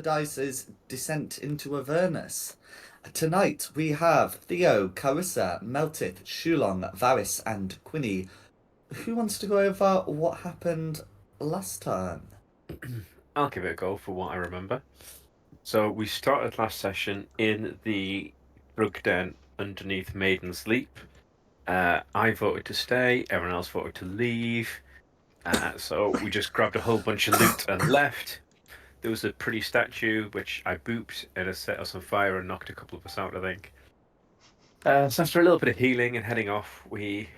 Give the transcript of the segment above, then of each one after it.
Dice's descent into Avernus. Tonight we have Theo, Carissa, Meltith, Shulong, Varys, and Quinny. Who wants to go over what happened last time? I'll give it a go for what I remember. So we started last session in the drug den underneath Maiden's Leap. I voted to stay, everyone else voted to leave. So we just grabbed a whole bunch of loot and left. There was a pretty statue which I booped and it set us on fire and knocked a couple of us out, I think. So after a little bit of healing and heading off, we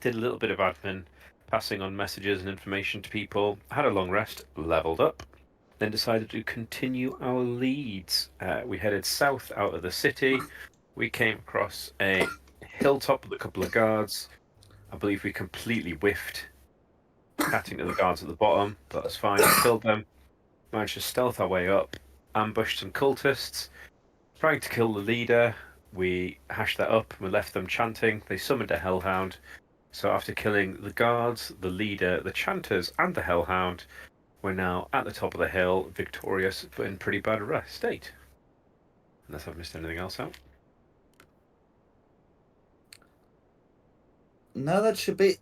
did a little bit of admin, passing on messages and information to people, had a long rest, leveled up, then decided to continue our leads. We headed south out of the city. We came across a hilltop with a couple of guards. I believe we completely whiffed, catching to the guards at the bottom, but that's fine. We killed them. Managed to stealth our way up, ambushed some cultists, trying to kill the leader. We hashed that up. We left them chanting. They summoned a hellhound. So after killing the guards, the leader, the chanters, and the hellhound, we're now at the top of the hill, victorious, but in pretty bad state. Unless I've missed anything else out. No, that should be.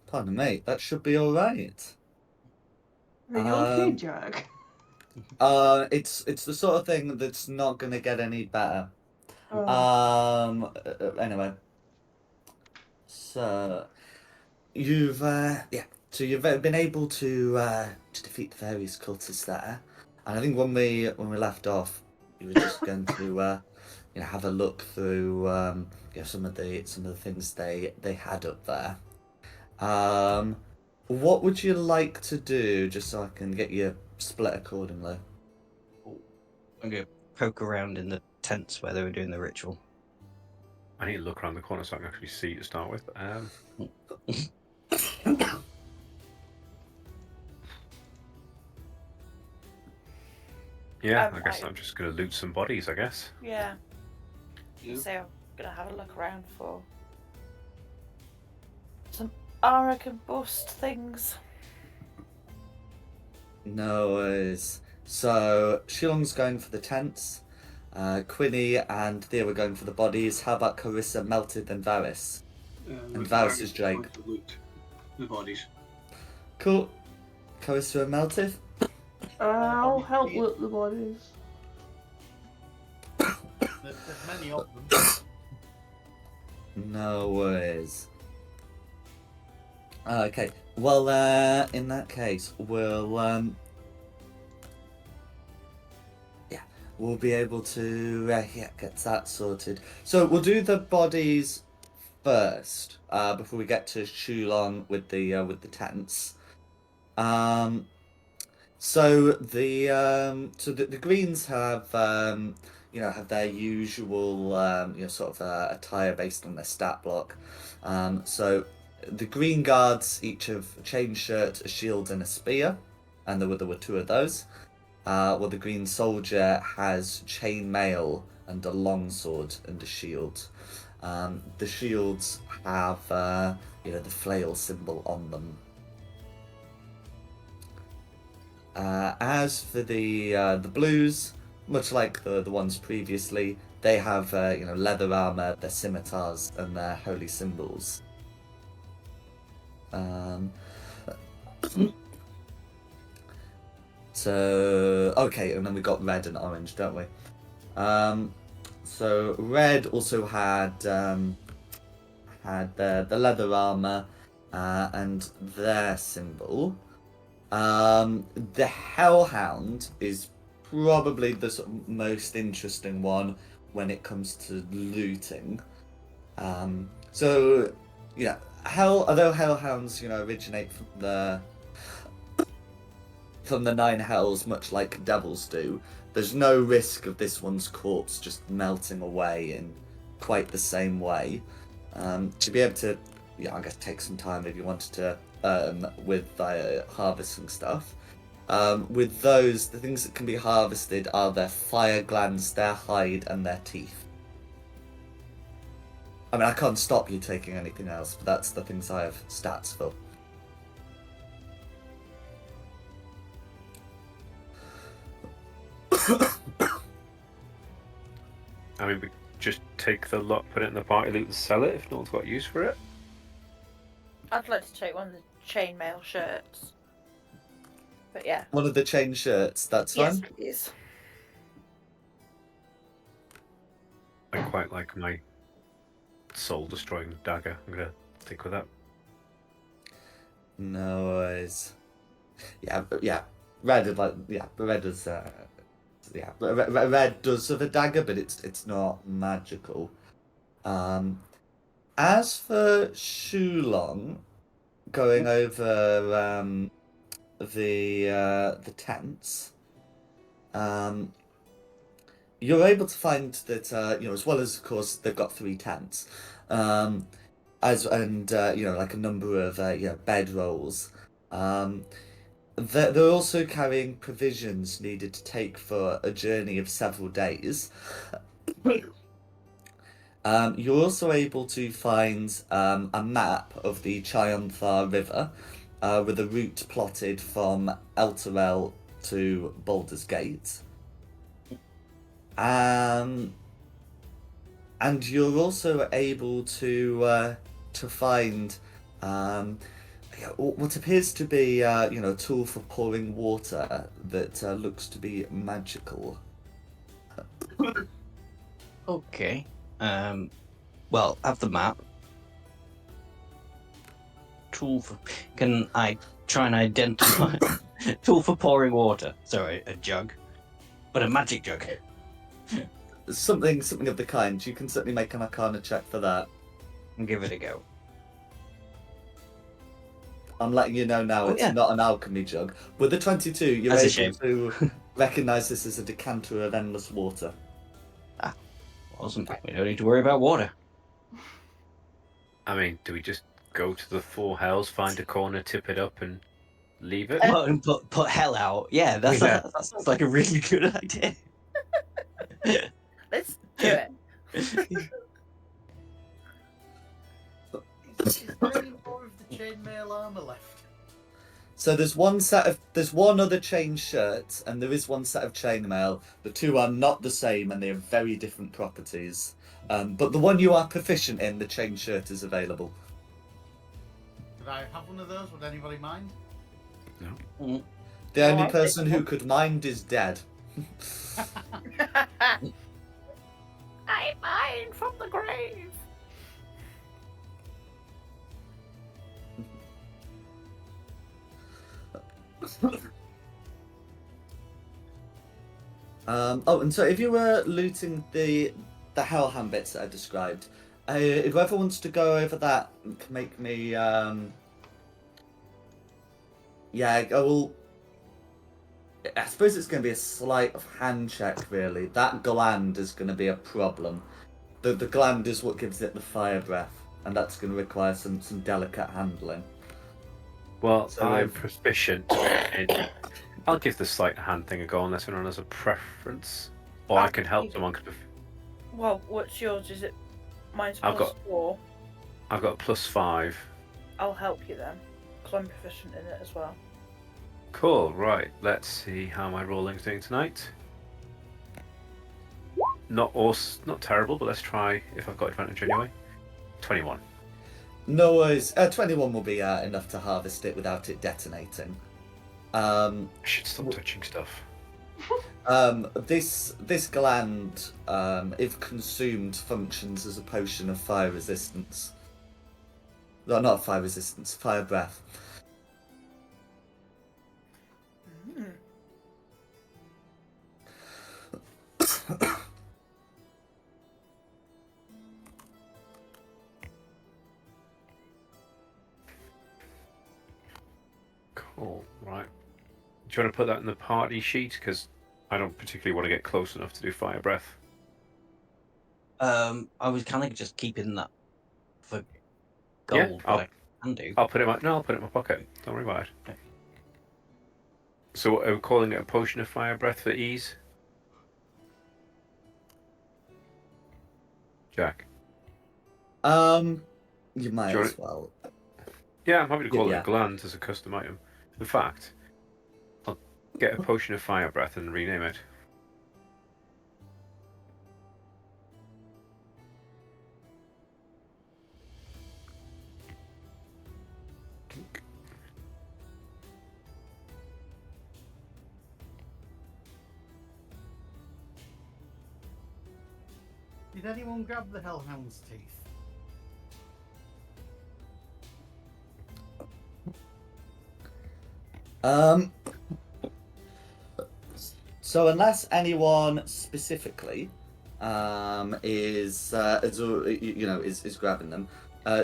Pardon me. That should be all right. Are you okay, Jack? It's the sort of thing that's not gonna get any better. Anyway. So you've you've been able to defeat the various cultists there, and I think when we left off, you were just going to have a look through some of the things they had up there. What would you like to do, just so I can get you split accordingly? I'm going to poke around in the tents where they were doing the ritual. I need to look around the corner so I can actually see to start with. Yeah, I guess I'm just going to loot some bodies, I guess. Yeah. So I'm going to have a look around for some Auric and bust things. No worries. So Shilong's going for the tents. Quinny and Thea were going for the bodies. How about Carissa, Melted, and Varys? And Varys is Drake. To loot the bodies. Cool. Carissa and Melted? I'll help loot the bodies. There's many of them. No worries. Okay. Well, in that case, we'll be able to get that sorted. So we'll do the bodies first, before we get to Shulong with the tents. So the Greens have have their usual sort of attire based on their stat block. So the Green Guards each have a chain shirt, a shield, and a spear, and there were two of those. Well, the Green Soldier has chain mail and a longsword and a shield. The shields have the flail symbol on them. As for the Blues, much like the ones previously, they have leather armor, their scimitars, and their holy symbols. So okay, and then we got red and orange, don't we? So red also had the leather armor and their symbol. The Hellhound is probably the sort of most interesting one when it comes to looting. So yeah, although Hellhounds originate from the Nine Hells, much like devils do, there's no risk of this one's corpse just melting away in quite the same way. To be able to, I guess, take some time if you wanted to with harvesting stuff. With those, the things that can be harvested are their fire glands, their hide, and their teeth. I mean, I can't stop you taking anything else, but that's the things I have stats for. I mean, we just take the lot, put it in the party loot, and sell it if no one's got use for it. I'd like to take one of the chainmail shirts. But yeah. One of the chain shirts, that's Yes, fine. please. I quite like my soul-destroying dagger. I'm gonna stick with that. No worries. Yeah. Red is like red is red does have a dagger, but it's not magical. As for Shulong going over the tents, you're able to find that as well as of course they've got 3 tents, like a number of bed rolls. They're also carrying provisions needed to take for a journey of several days. You're also able to find a map of the Chionthar River with a route plotted from Elturel to Baldur's Gate. And you're also able to find what appears to be a tool for pouring water that looks to be magical. Okay. Well, have the map. Tool for. Can I try and identify? Tool for pouring water. Sorry, a jug, but a magic jug. Something of the kind. You can certainly make an Arcana check for that. And give it a go. I'm letting you know now, it's not an alchemy jug. With the 22, you're That's a able to recognise this as a decanter of endless water. Awesome. We don't need to worry about water. I mean, do we just go to the 4 hells, find a corner, tip it up, and leave it? Well, and put hell out. Yeah, that sounds like a really good idea. Let's do it. Is there any more of the chainmail armor left? So there's one other chain shirt, and there is one set of chainmail. The 2 are not the same, and they have very different properties. But the one you are proficient in, the chain shirt, is available. Could I have one of those? Would anybody mind? No. The only I'll take person who one. could mind is dead. I mine from the grave. And so if you were looting the Hellhound bits that I described, if whoever wants to go over that, can make me I suppose it's going to be a sleight of hand check, really. That gland is going to be a problem. The gland is what gives it the fire breath, and that's going to require some delicate handling. Well, So I'm if- proficient in. I'll give the sleight hand thing a go unless anyone has a preference. Or I can help someone. Well, what's yours? Is it mine's I've plus got- 4? I've got a +5. I'll help you then, because I'm proficient in it as well. Cool, right. Let's see how my rolling's doing tonight. Not terrible, but let's try if I've got advantage anyway. 21. No worries. 21 will be enough to harvest it without it detonating. I should stop touching stuff. This gland, if consumed, functions as a potion of fire resistance. No, not fire resistance, fire breath. Cool, right. Do you want to put that in the party sheet? Because I don't particularly want to get close enough to do fire breath. I was kind of just keeping that for Yeah, gold, but I can do. I'll put it in my pocket. Don't worry about it. Okay. So are we calling it a potion of fire breath for ease? Jack? You might Do you as well. Yeah, I'm happy to call Yeah. it a gland as a custom item. In fact, I'll get a potion of fire breath and rename it. Did anyone grab the hellhound's teeth? Um. So unless anyone specifically, is grabbing them,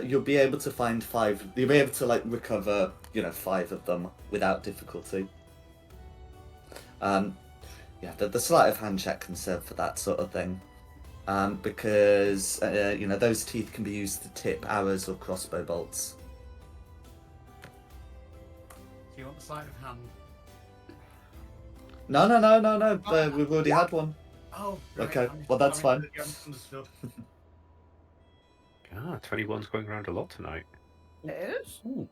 you'll be able to find 5. You'll be able to recover 5 of them without difficulty. Yeah, the sleight of hand check can serve for that sort of thing. Because those teeth can be used to tip arrows or crossbow bolts. Do you want the sleight of hand? No. We've already had one. Oh, Okay, well, that's fine. Understood. 21's going around a lot tonight. It is? Ooh.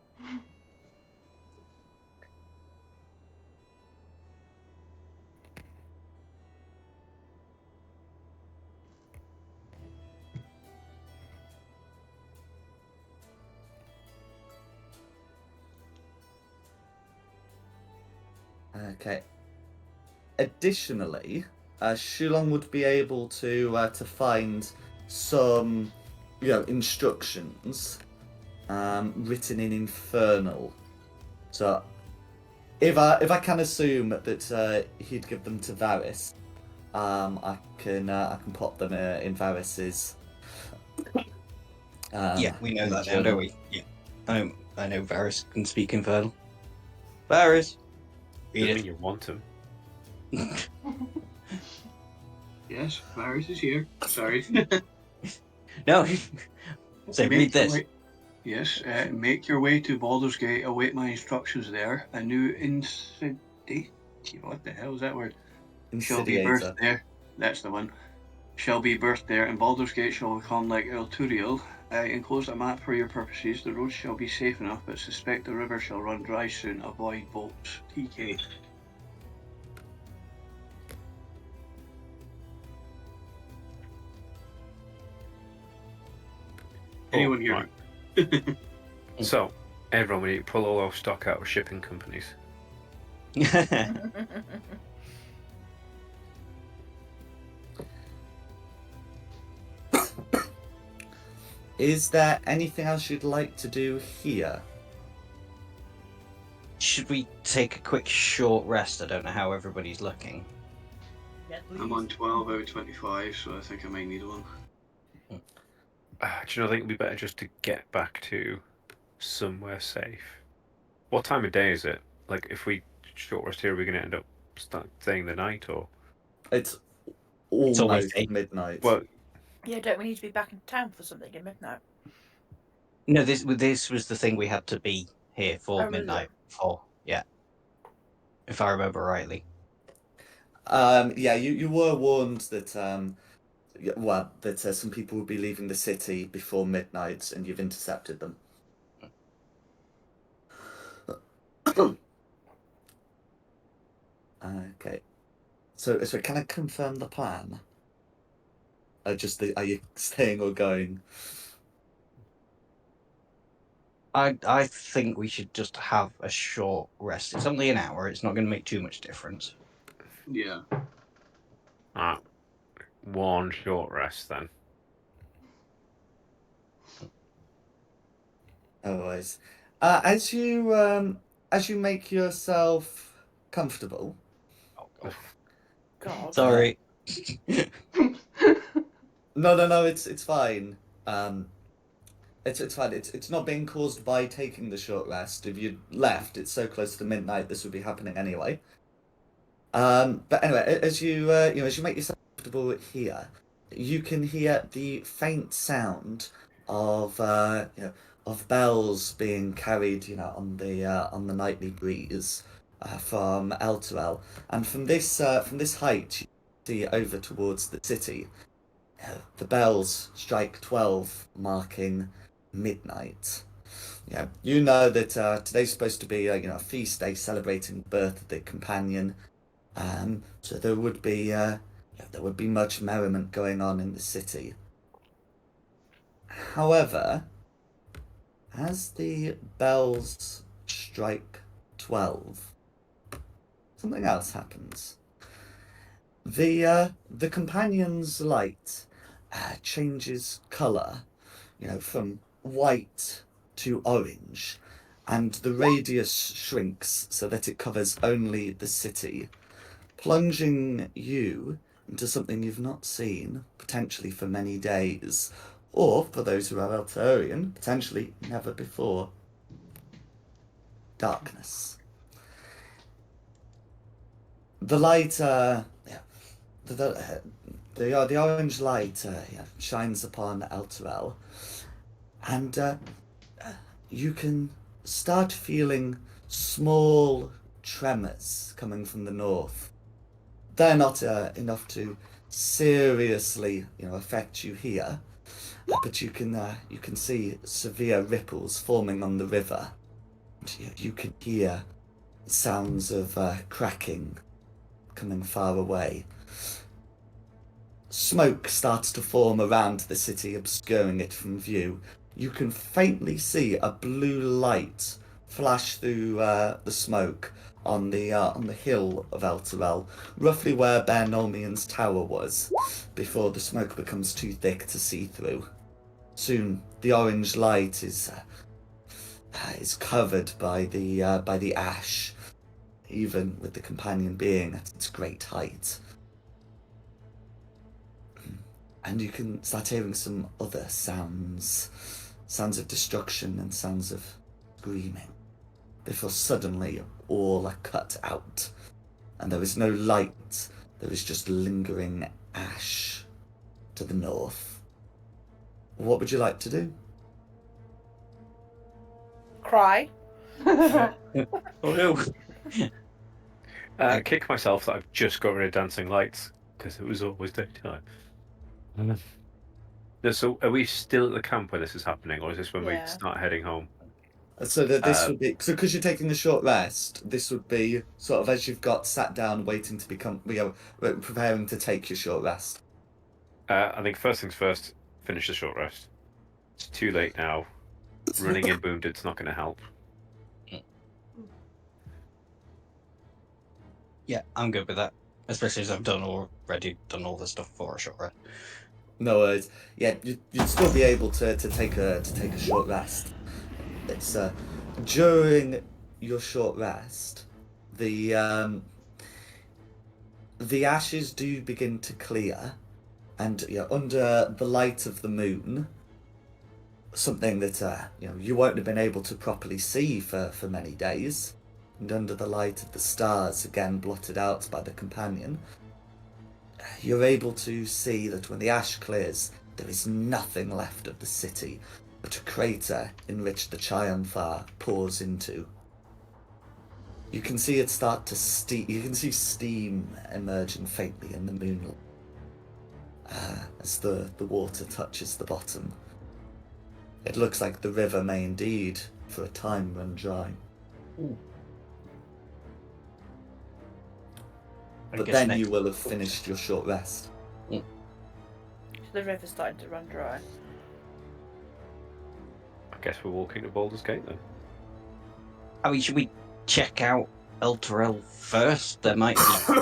Okay. Additionally, Shulong would be able to find some, instructions written in Infernal. So, if I can assume that he'd give them to Varys, I can pop them in Varys's. Yeah, we know that now, journal. don't we? Yeah. I know Varys can speak Infernal. Varys! Doesn't Read mean you want him. it. Yes, Varys is here. Sorry. No. So read this. Yes, make your way to Baldur's Gate. Await my instructions there. A new what the hell is that word? Shall be birthed Insidiator. there. That's the one. Shall be birthed there, and Baldur's Gate shall become like El Turiel. Enclose a map for your purposes. The roads shall be safe enough, but suspect the river shall run dry soon. Avoid boats. TK. Anyone here? Right. So, everyone, we need to pull all our stock out of shipping companies. Is there anything else you'd like to do here? Should we take a quick short rest? I don't know how everybody's looking. Yeah, I'm on 12 out of 25, so I think I might need one. Do you know, I think it'd be better just to get back to somewhere safe. What time of day is it? Like, if we short rest here, are we going to end up staying the night, or? It's always almost late. midnight. Well, Yeah, don't we need to be back in town for something at midnight? No, this was the thing we had to be here for Oh, was it? midnight for. Yeah. If I remember rightly. Yeah, you were warned that some people would be leaving the city before midnight, and you've intercepted them. Okay. So can I confirm the plan? Are you staying or going? I think we should just have a short rest. It's only an hour. It's not going to make too much difference. Yeah. one short rest then. Always. As you make yourself comfortable. Oh, God. God. Sorry. No, it's fine. It's fine. It's not being caused by taking the short rest. If you left, it's so close to midnight, this would be happening anyway. But anyway, as you make yourself comfortable here, you can hear the faint sound of of bells being carried, on the nightly breeze, from Elturel, and from this height, you see over towards the city. The bells strike 12, marking midnight. Yeah, you know that today's supposed to be a feast day celebrating the birth of the companion. So there would be much merriment going on in the city. However, as the bells strike 12, something else happens. The companion's light changes colour, from white to orange, and the radius shrinks so that it covers only the city, plunging you into something you've not seen, potentially for many days, or for those who are Altarian, potentially never before. Darkness. The light, the orange light shines upon Elturel, and you can start feeling small tremors coming from the north. They're not enough to seriously, affect you here, but you can see severe ripples forming on the river. You can hear sounds of cracking coming far away. Smoke starts to form around the city, obscuring it from view. You can faintly see a blue light flash through the smoke on the hill of Elturel, roughly where Bear Nolmian's tower was, before the smoke becomes too thick to see through. Soon, the orange light is covered by the ash, even with the companion being at its great height. And you can start hearing some other sounds of destruction and sounds of screaming, before suddenly all are cut out, and there is no light, there is just lingering ash to the north. What would you like to do? Cry. Oh no. Kick myself that I've just got rid of dancing lights, because it was always daytime. So are we still at the camp when this is happening, or is this when we Yeah. start heading home? So that this would be because you're taking a short rest. This would be sort of as you've got sat down, waiting to become, preparing to take your short rest. I think first things first, finish the short rest. It's too late now. Running in wounded's not going to help. Yeah, I'm good with that. Especially as I've done all the stuff for a short rest. No worries. Yeah, you'd still be able to take a short rest. It's during your short rest, the ashes do begin to clear, and under the light of the moon, something that you won't have been able to properly see for many days, and under the light of the stars, again blotted out by the companion, you're able to see that when the ash clears, there is nothing left of the city but a crater in which the Chionfar pours into. You can see it start to steam. You can see steam emerging faintly in the moonlight as the water touches the bottom. It looks like the river may indeed, for a time, run dry. Ooh. But then you will have finished your short rest. So the river's starting to run dry. I guess we're walking to Baldur's Gate then. I mean, should we check out Elturel first? There might be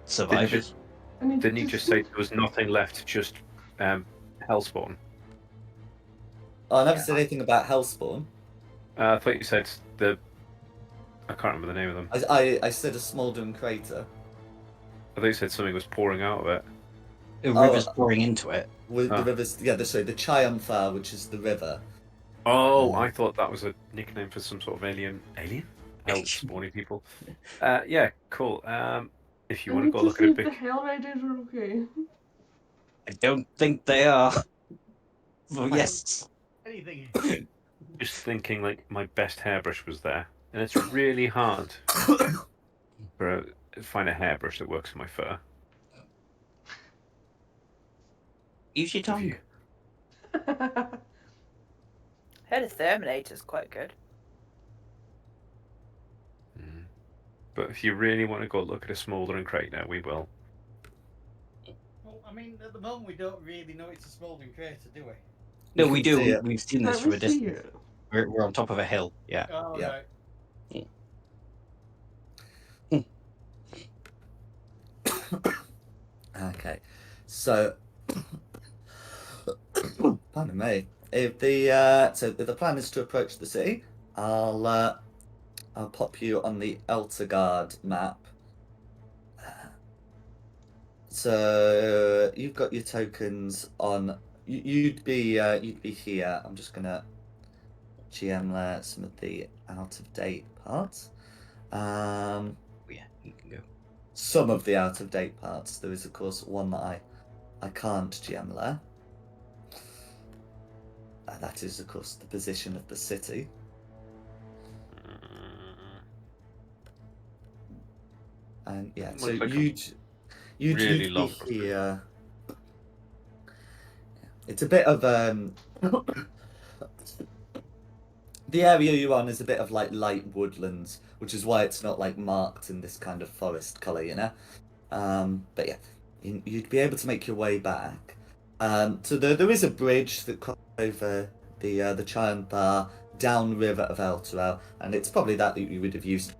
survivors. Didn't you just say there was nothing left, just Hellspawn? Oh, I never said anything about Hellspawn. I thought you said I can't remember the name of them. I said a smouldering crater. I thought you said something was pouring out of it. The river's pouring into it. With the rivers, the Chionfar, which is the river. Oh, I thought that was a nickname for some sort of alien? Hellspawny people. Yeah, cool. If you want to go look at a the big... Hell Riders are okay. I don't think they are. Well, yes. Anything. Just thinking, like, my best hairbrush was there. And it's really hard to find a hairbrush that works for my fur. Use your tongue. Heard of Terminator's quite good. But if you really want to go look at a smouldering crater, we will. Well, I mean, at the moment we don't really know it's a smouldering crater, do we? No, You we can see do. it. We've seen this Let from me a see distance. it. We're on top of a hill. Yeah. Oh, Yeah. right. Okay, so Pardon me. If the if the plan is to approach the city, I'll pop you on the Eltergard map. So you've got your tokens on. You'd be here. I'm just gonna GM some of the out of date parts. Yeah, you can go. Some of the out of date parts. There is of course one that I can't GM there. That is of course the position of the city. And yeah, Looks so like a you'd really be long prospect. here. It's a bit of the area you're on is a bit of like light woodlands, which is why it's not like marked in this kind of forest color, you know. But yeah, you'd be able to make your way back. So there is a bridge that crosses over the Giant Bar downriver of Elturel, and it's probably that you would have used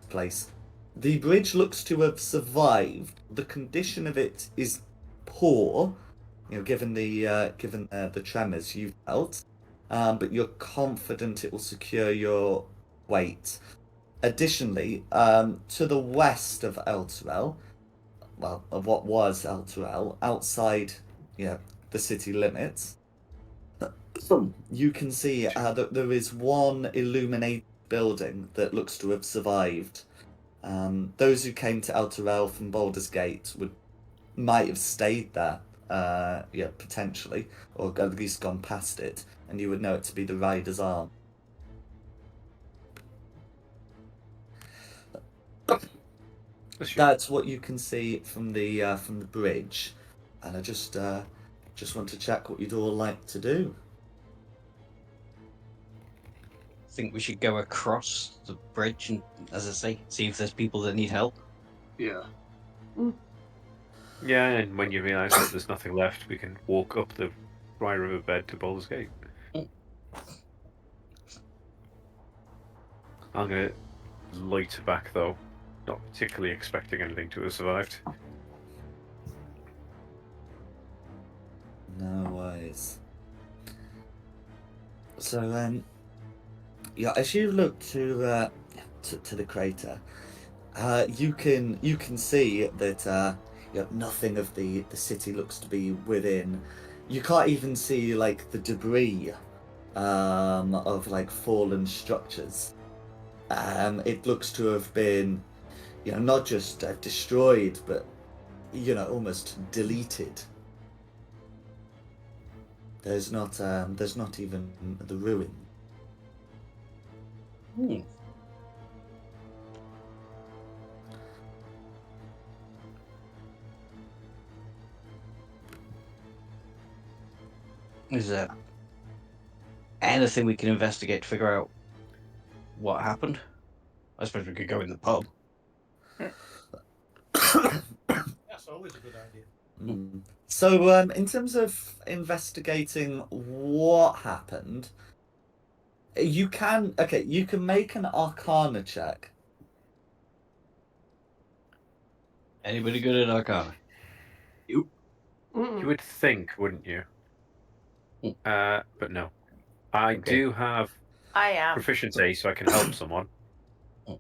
place. The bridge looks to have survived. The condition of it is poor, you know, given the tremors you felt. But you're confident it will secure your weight. Additionally, to the west of Elturel, well, of what was Elturel, outside, you know, the city limits, you can see that there is one illuminated building that looks to have survived. Those who came to Elturel from Baldur's Gate might have stayed there, yeah, potentially, or at least gone past it, and you would know it to be the Rider's Arm. That's what you can see from the bridge, and I just want to check what you'd all like to do. Think we should go across the bridge and, as I say, see if there's people that need help. Yeah. Yeah, and when you realise that there's nothing left, we can walk up the dry riverbed to Baldur's Gate. I'm gonna loiter back though, not particularly expecting anything to have survived. No worries. So yeah, as you look to the crater, you can see that you know, nothing of the city looks to be within. You can't even see like the debris of like fallen structures. It looks to have been, you know, not just destroyed, but you know, almost deleted. There's not even the ruin. Is there anything we can investigate to figure out what happened? I suppose we could go in the pub. That's always a good idea. So, in terms of investigating what happened, you can make an Arcana check. Anybody good at Arcana? You would think, wouldn't you? But no. I do have I am. proficiency, so I can help someone. I will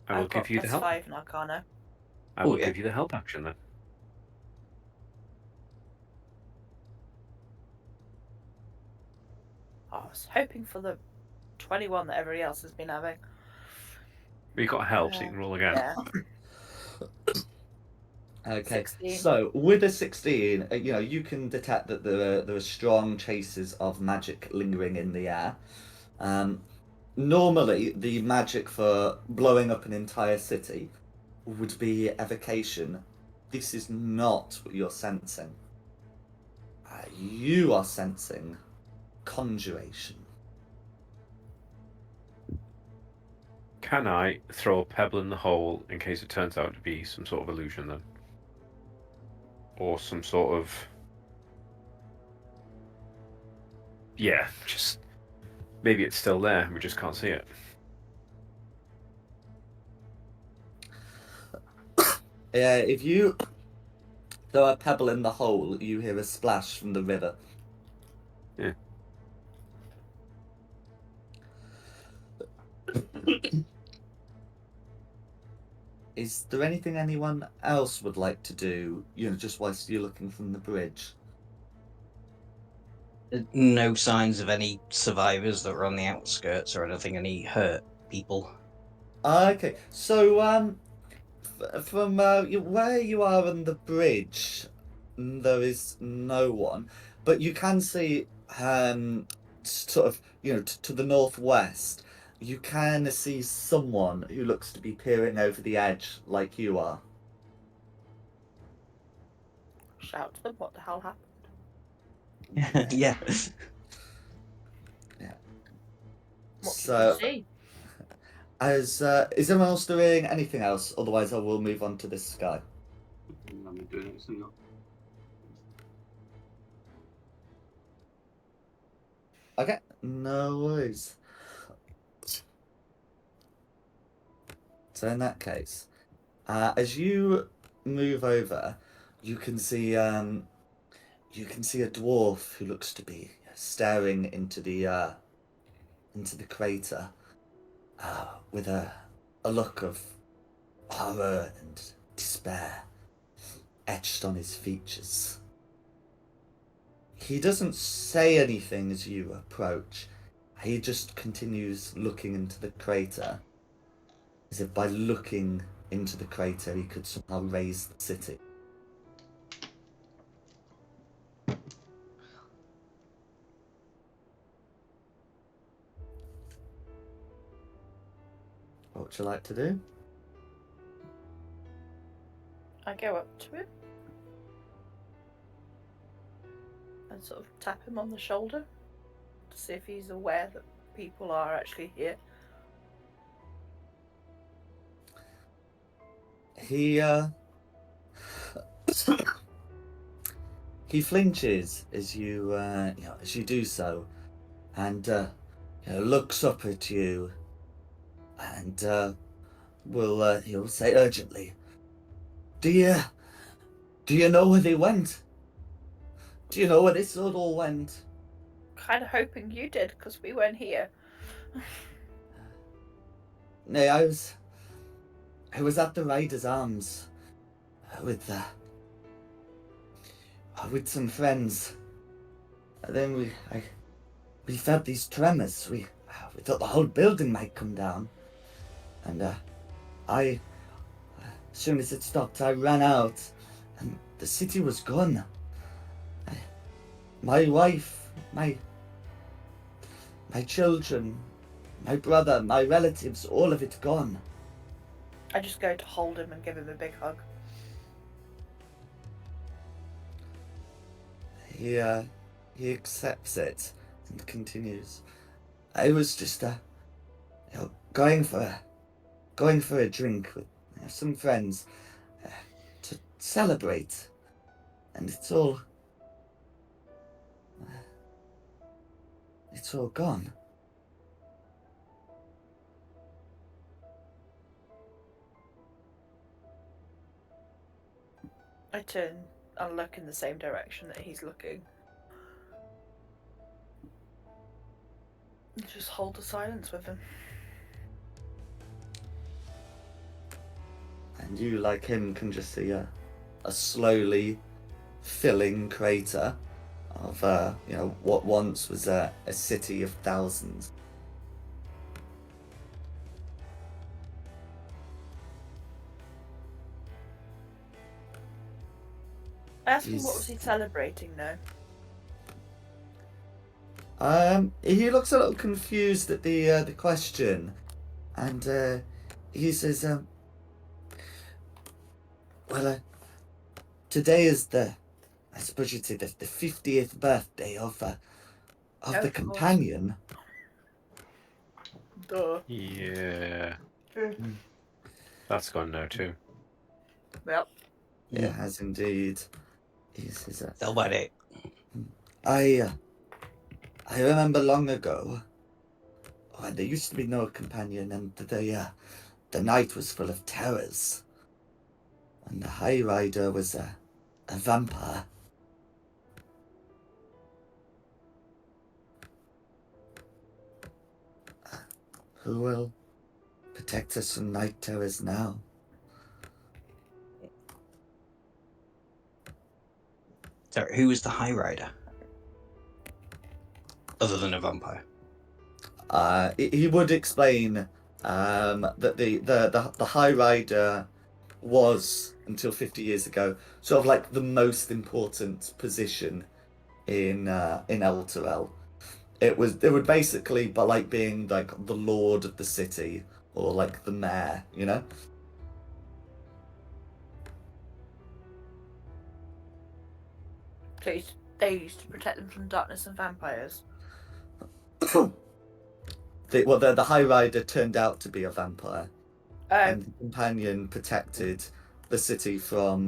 I've got give you the help. +5 in Arcana. I will give you the help action then. I was hoping for the 21 that everybody else has been having. But you got help, so you can roll again. Yeah. Okay. 16. So with a 16, you know, you can detect that there are strong traces of magic lingering in the air. Normally, the magic for blowing up an entire city would be evocation. This is not what you're sensing. You are sensing conjuration. Can I throw a pebble in the hole in case it turns out to be some sort of illusion then? Or some sort of... Yeah, just... Maybe it's still there and we just can't see it. Yeah, if you throw a pebble in the hole, you hear a splash from the river. Is there anything anyone else would like to do, just whilst you're looking from the bridge? No signs of any survivors that were on the outskirts or anything, any hurt people. Okay, so from where you are on the bridge, there is no one, but you can see sort of to the northwest. You can see someone who looks to be peering over the edge like you are. Shout to them, what the hell happened? Yeah. Yeah. What So, did you see? is everyone else doing anything else? Otherwise, I will move on to this guy. I'm not doing anything. No. Okay, no worries. So in that case, as you move over, you can see a dwarf who looks to be staring into the crater, with a look of horror and despair etched on his features. He doesn't say anything as you approach. He just continues looking into the crater, as if by looking into the crater he could somehow raise the city. What would you like to do? I go up to him and sort of tap him on the shoulder to see if he's aware that people are actually here. He he flinches as you do so, and looks up at you, and he'll say urgently, "Do you know where they went? Do you know where this all went?" Kind of hoping you did, because we weren't here. Nay, I was at the Riders' Arms with some friends. And then we felt these tremors. We thought the whole building might come down, and as soon as it stopped, I ran out, and the city was gone. My wife, my children, my brother, my relatives, all of it gone. I just go to hold him and give him a big hug. He accepts it and continues. I was just going for a drink with some friends to celebrate, and it's all gone. I turn and look in the same direction that he's looking. Just hold the silence with him. And you, like him, can just see a slowly filling crater of what once was a city of thousands. I asked him what was he celebrating now. He looks a little confused at the question, and he says, well, today is I suppose you'd say the 50th birthday of the course. companion." Duh. Yeah. Mm. That's gone now too. Well, It has indeed. He says, Tell about it. I remember long ago when there used to be no companion, and the night was full of terrors. And the High Rider was a vampire. Who will protect us from night terrors now? Sorry, who is the High Rider? Other than a vampire. He would explain that the High Rider was, until 50 years ago, sort of like the most important position in Elturel. It would basically be like being like the lord of the city or like the mayor, you know? So they used to protect them from darkness and vampires. The High Rider turned out to be a vampire, and Oh, the companion protected the city from,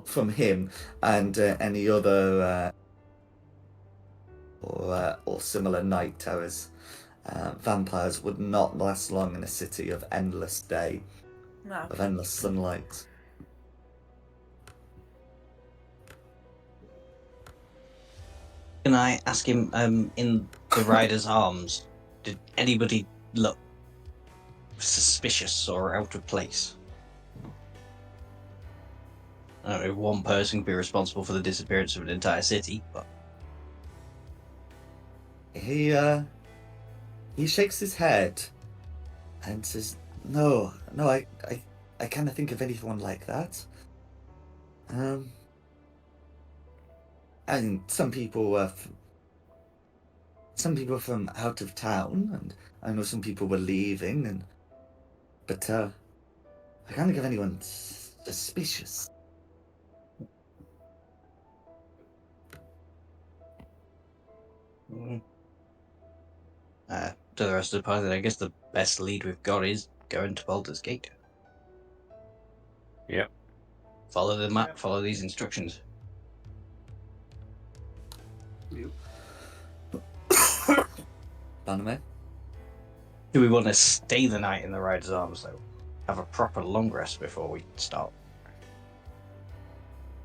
from him and any other or similar night terrors. Vampires would not last long in a city of endless day, no. of endless sunlight. Can I ask him, in the Rider's arms, did anybody look suspicious or out of place? I don't know if one person could be responsible for the disappearance of an entire city, but He shakes his head and says, "No, no, I can't think of anyone like that. And some people from out of town, and I know some people were leaving, but I can't think of anyone suspicious." to the rest of the party, I guess the best lead we've got is going to Baldur's Gate. Yep. Follow the map, Yep. follow these instructions. Bannerman? Do we want to stay the night in the Rider's arms, though? Have a proper long rest before we start? I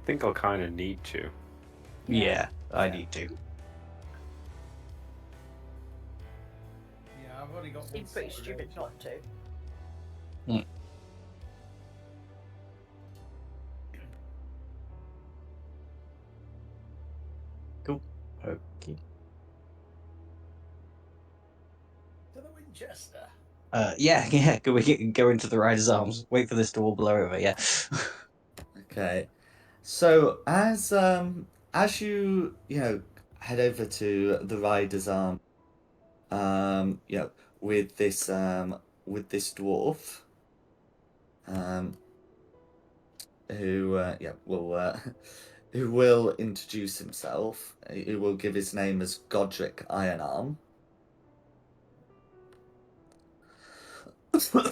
think I'll kind of need to. Yeah, I Yeah. need to. Yeah, I've only got one. Seems pretty slot stupid available. not to. Okay. To the Winchester. Yeah. Can we go into the Rider's arms? Wait for this to all blow over. Yeah. Okay. So as you head over to the Rider's Arm, with this dwarf, who will who will introduce himself. Who will give his name as Godric Ironarm. There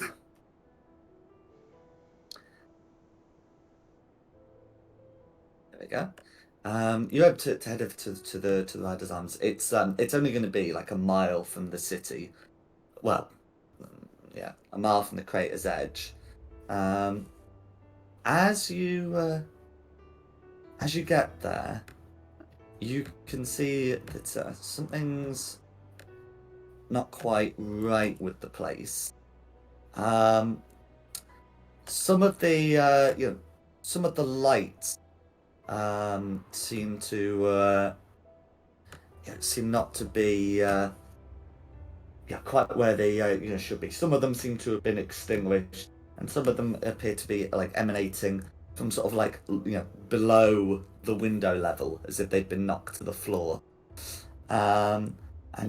we go. You have to head over to the Rider's Arms. It's only going to be like a mile from the city. Well, yeah, a mile from the crater's edge. As you get there, you can see that something's not quite right with the place. Some of the some of the lights seem to seem not to be quite where they should be. Some of them seem to have been extinguished, and some of them appear to be like emanating from sort of like below the window level, as if they'd been knocked to the floor. And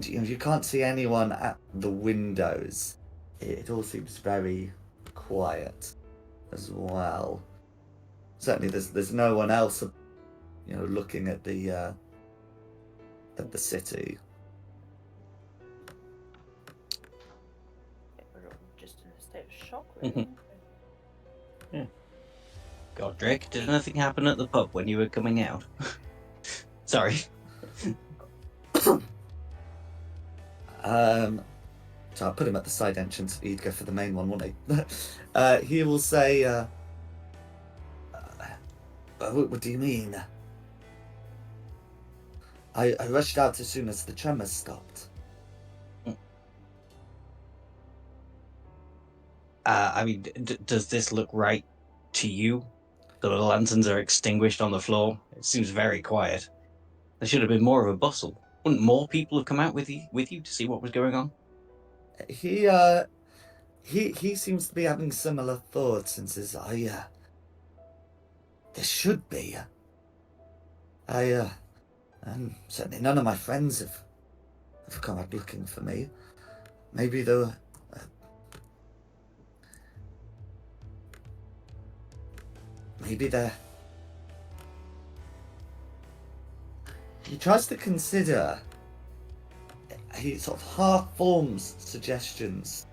you can't see anyone at the windows. It all seems very quiet as well. Certainly, there's no one else, looking at the city. We're all just in a state of shock, really. Godric, did anything happen at the pub when you were coming out? Sorry. So I'll put him at the side entrance. He'd go for the main one, wouldn't he? He will say, what do you mean? I rushed out as soon as the tremors stopped. I mean, does this look right to you? The lanterns are extinguished on the floor. It seems very quiet. There should have been more of a bustle. Wouldn't more people have come out with you to see what was going on? He seems to be having similar thoughts and says, there should be. And certainly none of my friends have come out looking for me. Maybe they're he tries to consider. He sort of half forms suggestions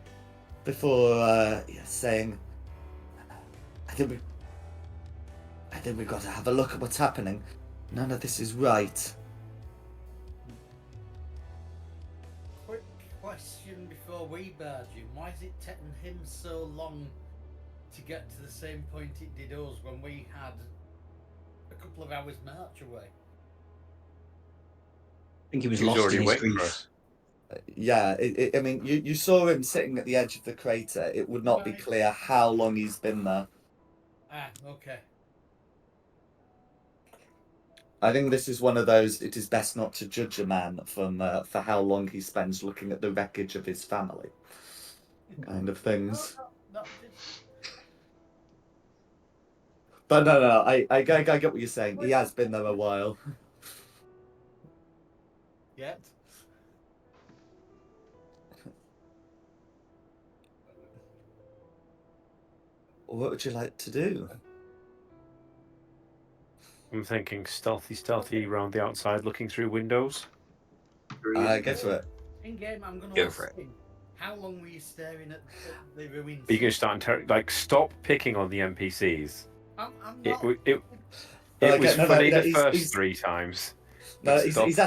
before saying, I think we've got to have a look at what's happening. None of this is right. Quick question before we barge in. Why is it taking him so long to get to the same point it did us when we had a couple of hours march away? I think he was He was lost already in his waiting for grief. us. Yeah, I mean, you saw him sitting at the edge of the crater. It would not be Right. clear how long he's been there. Ah, okay. I think this is one of those, it is best not to judge a man from for how long he spends looking at the wreckage of his family kind of things. No, But no, I get what you're saying. He has been there a while. yet. What would you like to do? I'm thinking stealthy around the outside, looking through windows. Go for it. In game, I'm going Go to for ask him, how long were you staring at the ruins? Are you going to start stop picking on the NPCs? I'm It not. was no, funny the he's- first he's- 3 times. No, Stop. he's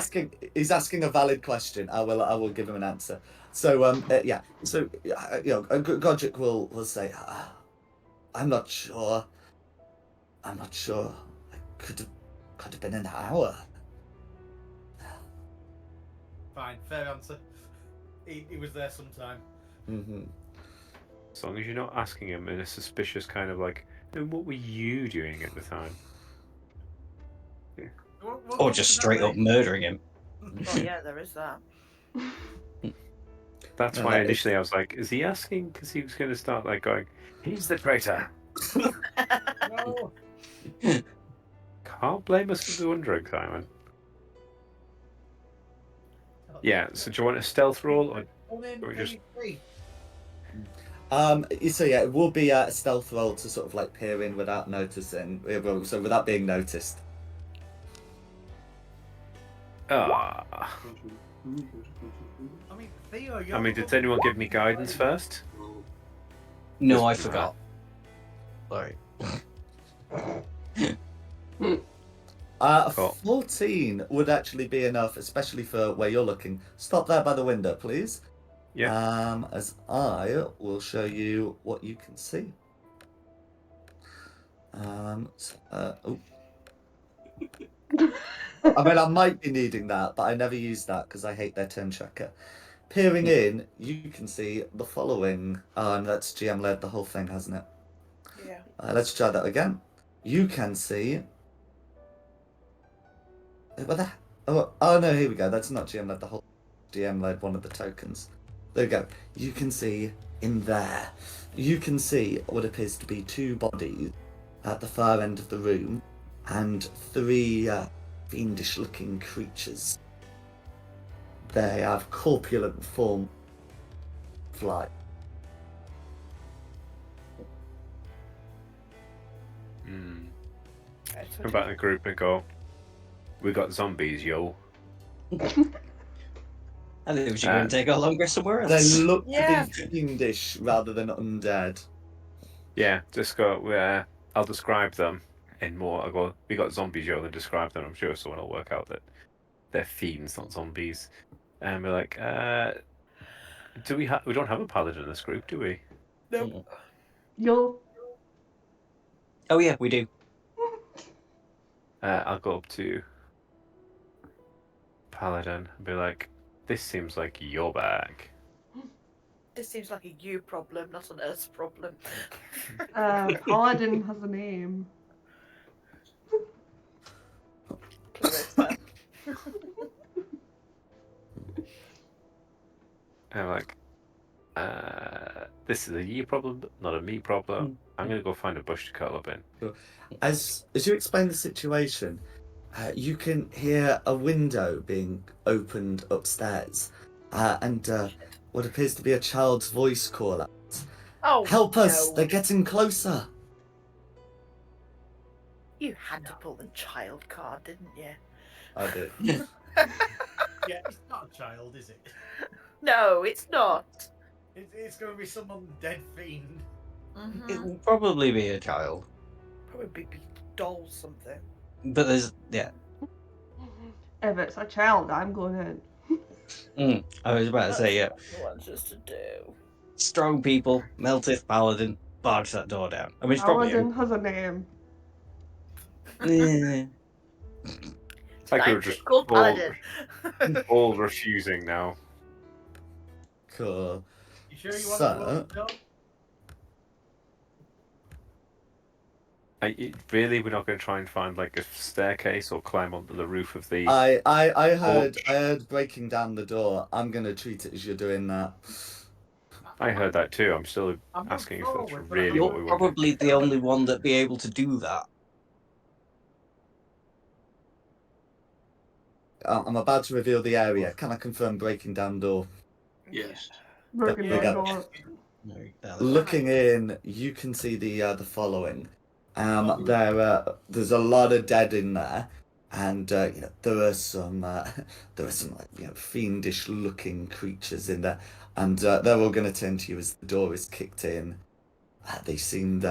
asking a valid question. I will give him an answer. So yeah. So Godric will say, I'm not sure. It could have been an hour. Fine, fair answer. He was there sometime. Mm-hmm. As long as you're not asking him in a suspicious kind of like, and what were you doing at the time? Or just straight up murdering him. Oh yeah, there is that. That's No, why that initially I was like, is he asking because he was going to start like going, he's the traitor. No. Can't blame us for wondering, Simon. Yeah, so do you want a stealth roll or we just- So yeah, it will be a stealth roll to sort of like peer in without noticing. So without being noticed. Ah. I mean, Theo, I mean, did anyone give me guidance first? No, I forgot. Sorry. Cool. 14 would actually be enough, especially for where you're looking. Stop there by the window, please. Yeah. As I will show you what you can see. Oh. I mean, I might be needing that, but I never use that because I hate their turn tracker. Peering in, you can see the following. And that's GM led the whole thing, hasn't it? Yeah. Let's try that again. You can see. What the? Oh no, here we go. That's not GM led the whole. GM led one of the tokens. There we go. You can see in there. You can see what appears to be 2 bodies at the far end of the room, and 3 fiendish-looking creatures. They have corpulent form, fly. Come back in the group and go, we got zombies, yo. I think we should go and take our long rest somewhere They else. look Yeah. to be fiendish rather than undead. Yeah, just go, I'll describe them in more. I'll go, we got zombies, yo, then describe them. I'm sure someone will work out that they're fiends, not zombies. And we're like, we don't have a paladin in this group, do we? Nope. Yo. Oh yeah, we do. I'll go up to paladin and be like, this seems like your bag. This seems like a you problem, not an us problem. Paladin has a name. I'm like, this is a you problem, not a me problem. I'm gonna go find a bush to curl up in. As you explain the situation, you can hear a window being opened upstairs, and what appears to be a child's voice call out. Oh, Help us! no. They're getting closer! You had to pull the child card, didn't you? I did. Yeah, it's not a child, is it? No, it's not. It's going to be some undead fiend. It will probably be a child, Probably be doll something. but there's If it's a child, I'm going in. I was about to say, yeah, That's what he wants us to do. strong people, Meltith Paladin, barge that door down. I mean, it's probably Paladin has a name. Eh, It's like we were Tonight just it's called all, Paladin. all refusing now. Cool. You sure you want to go up the door? Really, we're not going to try and find like a staircase or climb onto the roof of the. I heard breaking down the door. I'm gonna treat it as you're doing that. I heard that too. I'm still I'm asking if forward, that's but really what we you're want to do. probably the only one that'd be able to do that. I'm about to reveal the area. Can I confirm breaking down door? Yes. Broken Yeah. down door. No, Looking in, you can see the following. Oh. There's a lot of dead in there, and there are some like, fiendish looking creatures in there, and they're all going to turn to you as the door is kicked in. They seemed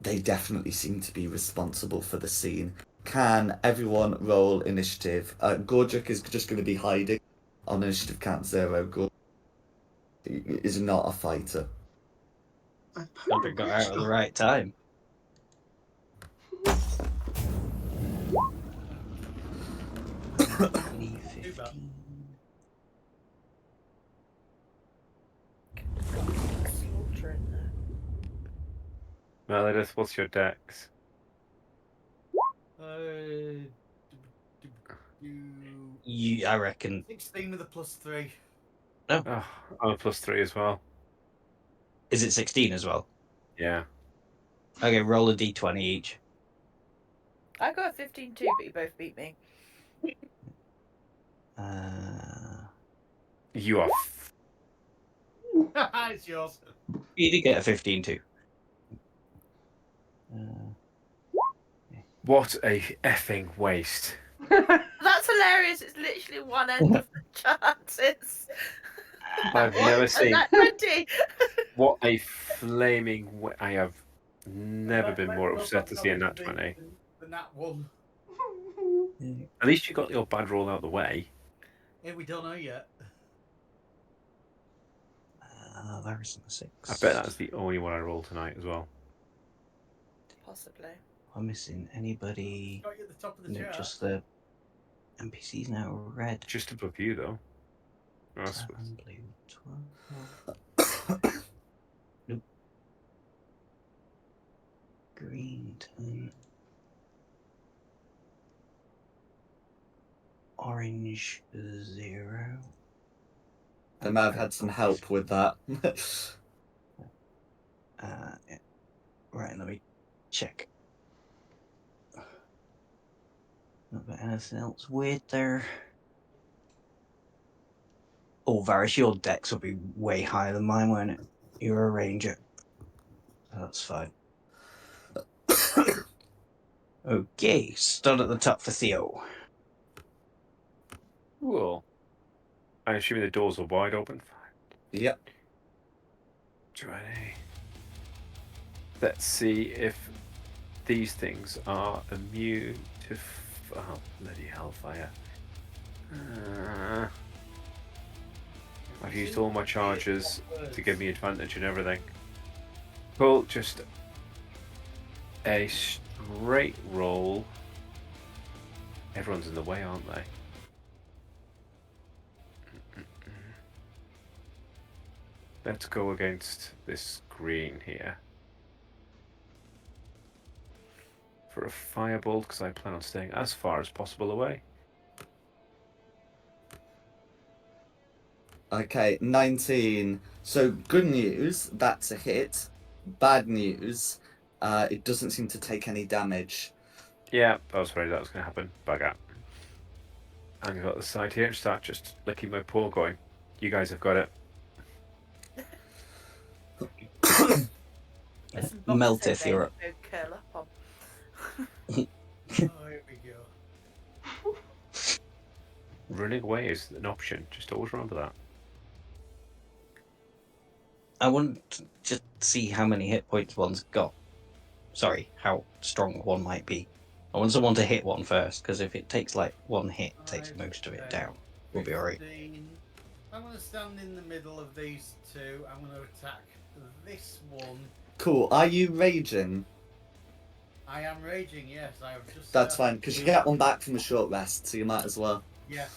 they definitely seem to be responsible for the scene. Can everyone roll initiative? Gordrick is just going to be hiding on initiative count 0. Gordrick is not a fighter. Godric got out at the right time. Slaughter in there. Melodith, what's your dex? I reckon. 16 with a +3. Oh, I'm a +3 as well. Is it 16 as well? Yeah. Okay, roll a d20 each. I got a 15 too, but you both beat me. You are. It's yours. You did get a 15 too. What a effing waste. That's hilarious. It's literally one end of the chances. I've never seen. That 20. What a flaming. I have never been more upset to see a nat 20. The nat 1. At least you got your bad roll out of the way. Yeah, we don't know yet. There isn't a 6. I bet that's the only one I rolled tonight as well. Possibly. I'm missing anybody. Got you at the top of the No, chart. just the NPCs now red. Just above you, though. Oh, 7, blue, 12. Nope. Green 10. Orange 0. They might have had some help with that. Yeah. Right, let me check. Not got anything else weird there. Oh, Varys, your dex will be way higher than mine, won't it? You're a ranger. That's fine. Okay, start at the top for Theo. Cool. I'm assuming the doors are wide open. Yep. 20. Let's see if these things are immune to. Oh, bloody hellfire. I've used all my charges to give me advantage and everything. Cool, just a straight roll. Everyone's in the way, aren't they? Let's go against this green here. For a firebolt, because I plan on staying as far as possible away. Okay, 19. So good news, that's a hit. Bad news, it doesn't seem to take any damage. Yeah, I was afraid that was going to happen. Bugger. I'm going to go to the side here and start just licking my paw going, you guys have got it. There's some boxes Melteth, there you're you up. go curl up on. Oh, here we go. Running away is an option. Just always remember that. I want to just see how many hit points one's got. Sorry, how strong one might be. I want someone to hit one first, because if it takes like one hit, it takes 5, most of it 10, down. We'll be alright. 15. I'm going to stand in the middle of these two. I'm going to attack this one. Cool. Are you raging? I am raging, yes. I've just. That's fine, because you get one back from a short rest, so you might as well. Yes.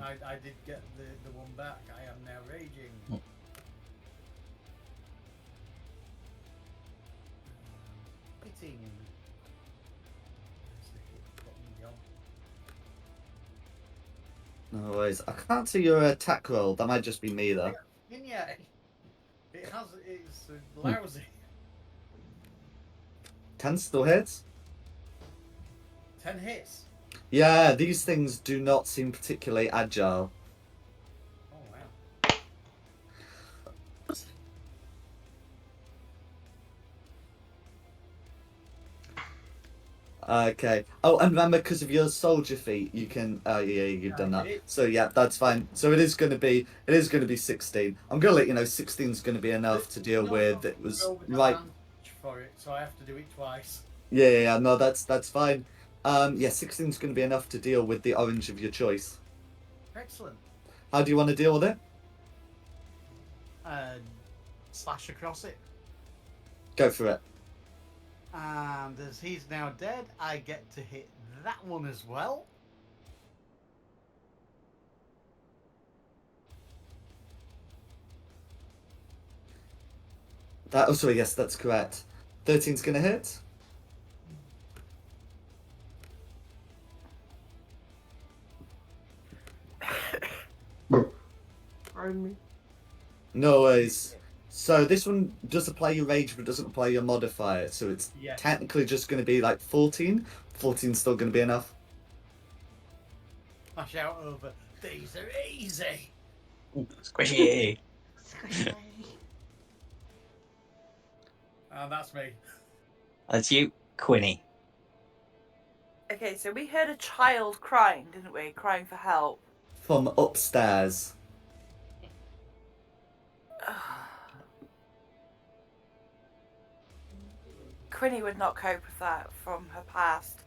I did get the one back. I am now raging. Mm. Hitting. There's the hit button gone. No worries. I can't see your attack roll. That might just be me, though. Yeah, it's lousy. 10 still hits? 10 hits. Yeah, these things do not seem particularly agile. Oh wow. Okay. Oh, and remember, because of your soldier feat, you can. Oh, yeah, you've done that. So yeah, that's fine. So it is going to be. It is going to be 16. I'm going to let you know 16 is going to be enough to deal with. It was right. For it, so I have to do it twice. Yeah. No, that's fine. Yeah, 16 is going to be enough to deal with the orange of your choice. Excellent. How do you want to deal with it? Slash across it. Go for it. And as he's now dead, I get to hit that one as well. That. Oh, sorry. Yes, that's correct. 13's going to hit. Pardon me. No worries. So this one does apply your rage, but doesn't apply your modifier. So it's Yes. technically just going to be like 14. 14's still going to be enough. Smash out over. These are easy. Squishy! And that's me. That's you, Quinny. Okay, so we heard a child crying, didn't we? Crying for help. From upstairs. Quinny would not cope with that from her past,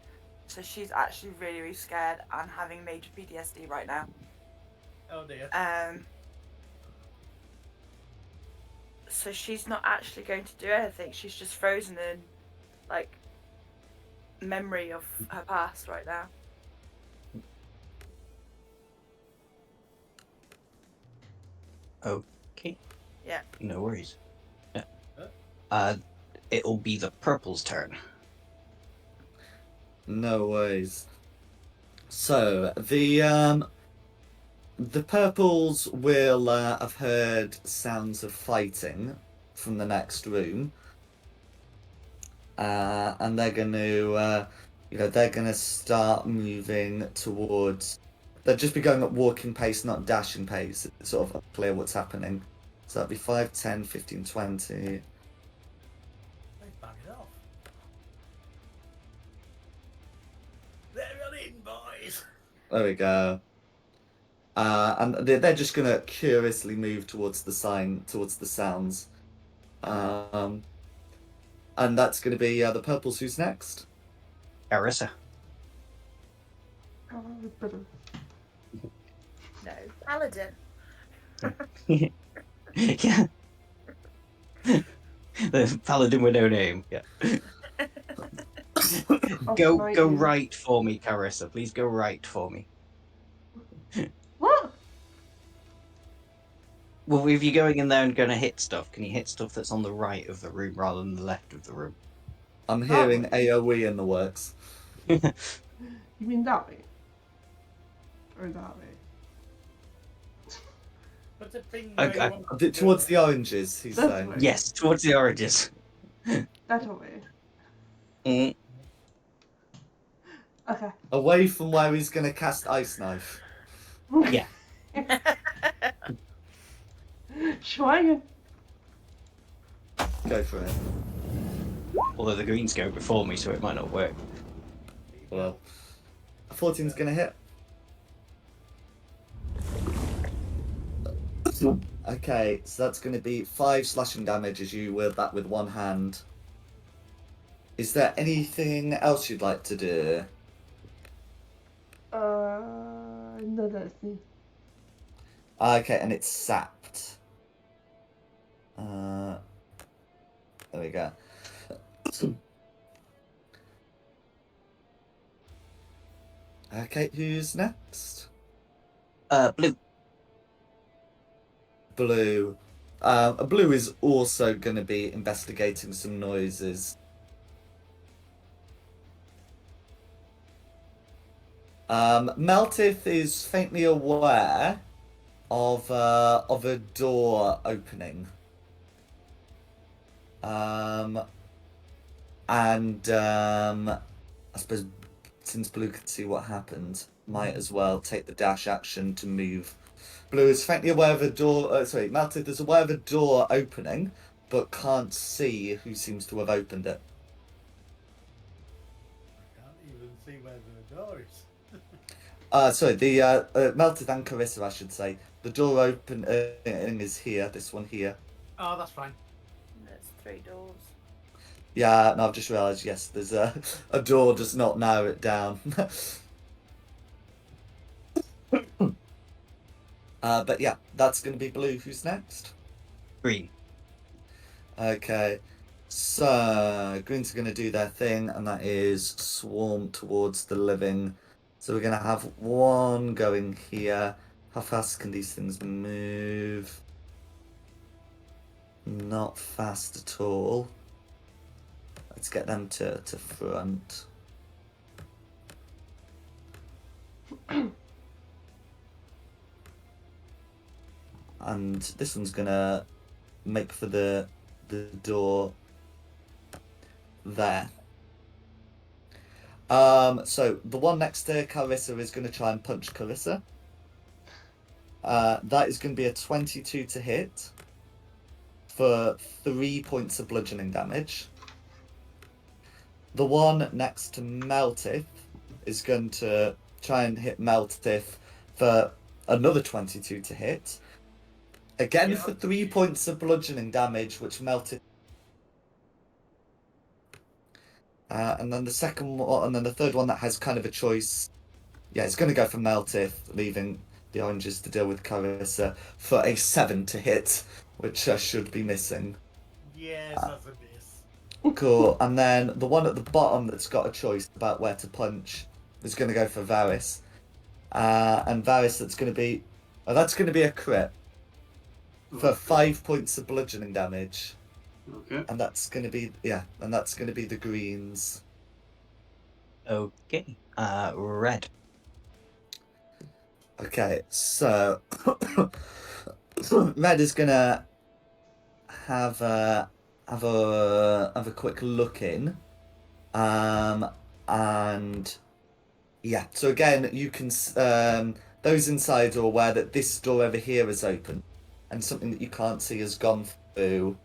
so she's actually really, really scared and having major PTSD right now. Oh dear. So she's not actually going to do anything. She's just frozen in, like, memory of her past right now. Okay. Yeah. No worries. Yeah. It'll be the purple's turn. No worries. So the purples will have heard sounds of fighting from the next room, and they're going to, they're going to start moving towards. They'll just be going at walking pace, not dashing pace. It's sort of unclear what's happening. So that'll be 5, 10, 15, 20. They bag it off. They're running, boys. There we go. And they're just gonna curiously move towards the sign, towards the sounds. And that's gonna be the purples. Who's next? Arissa. Oh, better. No, Paladin. Yeah. The paladin with no name. Yeah. Go right for me, Carissa. Please go right for me. What? Well, if you're going in there and going to hit stuff, can you hit stuff that's on the right of the room rather than the left of the room? I'm hearing AOE in the works. You mean that way? Or that way? Put a ping I- where you I- want to Towards go. the oranges, he's That's saying. right. Yes, towards the oranges. That way. Mm, Okay. Away from where he's going to cast Ice Knife. Yeah. Schweigen. Go for it. although the greens go before me, so it might not work. Well, 14's going to hit. Okay, so that's going to be 5 slashing damage as you wield that with one hand. Is there anything else you'd like to do? No, that's me. Okay, and it's sapped. There we go. Okay, who's next? Blue. Blue. Blue is also going to be investigating some noises. Meltith is faintly aware of a door opening. I suppose since Blue can see what happened, might as well take the dash action to move. Blue is faintly aware of a door. Meltith is aware of a door opening, but can't see who seems to have opened it. I can't even see where the door is. Melted and Carissa, I should say. The door opening is here. This one here. Oh, that's fine. There's 3 doors. Yeah, no, I've just realised. Yes, there's a door. Does not narrow it down. But yeah, that's going to be Blue. Who's next? Green. Okay, so Green's are going to do their thing, and that is swarm towards the living. So we're going to have one going here. How fast can these things move? Not fast at all. Let's get them to front. And this one's gonna make for the door there. So the one next to Carissa is gonna try and punch Carissa. That is gonna be a 22 to hit for 3 points of bludgeoning damage. The one next to Meltith is going to try and hit Meltith for another 22 to hit. Again for 3 points of bludgeoning damage, which Meltith. And then the second one, and then the third one that has kind of a choice. Yeah, it's going to go for Meltith, leaving the oranges to deal with Carissa for a 7 to hit, which should be missing. Yes, that's a miss. Cool. And then the one at the bottom that's got a choice about where to punch is going to go for Varys. And Varys, that's going to be a crit for 5 points of bludgeoning damage. Okay. And that's going to be the greens. Okay. Red. Okay, so Red is gonna have a quick look in, and yeah. So again, you can those inside are aware that this door over here is open, and something that you can't see has gone through.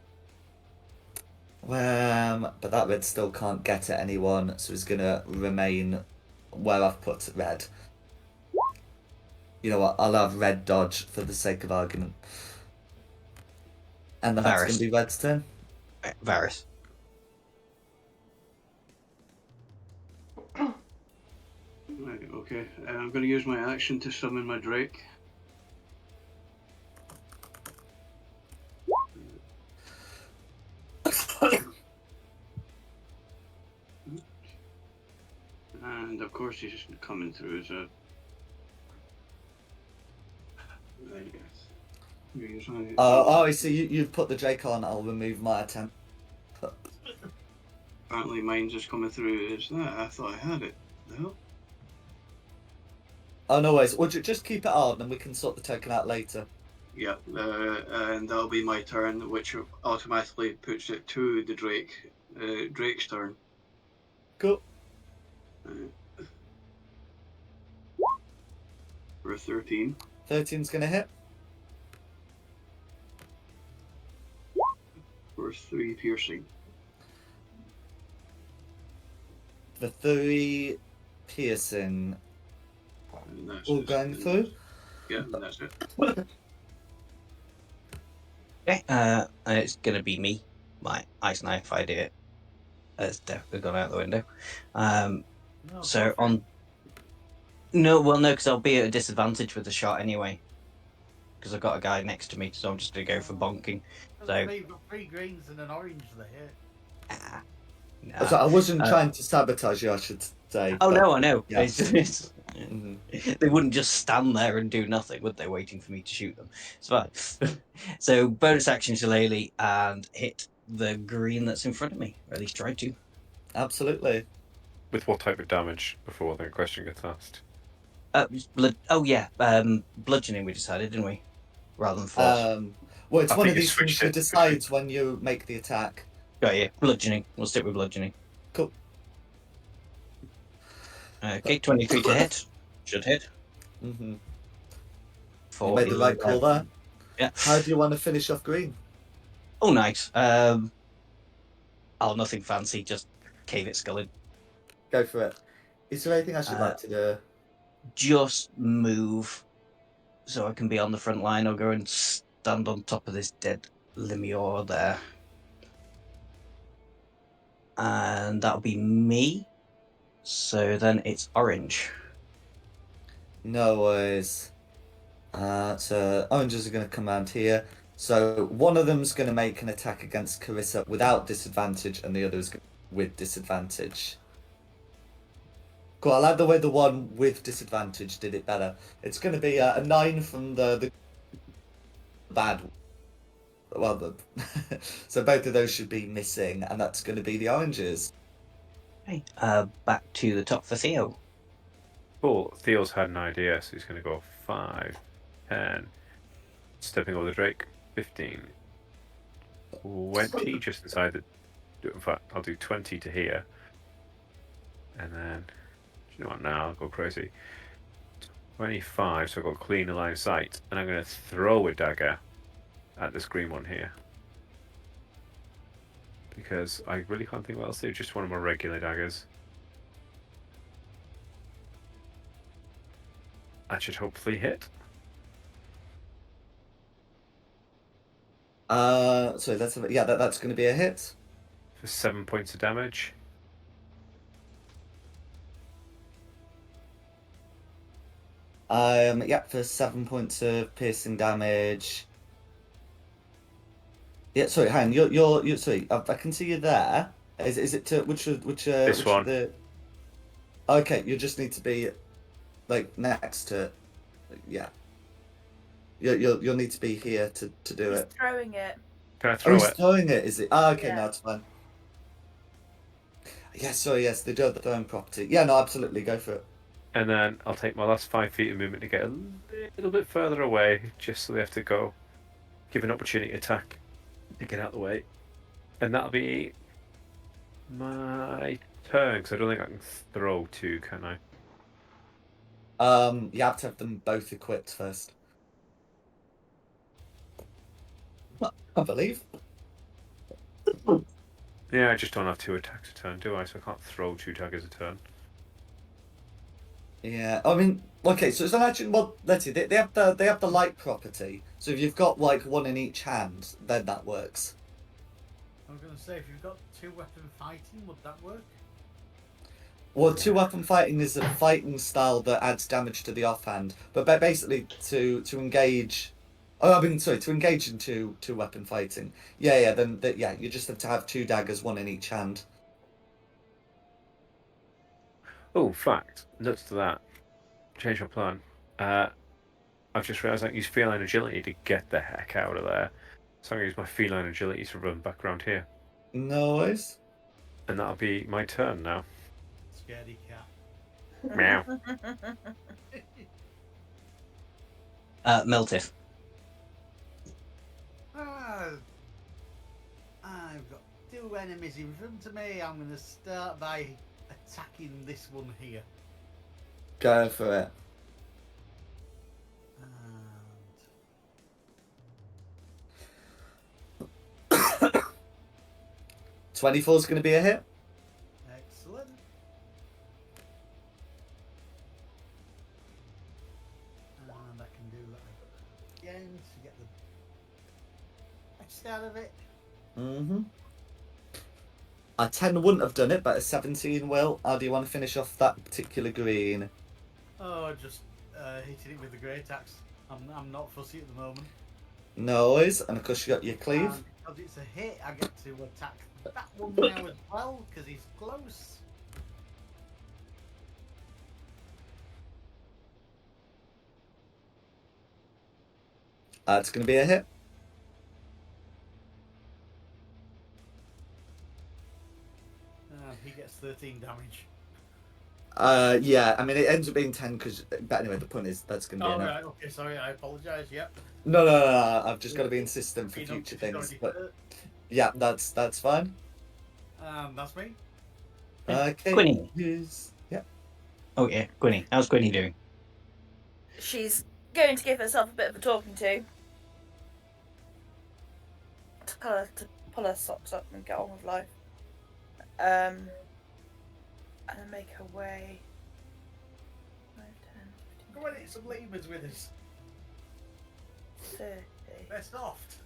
But that Red still can't get at anyone, so he's gonna remain where I've put Red. You know what? I'll have Red dodge for the sake of argument. And then that's Varys. going to be Red's turn. Varys. Right, okay. I'm going to use my action to summon my Drake. And of course he's just coming through as a... I see. You've put the Drake on. I'll remove my attempt. Apparently mine's just coming through as that. I thought I had it. The hell? Oh, no worries. Well, just keep it on and we can sort the token out later. Yeah, and that'll be my turn, which automatically puts it to the Drake's turn. Cool. For a 13. 13's gonna hit. For 3 piercing. The 3 piercing. And that's All it. going through. Yeah, and that's it. Okay, and it's gonna be me. My ice knife idea has definitely gone out the window. No, So go for it. on. No, well, no, because I'll be at a disadvantage with the shot anyway. Because I've got a guy next to me, so I'm just gonna go for bonking. So You've got 3 greens and an orange there. nah. So I wasn't trying to sabotage you, I should say. Oh but- no, I know. Yeah. It's Mhm. they wouldn't just stand there and do nothing, would they? Waiting for me to shoot them. It's fine. So bonus action shillelagh and hit the green that's in front of me. Or at least try to. Absolutely. With what type of damage before the question gets asked? Blood. Oh yeah, bludgeoning. We decided, didn't we? Rather than force. Well, it's I one think of you these things switched that it. decides when you make the attack. Got you. Bludgeoning. We'll stick with bludgeoning. Cool. Okay, 23 to hit. Should hit. Mm-hmm. You For made the right call there. Yeah. How do you want to finish off green? Oh, nice. Nothing fancy. Just cave it skull in. Go for it. Is there anything I should like to do? Just move so I can be on the front line. I'll go and stand on top of this dead Lemure there. And that'll be me. So then it's orange. No worries. So oranges are going to come around here. So one of them's going to make an attack against Carissa without disadvantage, and the other is with disadvantage. Cool. I like the way the one with disadvantage did it better. It's going to be a 9 from the bad. Well, so both of those should be missing, and that's going to be the oranges. Okay. Back to the top for Theo. Cool. Theo's had an idea, so he's going to go 5, 10, stepping over the Drake, 15, 20, just inside the. In fact, I'll do 20 to here. And then, do you know what, now I'll go crazy. 25, so I've got clean line of sight. And I'm going to throw a dagger at this green one here. Because I really can't think what else to do, just one of my regular daggers. That should hopefully hit. So that's that's going to be a hit. For 7 points of damage. For 7 points of piercing damage. Yeah, sorry, hang on. You're sorry. I can see you there. Is it to which This one. Okay, you just need to be like next to. Yeah. You'll need to be here to do He's it. throwing it. Can I Oh, throw he's it? throwing it, is it? Oh, okay, Yeah. no, it's fine. Yes, sorry, yes, they do have the throwing property. Yeah, no, absolutely, go for it. And then I'll take my last 5 feet of movement to get a little bit further away, just so they have to go. Give an opportunity to attack to get out of the way. And that'll be my turn, because I don't think I can throw 2, can I? You have to have them both equipped first. I believe. Yeah, I just don't have 2 attacks a turn, do I? So I can't throw 2 daggers a turn. Yeah, I mean, okay, so it's not actually, well, let's see, they have the light property. So if you've got like one in each hand, then that works. I was going to say, if you've got 2-weapon fighting, would that work? Well, 2-weapon fighting is a fighting style that adds damage to the offhand, but basically to engage. Oh, I mean, sorry, to engage in two-weapon fighting. Then you just have to have 2 daggers, one in each hand. Oh, fact. Notes to that. Change my plan. I've just realised I can use feline agility to get the heck out of there. So I'm going to use my feline agility to run back around here. No worries. And that'll be my turn now. Scaredy cat. Meow. Meltif. I've got two enemies in front of me. I'm going to start by attacking this one here. Go for it. And 24 is going to be a hit. excellent. And I can do that again to get the best out of it. Mm-hmm. A 10 wouldn't have done it, but a 17 will. How do you want to finish off that particular green? Oh, just hitting it with the great axe. I'm not fussy at the moment. Noise, and of course you got your cleave. And because it's a hit, I get to attack that one now as well because he's close. It's going to be a hit. He gets 13 damage. Yeah, I mean it ends up being 10 because. But anyway, the point is that's going to be Oh, enough. right, okay, sorry, I apologise, yep. No. I've just got to be insistent for You know, future she's already things. But hurt. yeah, that's fine. That's me. Okay. Quinny. Yeah. Oh yeah, Quinny. How's Quinny doing? She's going to give herself a bit of a talking to pull her socks up and get on with life. And then make her way. 5, 10, 15, Go and hit some lemurs with us. 30. They're soft.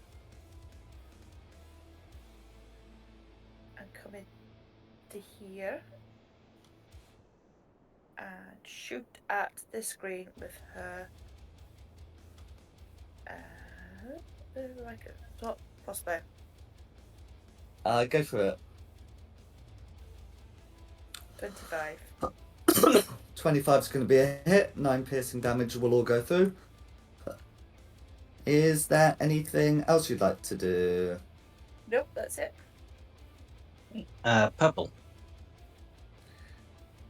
And come in to here. And shoot at this screen with her. Like a top crossbow. Go for it. 25. 25 is going to be a hit. 9 piercing damage will all go through. Is there anything else you'd like to do? Nope, that's it. Purple.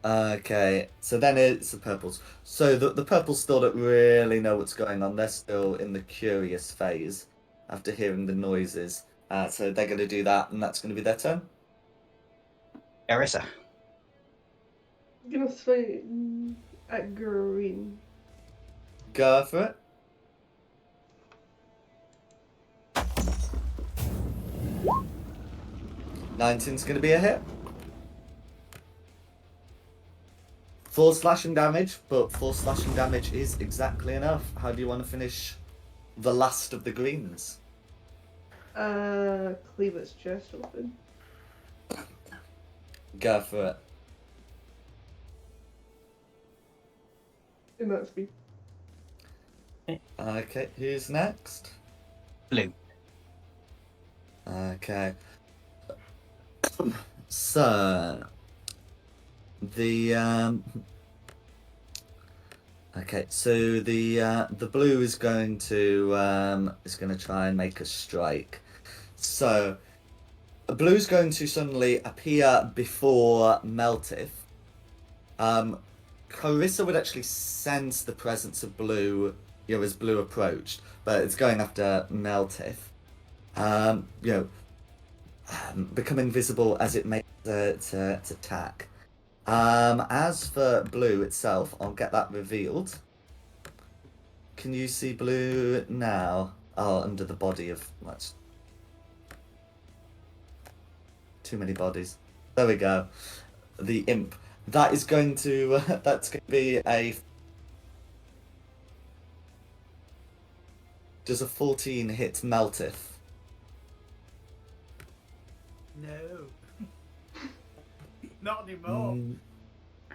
Okay, so then it's the purples. So the purples still don't really know what's going on. They're still in the curious phase after hearing the noises. So they're going to do that, and that's going to be their turn. Arissa. I'm gonna swing at green. Go for it. Nineteen's going to be a hit. 4 slashing damage, but 4 slashing damage is exactly enough. How do you want to finish the last of the greens? Cleave its chest open. Go for And that's me. it. Okay, who's next? Blue. Okay. So the okay, so the blue is going to try and make a strike. So blue's going to suddenly appear before Meltif. Carissa would actually sense the presence of blue, as blue approached, but it's going after Meltif. Becoming visible as it makes its attack. As for blue itself, I'll get that revealed. Can you see blue now? Oh, under the body of... That's too many bodies. There we go. The imp. That is going to... that's going to be a... Does a 14 hit Meltif? No. Not anymore.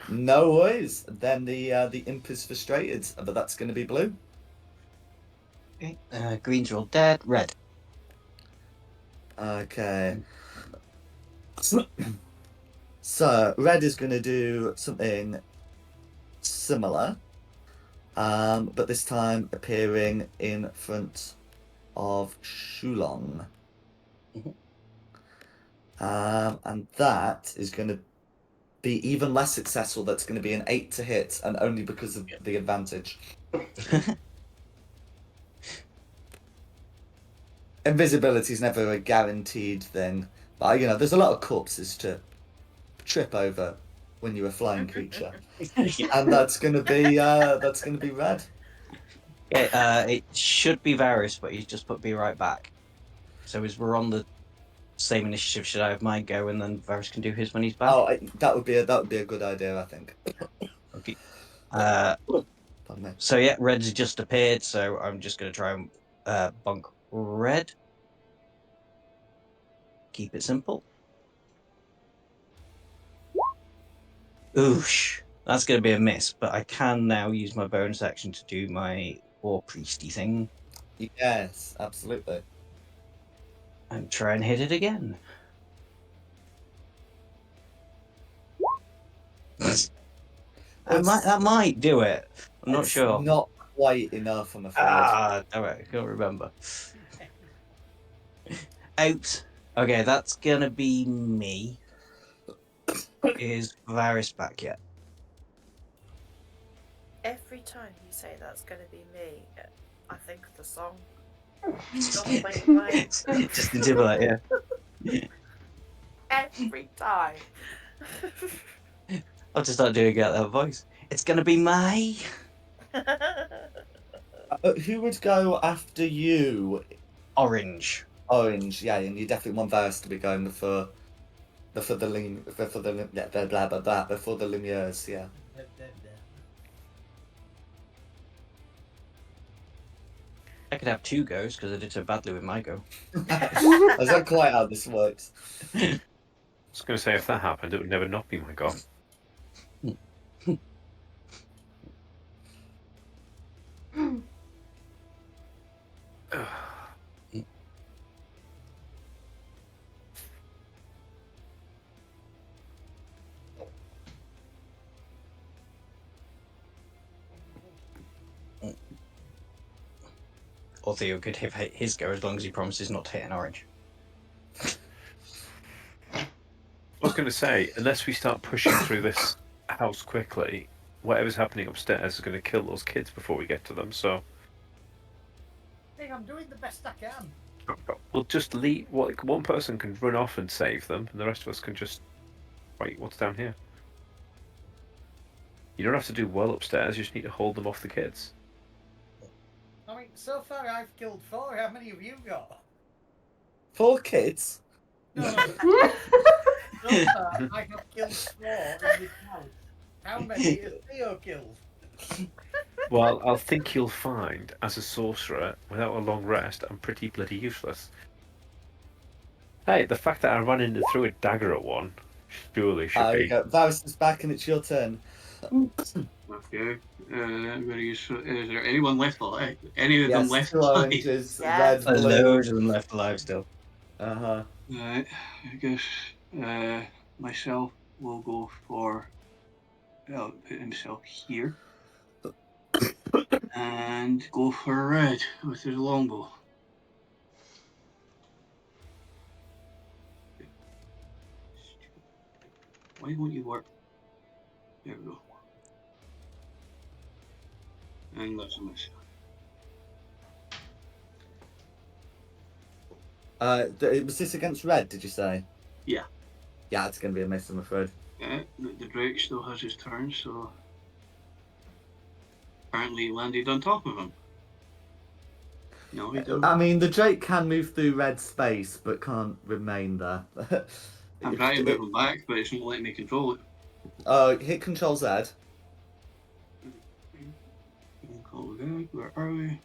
No worries. Then the imp is frustrated, but that's going to be blue. Okay. Greens are all dead. Red. Okay. So red is going to do something similar, but this time appearing in front of Shulong. And that is going to be even less successful. That's going to be an 8 to hit, and only because of the advantage. invisibility is never a guaranteed thing. But there's a lot of corpses to trip over when you're a flying creature, and that's gonna be red. Yeah, it should be Varys, but he's just put be right back. So as we're on the same initiative, should I have mine go and then Varys can do his when he's back? Oh, that would be a good idea, I think. Okay. Pardon me. So yeah, red's just appeared, so I'm just going to try and bonk red. Keep it simple. Oosh. That's going to be a miss, but I can now use my bonus action to do my War Priesty thing Yes, absolutely. and try and hit it again. That might do it. I'm not sure. Not quite enough, I'm afraid. Alright, I can't remember. Out. Okay, that's gonna be me. Is Varys back yet? Every time you say that's going to be me, I think of the song. Stop playing mine. Just into that, yeah. Every time. I'll just start doing that voice. It's gonna be May. Who would go after you? Orange. Orange, yeah, and you definitely want Varys to be going before the Lumières, yeah. I could have 2 goes because I did so badly with my go. Is that quite how this works? I was going to say, if that happened, it would never not be my goal. Or Theo could hit his go as long as he promises not to hit an orange. I was going to say, unless we start pushing through this house quickly, whatever's happening upstairs is going to kill those kids before we get to them, so... Hey, I'm doing the best I can. We'll just leave... one person can run off and save them, and the rest of us can just... Wait, what's down here? You don't have to do well upstairs, you just need to hold them off the kids. I mean, so far I've killed 4. How many have you got? 4 kids? No. So far I have killed 4 in this house. How many has Theo killed? Well, I'll think you'll find, as a sorcerer, without a long rest, I'm pretty bloody useless. Hey, the fact that I ran in and threw a dagger at one surely should be... Varys is back and it's your turn. Okay. Is there anyone left alive? Any of them left 2 alive? oranges, Yeah. red, There's blue. loads of them left alive still. Uh-huh. Right. I guess myself will go for. Put himself here. And go for red with his longbow. Why won't you work? There we go. And that's a miss. Was this against red, did you say? Yeah. Yeah, it's going to be a miss, I'm afraid. Yeah, the Drake still has his turn, so. Apparently he landed on top of him. No, he don't. I mean, the Drake can move through red space, but can't remain there. I'm trying to move him back, but it's not letting me control it. Hit Control Z. Where are we?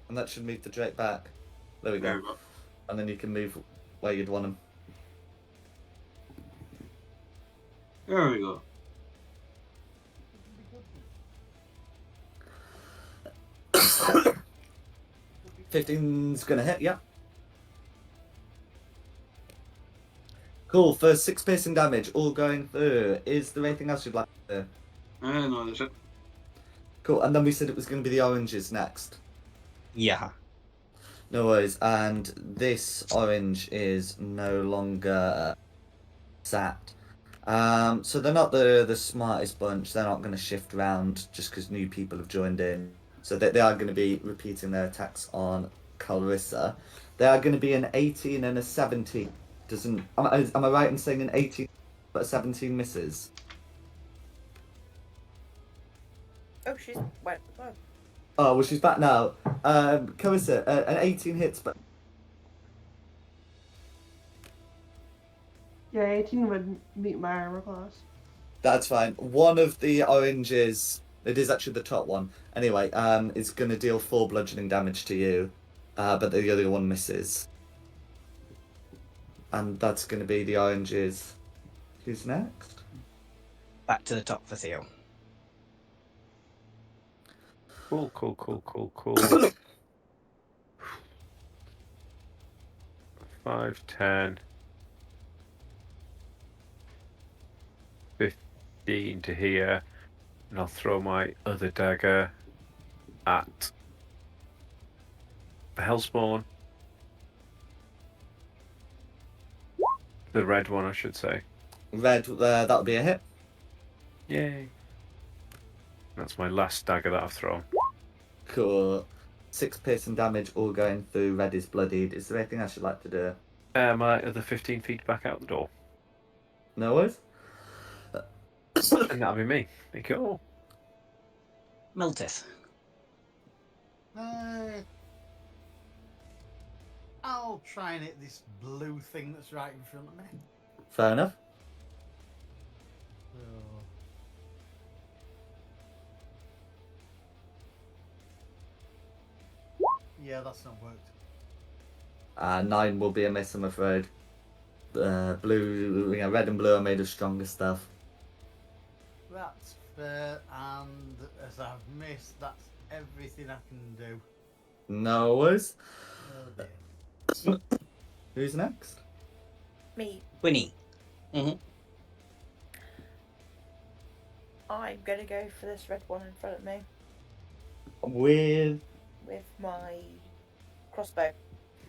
And that should move the Drake back. There we There go. we go. And then you can move where you'd want him. There we go. $15's gonna hit, yeah. Cool, for 6 piercing damage, all going through. Is there anything else you'd like to do? No, that's it. Cool, and then we said it was going to be the oranges next. Yeah. No worries, and this orange is no longer sat. So they're not the smartest bunch. They're not going to shift around just because new people have joined in. So they are going to be repeating their attacks on Clarissa. They are going to be an 18 and a 17. Am I right in saying an 18 but a 17 misses? Oh, she's went. Oh. Oh, well, she's back now. Carissa, an 18 hits, but Yeah, 18 would meet my armor class. that's fine. One of the oranges, it is actually the top one. Anyway, is going to deal 4 bludgeoning damage to you, but the other one misses. And that's going to be the oranges. Who's next? Back to the top for Theo. Cool. 5, 10, 15 to here, and I'll throw my other dagger at the Hellspawn. The red one, I should say. Red, that'll be a hit. Yay. That's my last dagger that I've thrown. Cool. 6 piercing damage, all going through. Red is bloodied. Is there anything I should like to do? My other 15 feet back out the door. No worries. And that'll be me. Thank you all. Miltith. I'll try and hit this blue thing that's right in front of me. Fair enough. So... yeah, that's not worked. 9 will be a miss, I'm afraid. Blue, red and blue are made of stronger stuff. That's fair, and as I've missed, that's everything I can do. No worries. Oh dear. Who's next? Me. Winnie. I'm gonna go for this red one in front of me With... with my crossbow.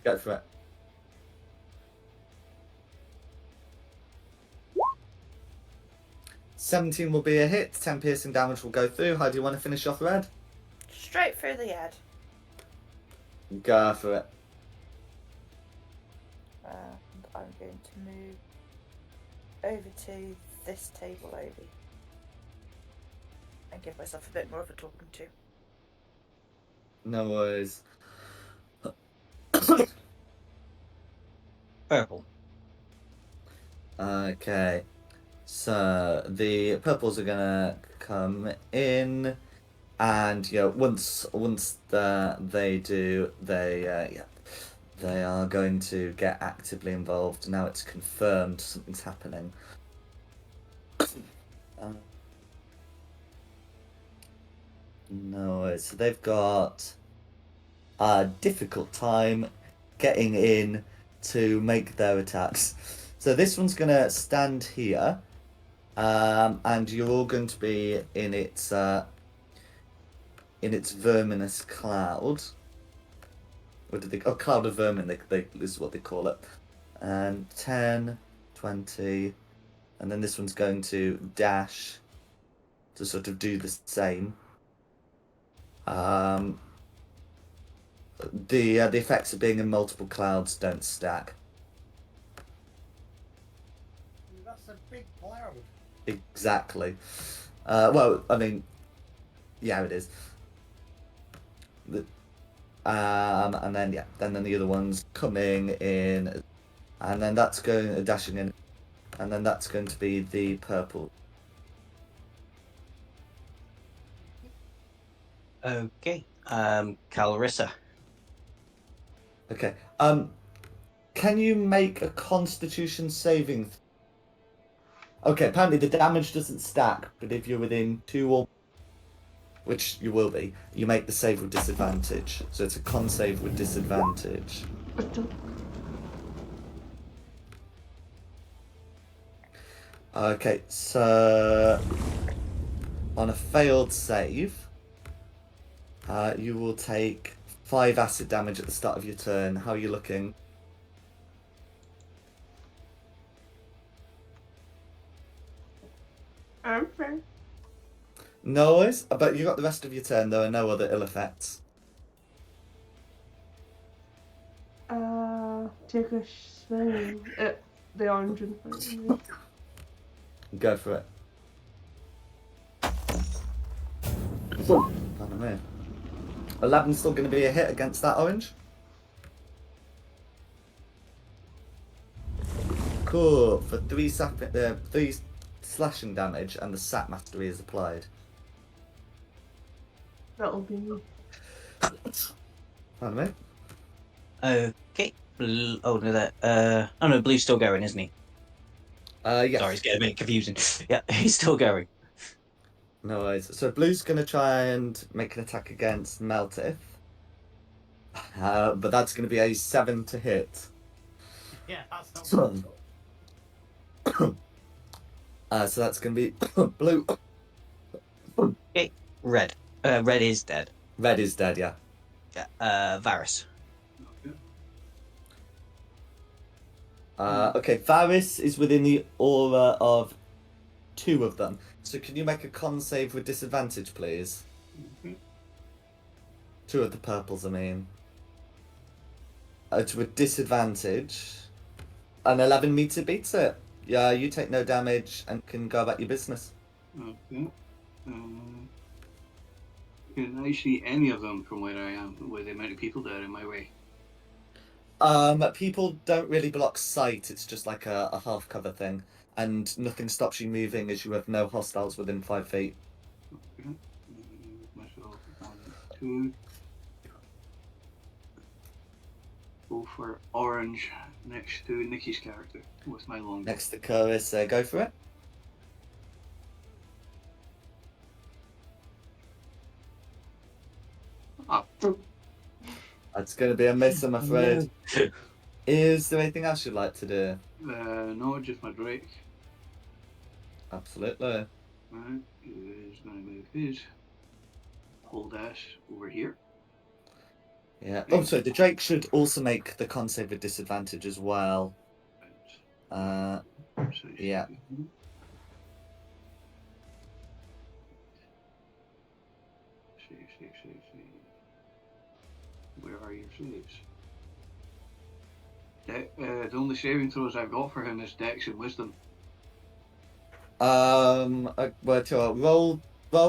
Go for it. $17 will be a hit. 10 piercing damage will go through. How do you want to finish off red? Straight through the head. Go for it. And I'm going to move over to this table over here and give myself a bit more of a talking to. No worries. Purple. Okay. So the purples are gonna come in, and once they do, they are going to get actively involved. Now it's confirmed something's happening. No, so they've got a difficult time getting in to make their attacks. So this one's gonna stand here, and you're all going to be in its verminous cloud. What did they? Oh, cloud of vermin. This is what they call it. And 10, 20, and then this one's going to dash to sort of do the same. The effects of being in multiple clouds don't stack. That's a big cloud. Exactly. Well, I mean, yeah, it is. And then then the other one's coming in, and then that's going dashing in, and then that's going to be the purple. Okay. Calrissa. Okay. Can you make a Constitution saving? Okay. Apparently the damage doesn't stack, but if you're within 2 or, which you will be, you make the save with disadvantage. So it's a con save with disadvantage. Okay, so on a failed save, you will take 5 acid damage at the start of your turn. How are you looking? I'm fair. No worries. But you got the rest of your turn. There are no other ill effects. take a swing at the orange in front of me. Go for it. Pardon me. 11's still going to be a hit against that orange. Cool. For 3 slashing damage, and the sap mastery is applied. That'll be me. Pardon me. Okay. Oh no, that. Oh no, Blue's still going, isn't he? Yes. Sorry, it's getting a bit confusing. Yeah, he's still going. No worries. So Blue's going to try and make an attack against Meltith. But that's going to be a 7 to hit. Yeah, that's not So, good. so that's going to be Blue. Red. Red is dead. Red is dead, yeah. Yeah. Varus. Okay. Okay, Varys is within the aura of 2 of them. So can you make a con save with disadvantage, please? Okay. 2 of the purples, I mean. It's with disadvantage. An 11 meter beats it. Yeah, you take no damage and can go about your business. Okay. Can I see any of them from where I am, with the amount of people that are in my way? People don't really block sight. It's just like a half cover thing, and nothing stops you moving as you have no hostiles within 5 feet. Okay. Myself 1, 2. Go for orange next to Nikki's character with my long. Next to Chorus, go for it. Ah, That's going to be a miss, I'm afraid. Is there anything else you'd like to do? no, just my Drake. Absolutely. Right, is going to move his whole dash over here. Yeah. Oh, sorry, the Drake should also make the con save with disadvantage as well. So Yeah. Save. Where are your saves? The only saving throws I've got for him is Dex and Wisdom. Well, tell you what,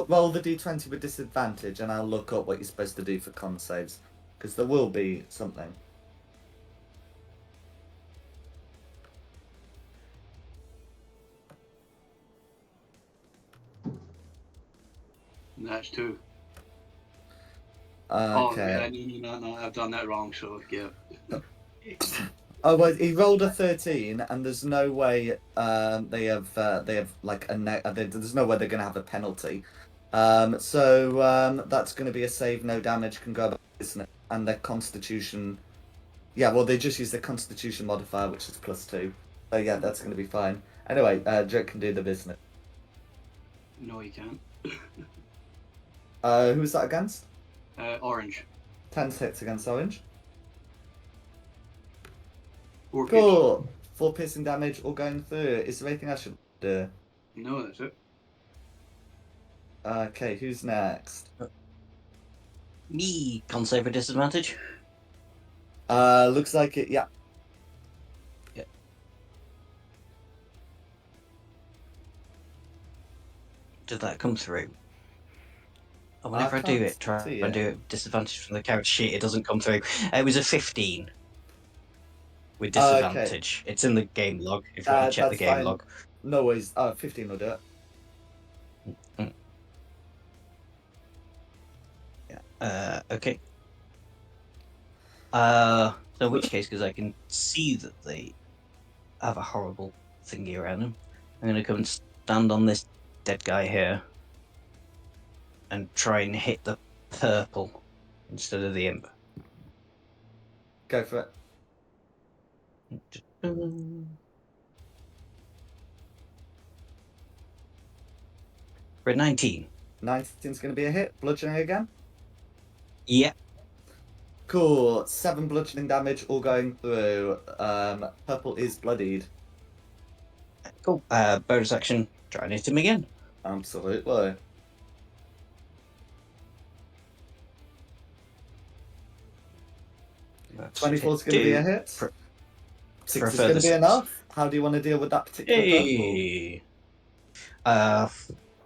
roll the d20 with disadvantage, and I'll look up what you're supposed to do for con saves, because there will be something. And that's 2. Okay. Oh, no, I've done that wrong, so yeah. Oh well, he rolled a 13, and there's no way they have like there's no way they're gonna have a penalty. So that's gonna be a save, no damage, can go about business, and their Constitution. Yeah, well they just use their Constitution modifier, which is +2. So yeah, that's gonna be fine. Anyway, Drake can do the business. No, he can't. Who's that against? Orange. 10 hits against orange. 4 Cool. 4 piercing damage, all going through. Is there anything I should do? No, that's it. Okay, who's next? Me. Con save with disadvantage. Looks like it. Yeah. Did that come through? Oh, whenever I do can't it, try see and it. do it with disadvantage from the character sheet, it doesn't come through. It was a 15 with Okay. disadvantage. It's in the game log if you want to check the That's game fine. log. No worries. 15 will do it. Yeah. Okay. So in which case, because I can see that they have a horrible thingy around them, I'm going to come and stand on this dead guy here and try and hit the purple instead of the imp. Go for it. For 19. 19's going to be a hit. Bludgeoning again. Yeah. Cool. 7 bludgeoning damage, all going through. Purple is bloodied. Cool. Bonus action. Try and hit him again. Absolutely. That's 24's going to be a hit. 6 For a is going to further be 6. enough. How do you want to deal with that particular purple? Hey!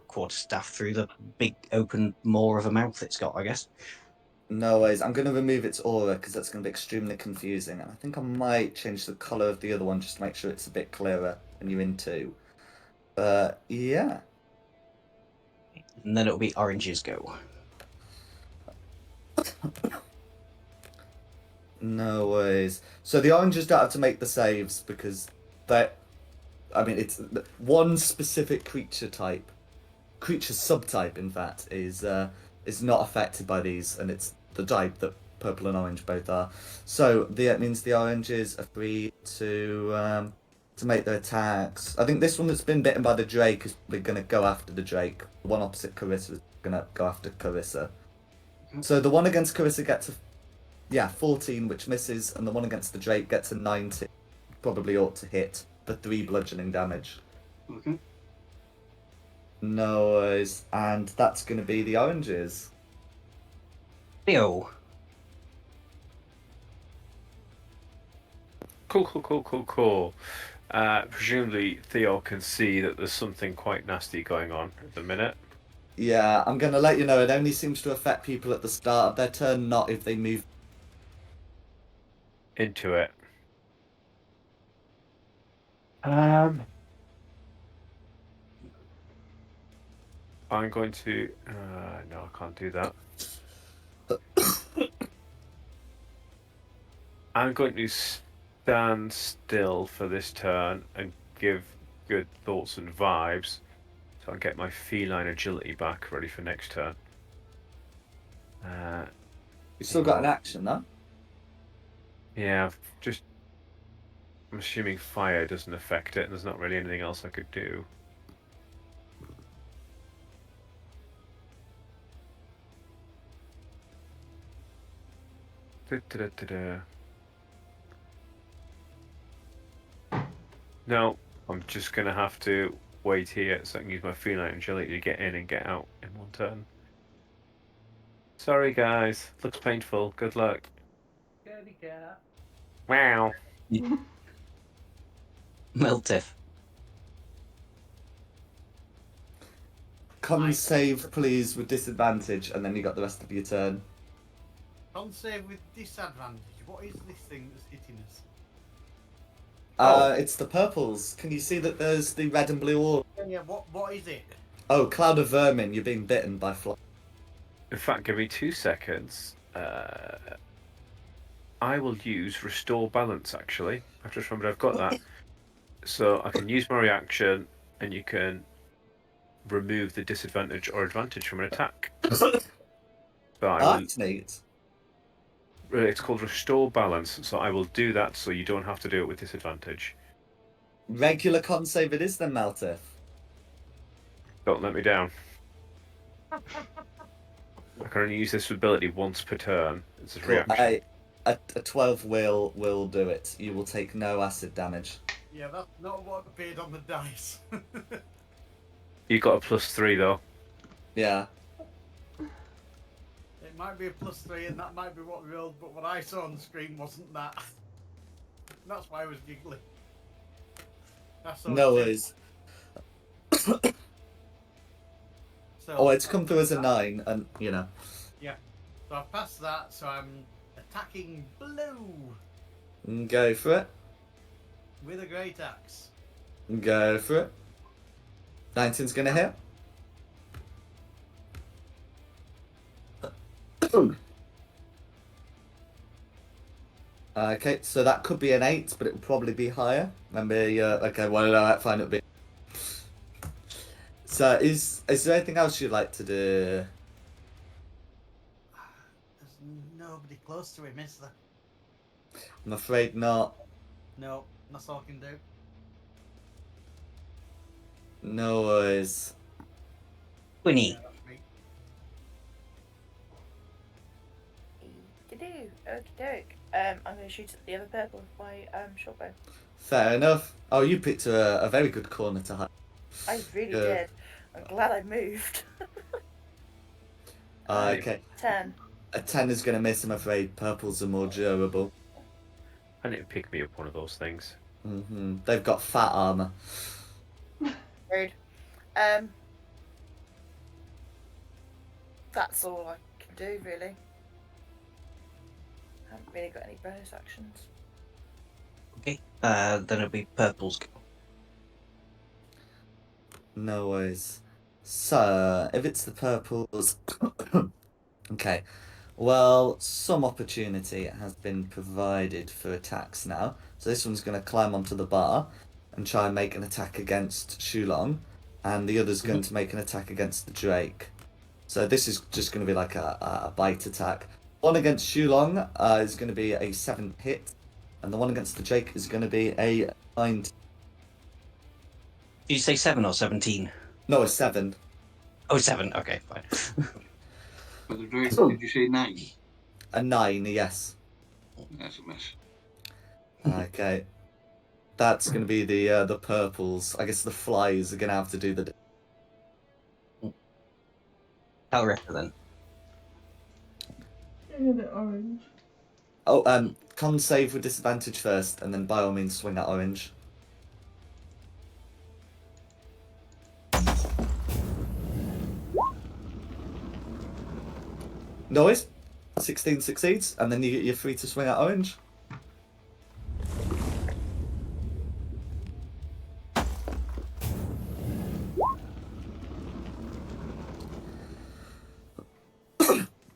Quarterstaff through the big open maw of a mouth it's got, I guess. No worries. I'm going to remove its aura because that's going to be extremely confusing. And I think I might change the colour of the other one just to make sure it's a bit clearer when you're in 2. Yeah. And then it'll be oranges go. No worries. So the oranges don't have to make the saves because it's one specific creature subtype, in fact, is not affected by these, and it's the type that purple and orange both are. So that means the oranges are free to make their attacks. I think this one that's been bitten by the Drake is probably going to go after the Drake. The one opposite Carissa is going to go after Carissa. So the one against Carissa gets a 14, which misses, and the one against the Drake gets a 19. Probably ought to hit for 3 bludgeoning damage. Okay. No worries. And that's going to be the oranges. Theo. Cool. Presumably Theo can see that there's something quite nasty going on at the minute. Yeah, I'm going to let you know it only seems to affect people at the start of their turn, not if they move. Into it. I'm going to... no, I can't do that. I'm going to stand still for this turn and give good thoughts and vibes so I can get my feline agility back ready for next turn. You've still got an action, though. Yeah, I'm assuming fire doesn't affect it, and there's not really anything else I could do. No, I'm just going to have to wait here so I can use my feline agility to get in and get out in one turn. Sorry, guys. Looks painful. Good luck. Scaredy cat. Wow. Miltiff. Con save, please, with disadvantage, and then you got the rest of your turn. Con save with disadvantage. What is this thing that's hitting us? It's the purples. Can you see that there's the red and blue aura? Yeah, what is it? Oh, cloud of vermin. You're being bitten by fly. In fact, give me 2 seconds. I will use Restore Balance, actually. I've just remembered I've got that. So I can use my reaction, and you can remove the disadvantage or advantage from an attack. So That's neat. It's called Restore Balance, so I will do that so you don't have to do it with disadvantage. Regular con save it is then, Maltif. Don't let me down. I can only use this ability once per turn. It's a reaction. A 12 will do it. You will take no acid damage. Yeah, that's not what appeared on the dice. You got a +3 though. Yeah. It might be a +3 and that might be what we rolled, but what I saw on the screen wasn't that. That's why I was giggling. That's all No it worries. is. So, Oh, it's come through as a 9, and, you know. yeah. So I've passed that, so I'm attacking blue Go for it. with a great axe. Go for it. 19's going to hit. Okay, so that could be an 8, but it will probably be higher. Remember, okay, well, fine, it'll be. So, is there anything else you'd like to do? There's nobody close to him, is there? I'm afraid not. No, that's all I can do. No worries. Winnie. Yeah, that's me. Okey-doke. I'm going to shoot at the other purple with my shotgun. Fair enough. Oh, you picked a very good corner to hide. I really Yeah. did. I'm glad I moved. Okay. 10. A 10 is going to miss, I'm afraid. Purples are more durable. I need to pick me up one of those things. They've got fat armor. Rude. That's all I can do, really. Haven't really got any bonus actions. Okay. Then it'll be Purple's go. No worries. So, if it's the purples... Okay. Well, some opportunity has been provided for attacks now. So this one's going to climb onto the bar and try and make an attack against Shulong. And the other's going to make an attack against the Drake. So this is just going to be like a bite attack. One against Shulong is going to be a 7 hit. And the one against the Drake is going to be a 9. Did you say 7 or 17? No, a 7. Oh, 7. Okay, fine. For the Drake, did you say 9? A 9, yes. That's a miss. Okay. That's going to be the purples. I guess the flies are going to have to do the... Calripper then. Yeah, the orange. Oh, con save with disadvantage first, and then by all means swing at orange. No worries. 16 succeeds, and then you're free to swing at orange.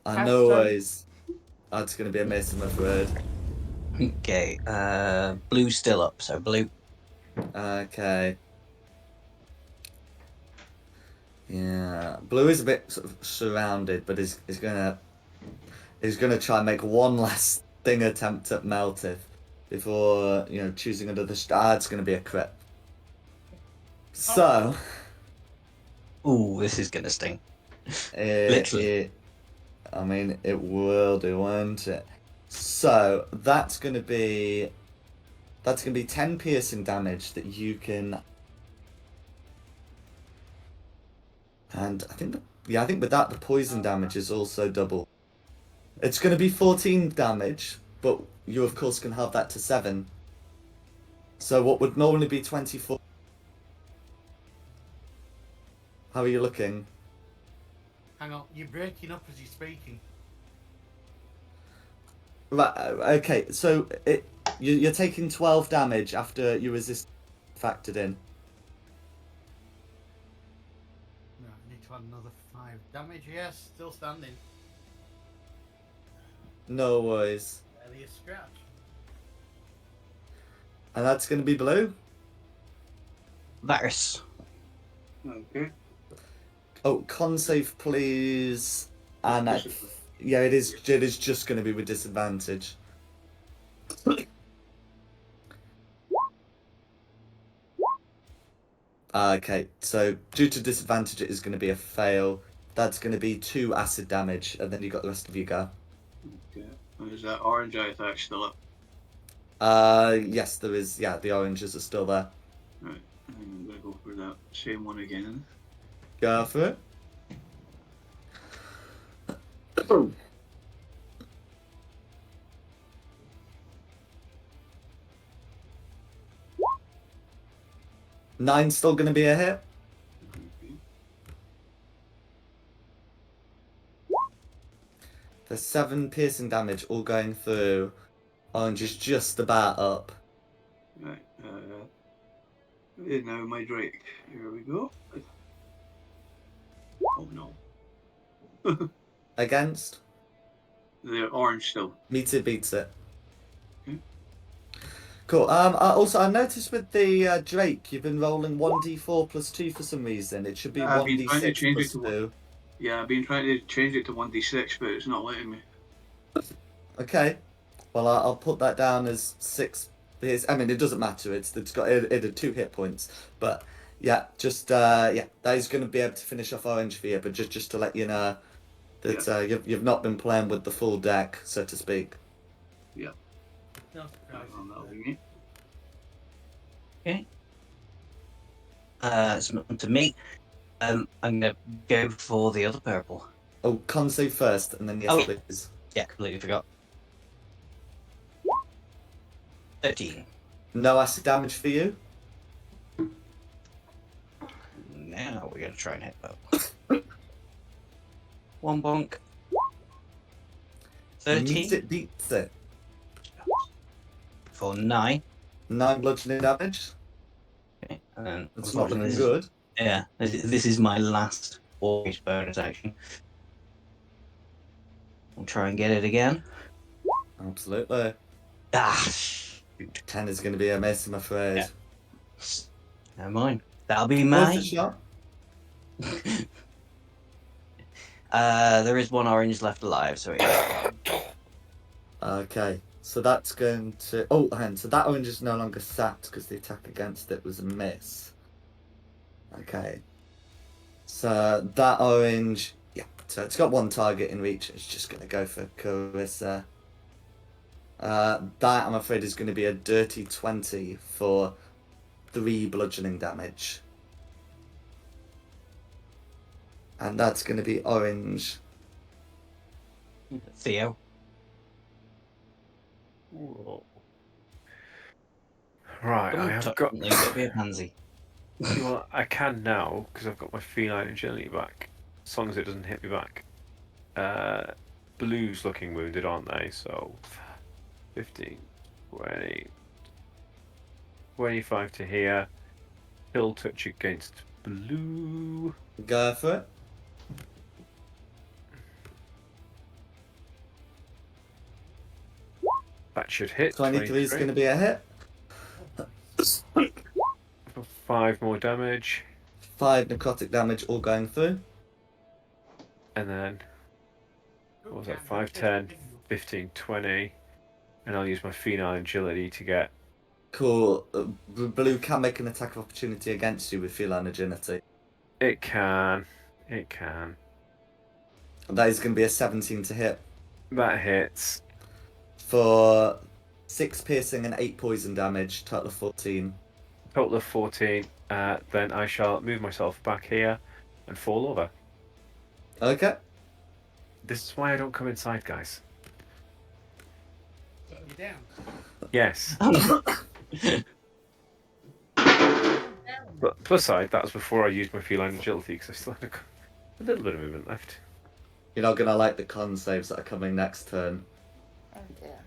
I know worries. That's going to be a miss, I'm afraid. Okay. Blue's still up, so blue. Okay. Yeah, blue is a bit sort of surrounded, but is gonna try and make one last thing attempt at Meltith before choosing another star. It's gonna be a crit. So, Ooh, this is gonna sting. Literally. I mean, it will do, won't it? So that's gonna be 10 piercing damage that you can. And I think with that the poison damage is also double. It's going to be 14 damage, but you of course can have that to 7. So what would normally be 24. How are you looking? Hang on, you're breaking up as you're speaking. Right. Okay. So you're taking 12 damage after your resist factored in. No, I need to add another 5 damage. Yes, still standing. No worries. Barely a scratch. And that's going to be blue. Varys. Okay. Oh, con save, please. And yeah, it is just going to be with disadvantage. Okay, so due to disadvantage, it is going to be a fail. That's going to be 2 acid damage, and then you got the rest of your go. Okay. And is that orange eye attack still up? Yes, there is. Yeah, the oranges are still there. Right. I'm gonna go for that same one again. Go for it. Nine's still going to be a hit. Okay. There's 7 piercing damage all going through. Orange is just about up. Right. And now my Drake. Here we go. Oh no. Against? They're orange still. Meter beats it. Okay. Cool. Also, I noticed with the Drake, you've been rolling 1d4 plus 2 for some reason. It should be I've been trying to 1d6 change plus it to 2. Yeah, I've been trying to change it to 1d6, but it's not letting me. Okay. Well, I'll put that down as 6. I mean, it doesn't matter. It's got it had 2 hit points, but yeah, just yeah, that is going to be able to finish off orange for you. But just to let you know that you've not been playing with the full deck, so to speak. Yeah. No, That'll be me. Okay. It's not to me. I'm gonna go for the other purple. Oh, con save first, and then yes, Oh. please. Yeah, completely forgot. 13. No acid damage for you. Now we're going to try and hit that. One bonk. Meets 13 it, beats it. for 9. 9 bludgeoning damage. Okay, and then It's not unfortunately, looking this is, good. yeah, this is my last always bonus action. I'll try and get it again. Absolutely. Ah, shoot. 10 is going to be a miss, I'm afraid. Yeah. Never mind. That'll be Where's the mine. shot? There is one orange left alive, so yeah. Okay, so that's going to... Oh, and so that orange is no longer sapped because the attack against it was a miss. Okay. So that orange... Yeah, so it's got one target in reach. It's just going to go for Carissa. That, I'm afraid, is going to be a dirty 20 for 3 bludgeoning damage. And that's going to be orange. Theo. Whoa. Right, Come I and have touch got. something, don't be a pansy. Well, I can now because I've got my feline agility back. As long as it doesn't hit me back. Blue's looking wounded, aren't they? So 15, 20, 25 to here. Hill touch against blue. Go for it. That should hit. 23 is going to be a hit. For 5 more damage. 5 necrotic damage all going through. And then, what was that? 5, 10, 15, 20. And I'll use my feline agility to get. Cool. Blue can make an attack of opportunity against you with feline agility. It can. It can. That is going to be a 17 to hit. That hits. For 6 piercing and 8 poison damage, total of 14. Total of 14. Then I shall move myself back here and fall over. Okay. This is why I don't come inside, guys. You down? Yes. But plus side, that was before I used my feline agility because I still had a little bit of movement left. You're not going to like the con saves that are coming next turn. Oh dear.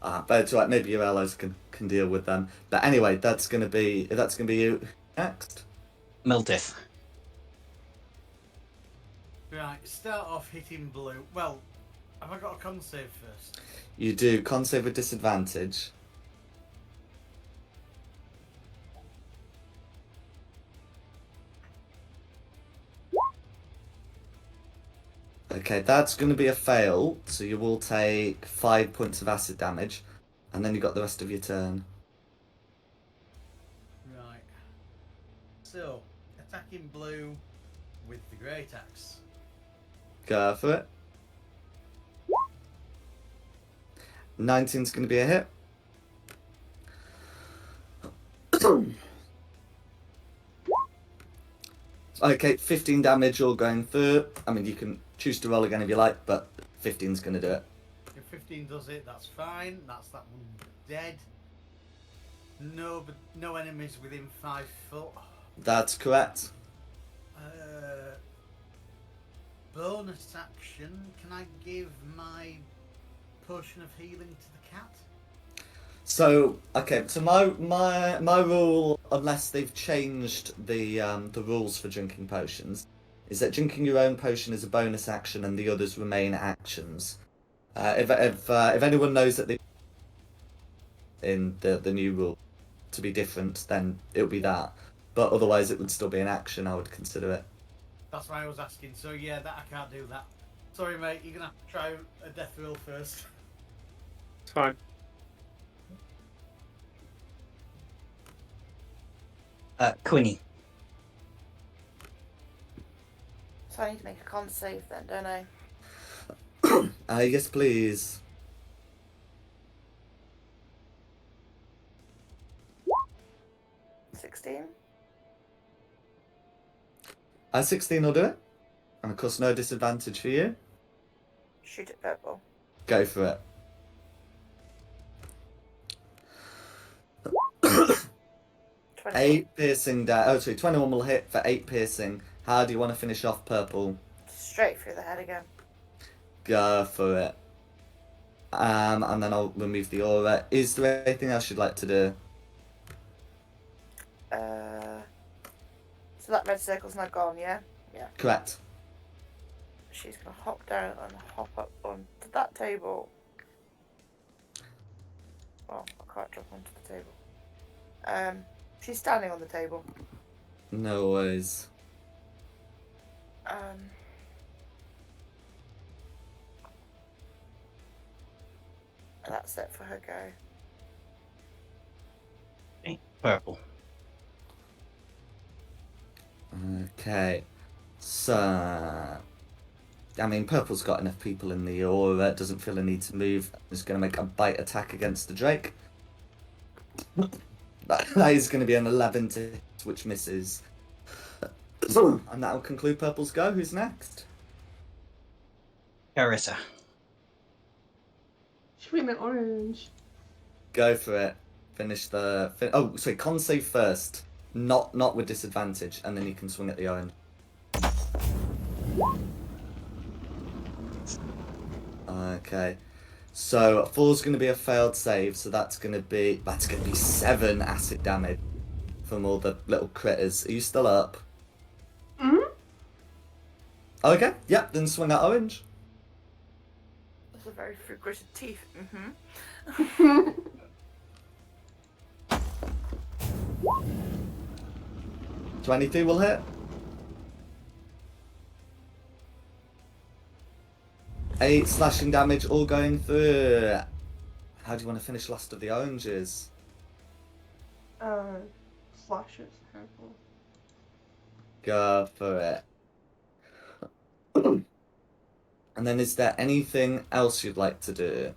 But it's right, maybe your allies can deal with them. But anyway, that's gonna be you next. Meltith. Right, start off hitting blue. Well, have I got a con save first? You do con save with disadvantage. Okay, that's going to be a fail, so you will take 5 points of acid damage, and then you got the rest of your turn. Right. So, attacking blue with the great axe. Go for it. 19's going to be a hit. Okay, 15 damage all going through. I mean, you can choose to roll again if you like, but 15's going to do it. If 15 does it, that's fine. That's that one dead. No enemies within 5 foot. That's correct. Bonus action. Can I give my potion of healing to the cat? So, okay, so my rule, unless they've changed the rules for drinking potions, is that drinking your own potion is a bonus action and the others remain actions. If anyone knows that they in the new rule to be different, then it would be that. But otherwise, it would still be an action. I would consider it. That's why I was asking. So yeah, that I can't do that. Sorry, mate. You're gonna have to try a death roll first. It's fine. Quinny. So I need to make a con save then, don't I? Yes, please. 16. 16 will do it. And of course, no disadvantage for you. Shoot at purple. Go for it. 20. 8 piercing damage. Oh, sorry, 21 will hit for 8 piercing. How do you want to finish off purple? Straight through the head again. Go for it. And then I'll remove the aura. Is there anything else you'd like to do? So that red circle's now gone, yeah? Yeah. Correct. She's gonna hop down and hop up onto that table. Well, I can't jump onto the table. She's standing on the table. No worries. That's it for her go. Okay, purple. Okay. So, I mean, purple's got enough people in the aura. It doesn't feel a need to move. It's going to make a bite attack against the Drake. That is going to be an 11 to hit, which misses. And that will conclude purple's go. Who's next? Carissa. Swing it orange. Go for it. Finish the. Oh, sorry. Con save first. Not with disadvantage, and then you can swing at the orange. Okay. So 4's going to be a failed save, so that's going to be 7 acid damage from all the little critters. Are you still up? Mm-hmm. Okay. Yep. Then swing at orange. Those are very gritted teeth. Mm-hmm. 22 will hit. 8 slashing damage, all going through. How do you want to finish last of the oranges? Slashes. Purple. Go for it. And then is there anything else you'd like to do?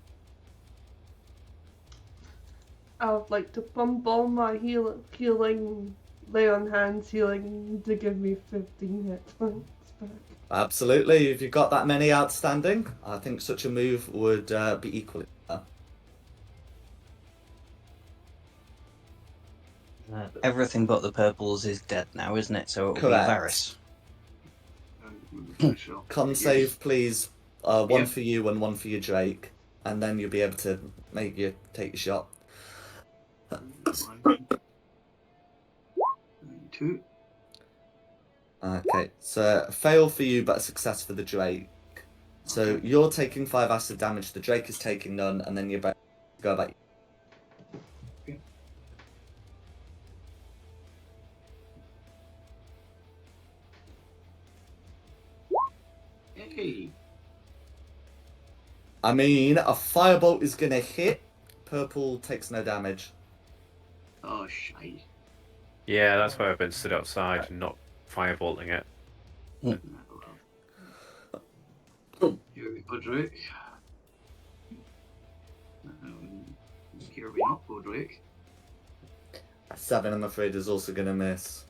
I would like to pump all my healing, lay on hands healing to give me 15 hit points back. Absolutely. If you've got that many outstanding, I think such a move would be equally fair. Everything but the purples is dead now, isn't it? So it'll Correct. be Varys. Con save, please. One Yeah. for you and one for your Drake. And then you'll be able to take your shot. 2. Okay, so a fail for you, but a success for the Drake. So you're taking 5 acid damage, the Drake is taking none, and then you're about to go back. Hey. I mean, a firebolt is gonna hit. Purple takes no damage. Oh, shite. Yeah, that's why I've been stood outside and not firebolting it. Here we go, Drake. Here we go, Drake. 7, I'm afraid, is also gonna miss.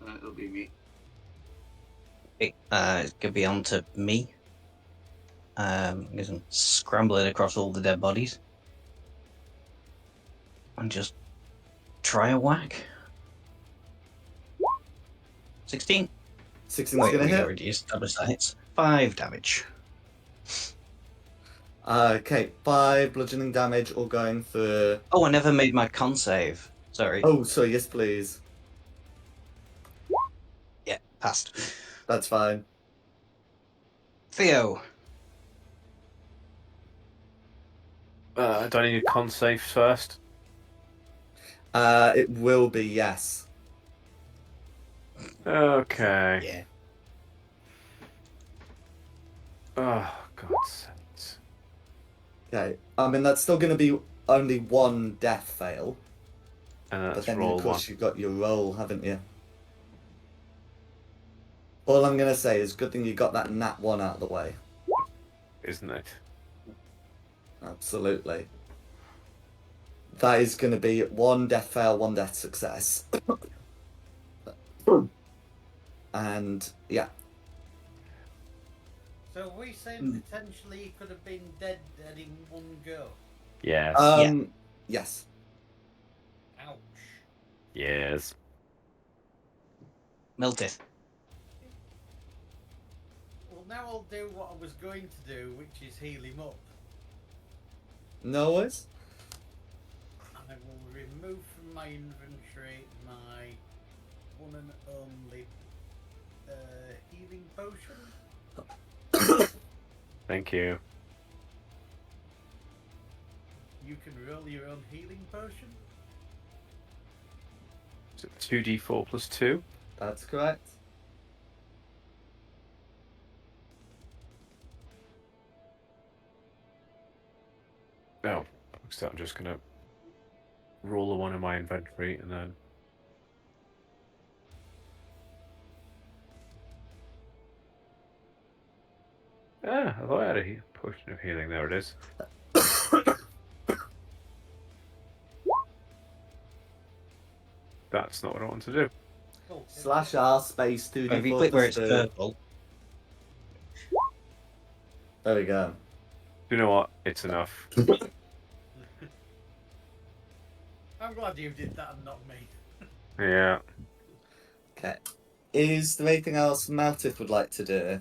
That'll be me. It's gonna be on to me. Because I'm scrambling across all the dead bodies. And just try a whack. 16. 16's Wait, gonna we hit. already established that hits. 5 damage. Okay, 5 bludgeoning damage, all going for. Oh, I never made my con save. Sorry. Oh, sorry, yes, please. Yeah, passed. That's fine. Theo. Do I need a con save first? It will be, yes. Okay. Yeah. Oh, God's sakes. Okay, I mean, that's still gonna be only 1 death fail. And But that's then, roll of one. course, you've got your roll, haven't you? All I'm going to say is good thing you got that nat 1 out of the way. Isn't it? Absolutely. That is going to be 1 death fail, 1 death success. And, yeah. So are we saying potentially he could have been dead in one go? Yes. Yes. Ouch. Yes. Melteth. Well, now I'll do what I was going to do, which is heal him up. No worries. And I will remove from my inventory my one and only healing potion. Thank you. You can roll your own healing potion. Is it 2d4 plus 2? That's correct. Oh, so I'm just going to roll the one in my inventory and then... Ah, I thought I had a potion of healing. There it is. That's not what I want to do. Cool. Slash R space 2d4 If you click where plus it's 2. purple, There we go. You know what? It's enough. I'm glad you did that and not me. Yeah. Okay. Is there anything else Maltith would like to do?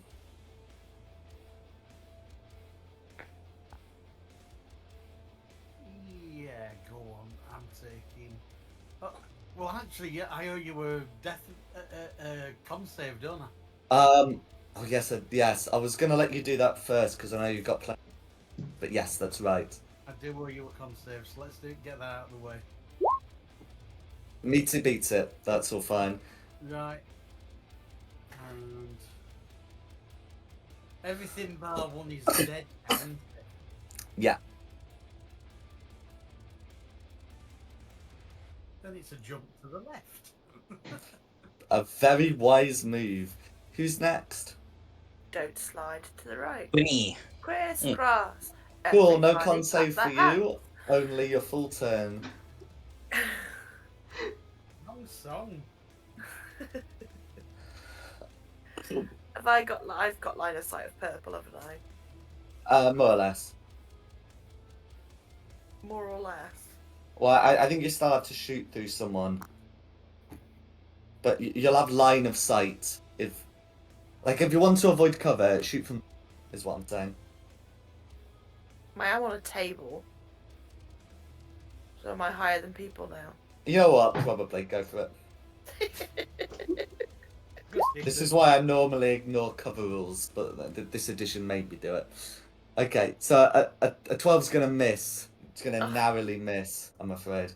Yeah, go on. I'm taking. Oh, well, actually, yeah, I owe you a death con save, don't I? Oh yes, yes. I was gonna let you do that first because I know you've got plenty. But yes, that's right. I do owe you a con save, so let's get that out of the way. Meets it beats it. That's all fine. Right. And everything bar one is dead. And Yeah. then it's a jump to the left. A very wise move. Who's next? Don't slide to the right. me. Crisscross. Cool, no Everybody con save clap for their hands. you. Only your full turn. Wrong song. I've got line of sight of purple, haven't I? More or less. More or less. Well, I think you still have to shoot through someone. But you'll have line of sight if you want to avoid cover, shoot from is what I'm saying. I am on a table. So am I higher than people now? You know what? Probably go for it. This is why I normally ignore cover rules, but this edition made me do it. Okay, so a 12's gonna miss. It's gonna narrowly miss, I'm afraid.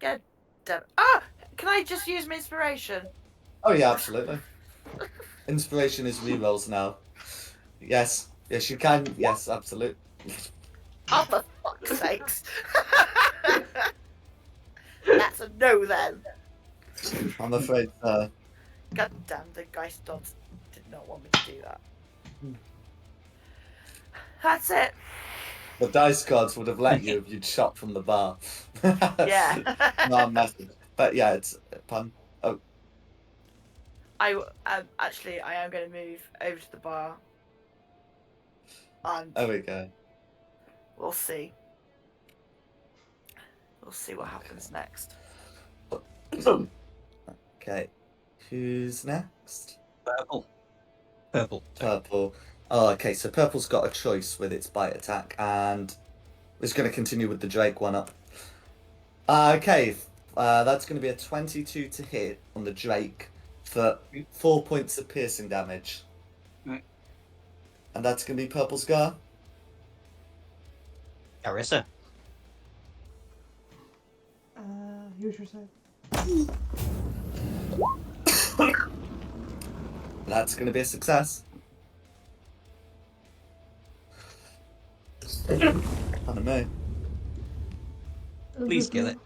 God damn it. Ah! Can I just use my inspiration? Oh yeah, absolutely. Inspiration is rerolls now. Yes, yes you can. Yes, absolutely. Oh, for fuck's sakes. That's a no then. I'm afraid. God damn, the Geist Dogs did not want me to do that. That's it. The dice gods would have let you if you'd shot from the bar. Yeah. No, I'm messing. But yeah, it's a pun. Oh, I am going to move over to the bar. And there we go. we'll see. We'll see what happens next. Okay, who's next? Purple. Purple. Purple. Oh, okay, so purple's got a choice with its bite attack, and it's going to continue with the Drake one up. Okay, that's going to be a 22 to hit on the Drake for 4 points of piercing damage. Right. And that's going to be Purple's go. Carissa. Here's your side. That's going to be a success. Pardon me. Please kill it.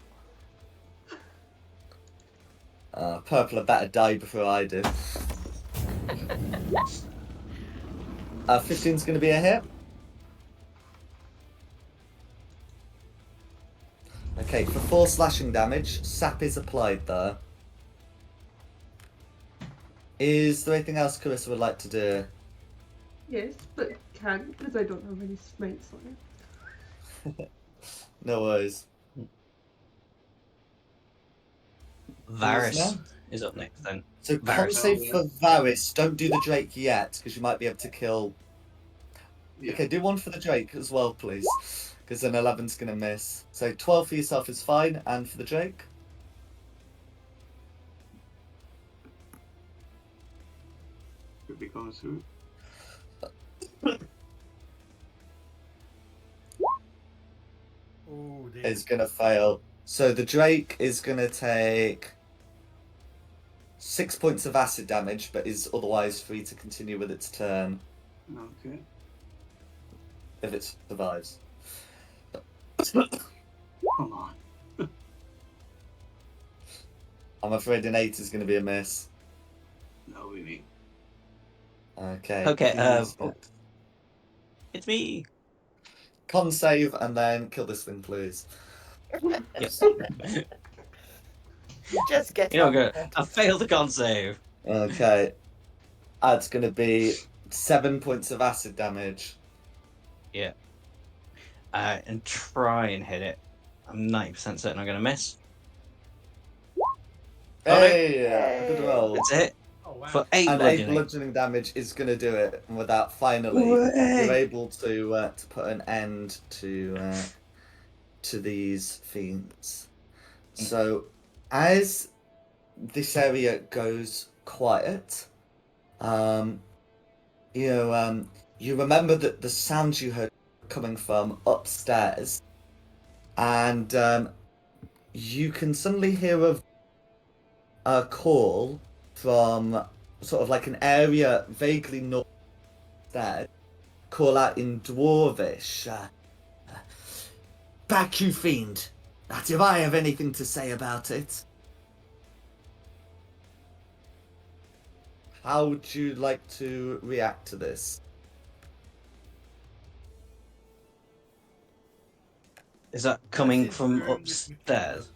Purple had better die before I do. 15's going to be a hit. Okay, for 4 slashing damage, sap is applied there. Is there anything else Carissa would like to do? Yes, but can't because I don't have any smites left. No worries. Varys now? is up next then. So con Varys. save for Varys. Don't do the Drake yet, because you might be able to kill. Yeah. Okay, do one for the Drake as well, please. Because an 11's going to miss. So 12 for yourself is fine, and for the Drake? Could be coming through. Oh dear. Is going to fail. So the Drake is going to take 6 points of acid damage, but is otherwise free to continue with its turn Okay. if it survives. Come on. I'm afraid an 8 is going to be a miss. No, we mean. Okay. Okay, please. It's me. Con save and then kill this thing, please. Yes. Just get You know, on go. with it. I failed the con save. Okay. That's going to be 7 points of acid damage. And try and hit it. I'm 90% certain I'm going to miss. Oh, no. Hey, good roll. It's a hit Oh wow. for 8 And 8 bludgeoning. bludgeoning damage is going to do it. And with that, finally, you're able to put an end to these fiends. So, as this area goes quiet, you remember that the sounds you heard coming from upstairs, and you can suddenly hear a call from sort of like an area vaguely north there, call out in Dwarvish. Back, you fiend! That if I have anything to say about it. How would you like to react to this? Is that coming Message from room with my upstairs?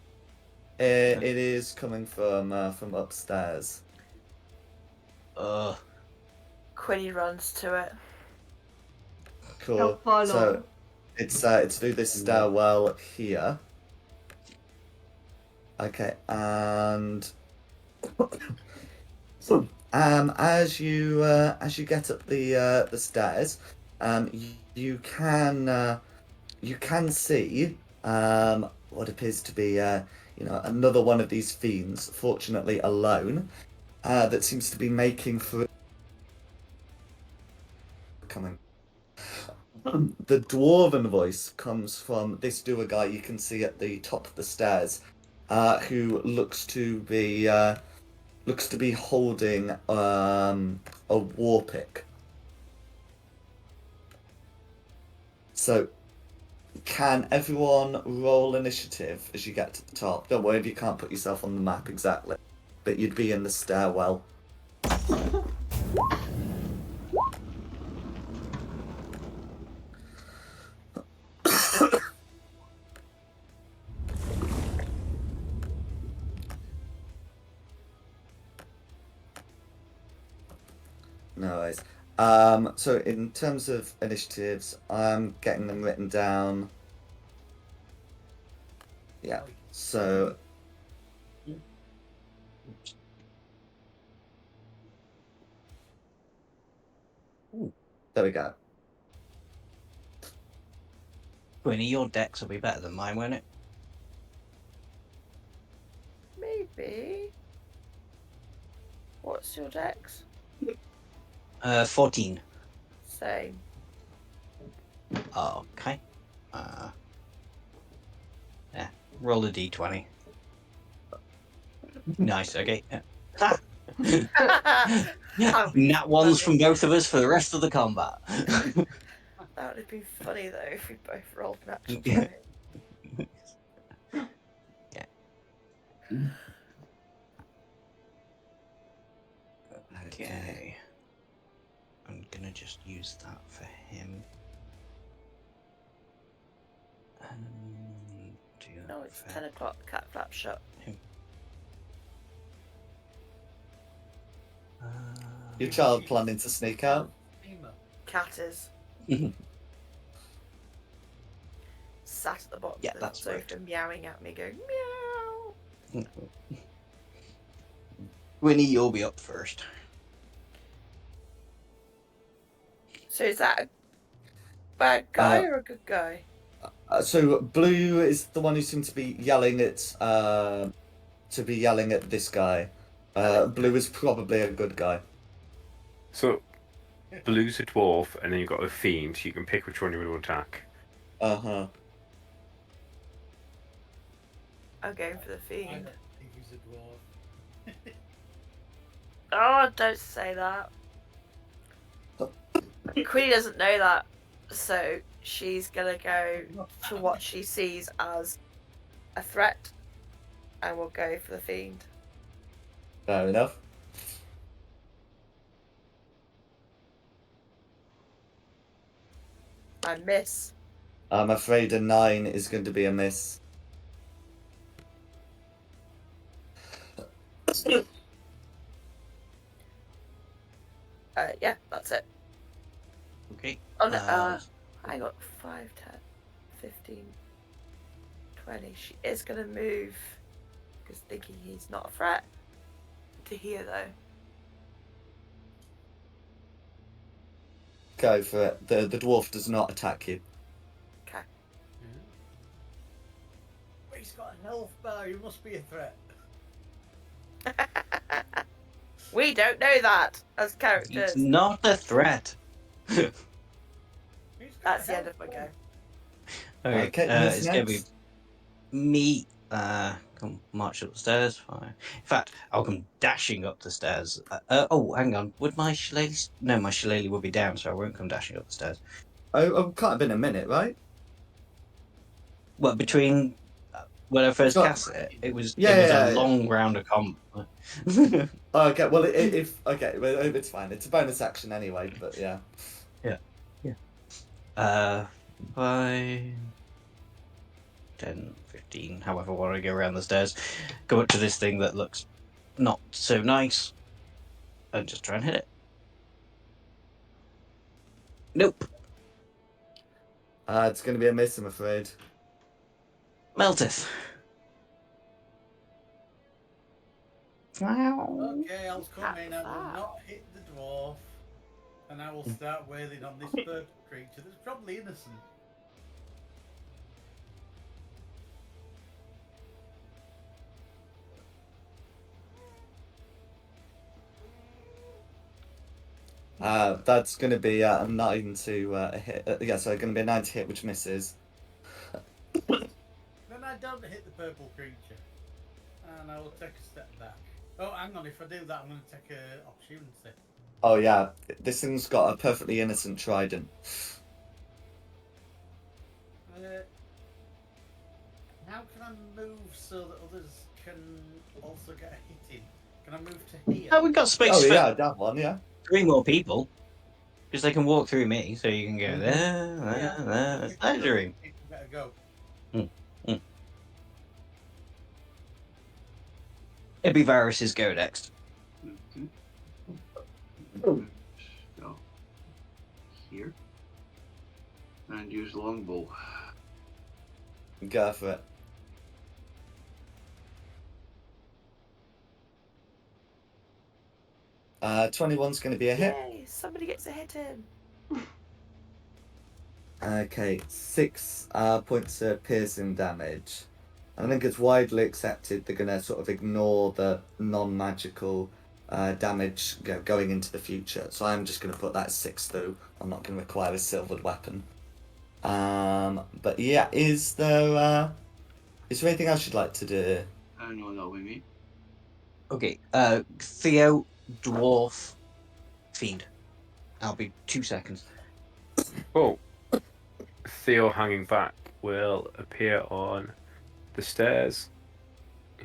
It is coming from upstairs. Quinny runs to it. Cool. Don't follow. So it's through this stairwell here. Okay, and as you get up the stairs, you can see what appears to be another one of these fiends, fortunately alone, that seems to be making for coming. The dwarven voice comes from this doer guy you can see at the top of the stairs, who looks to be holding a war pick. So, can everyone roll initiative as you get to the top? Don't worry if you can't put yourself on the map exactly, but you'd be in the stairwell. No worries. So in terms of initiatives, I'm getting them written down. Yeah. So there we go. Quinny, your decks will be better than mine, won't it? Maybe. What's your dex? 14. Same. Okay. Yeah. Roll a d20. Nice. Okay. Ha! Nat ones from both of us for the rest of the combat. That would have been funny though if we both rolled natural Yeah. 20. Okay. I'm gonna just use that for him. Do that No, it's for 10 o'clock. Cat flap shut. him. Your child planning to sneak out? Cat is sat at the bottom Yeah, of the that's sofa right. meowing at me, going meow. Winnie, you'll be up first. So is that a bad guy or a good guy? So Blue is the one who seems to be yelling at this guy. Blue is probably a good guy. So, Blue's a dwarf, and then you've got a fiend, so you can pick which one you want to attack. Uh-huh. I'm going for the I fiend. don't think he's a dwarf. Oh, don't say that. Queenie doesn't know that, so she's gonna go to what she sees as a threat, and we'll go for the fiend. Fair enough. I miss. I'm afraid a 9 is going to be a miss. Yeah, that's it. Okay. Oh, no, I got 5, 10, 15, 20. She is going to move because thinking he's not a threat to here, though. Go for it. The dwarf does not attack you. Okay. But he's got a health bar. He must be a threat. We don't know that as It's characters. not a threat. He's got That's a the end health of my bar. go. Okay, who's it's gonna be next? me. Come march up the stairs. Fine. In fact, I'll come dashing up the stairs. Oh, hang on. Would my shillelagh? No, my shillelagh will be down, so I won't come dashing up the stairs. Oh, can't have been a minute, right? Well, between when I first got- cast it, it was Yeah. a long round of combat. Okay, well, it's fine. It's a bonus action anyway, but yeah. 5, 10, 15, however I want to go around the stairs. Go up to this thing that looks not so nice and just try and hit it. Nope. It's going to be a miss, I'm afraid. Melteth. Okay, I'll come in. I will Wow. not hit the dwarf. And I will start wailing on this bird creature that's probably innocent. That's going to be a 9 to hit. Yeah, so going to be a 9 to hit, which misses. Then I don't hit the purple creature. And I will take a step back. Oh, hang on. If I do that, I'm going to take an opportunity. Oh, yeah. This thing's got a perfectly innocent trident. How can I move so that others can also get a hit in? Can I move to here? Oh, we've got space Oh, for yeah, that one, yeah. 3 more people. Because they can walk through me, so you can go Mhm. there. That's pleasuring. You better go. It'd be Varus's go next. Okay. So, here. And use longbow. Go for it. Uh, 21's going to be a hit. Yay! Somebody gets a hit in. Okay, 6 points of piercing damage. I think it's widely accepted they're going to sort of ignore the non-magical damage going into the future. So I'm just going to put that 6 through. I'm not going to require a silvered weapon. But yeah, is there anything else you'd like to do? No, that'll be me. Okay, Theo, dwarf, fiend. I'll be 2 seconds. Oh, Theo hanging back will appear on the stairs.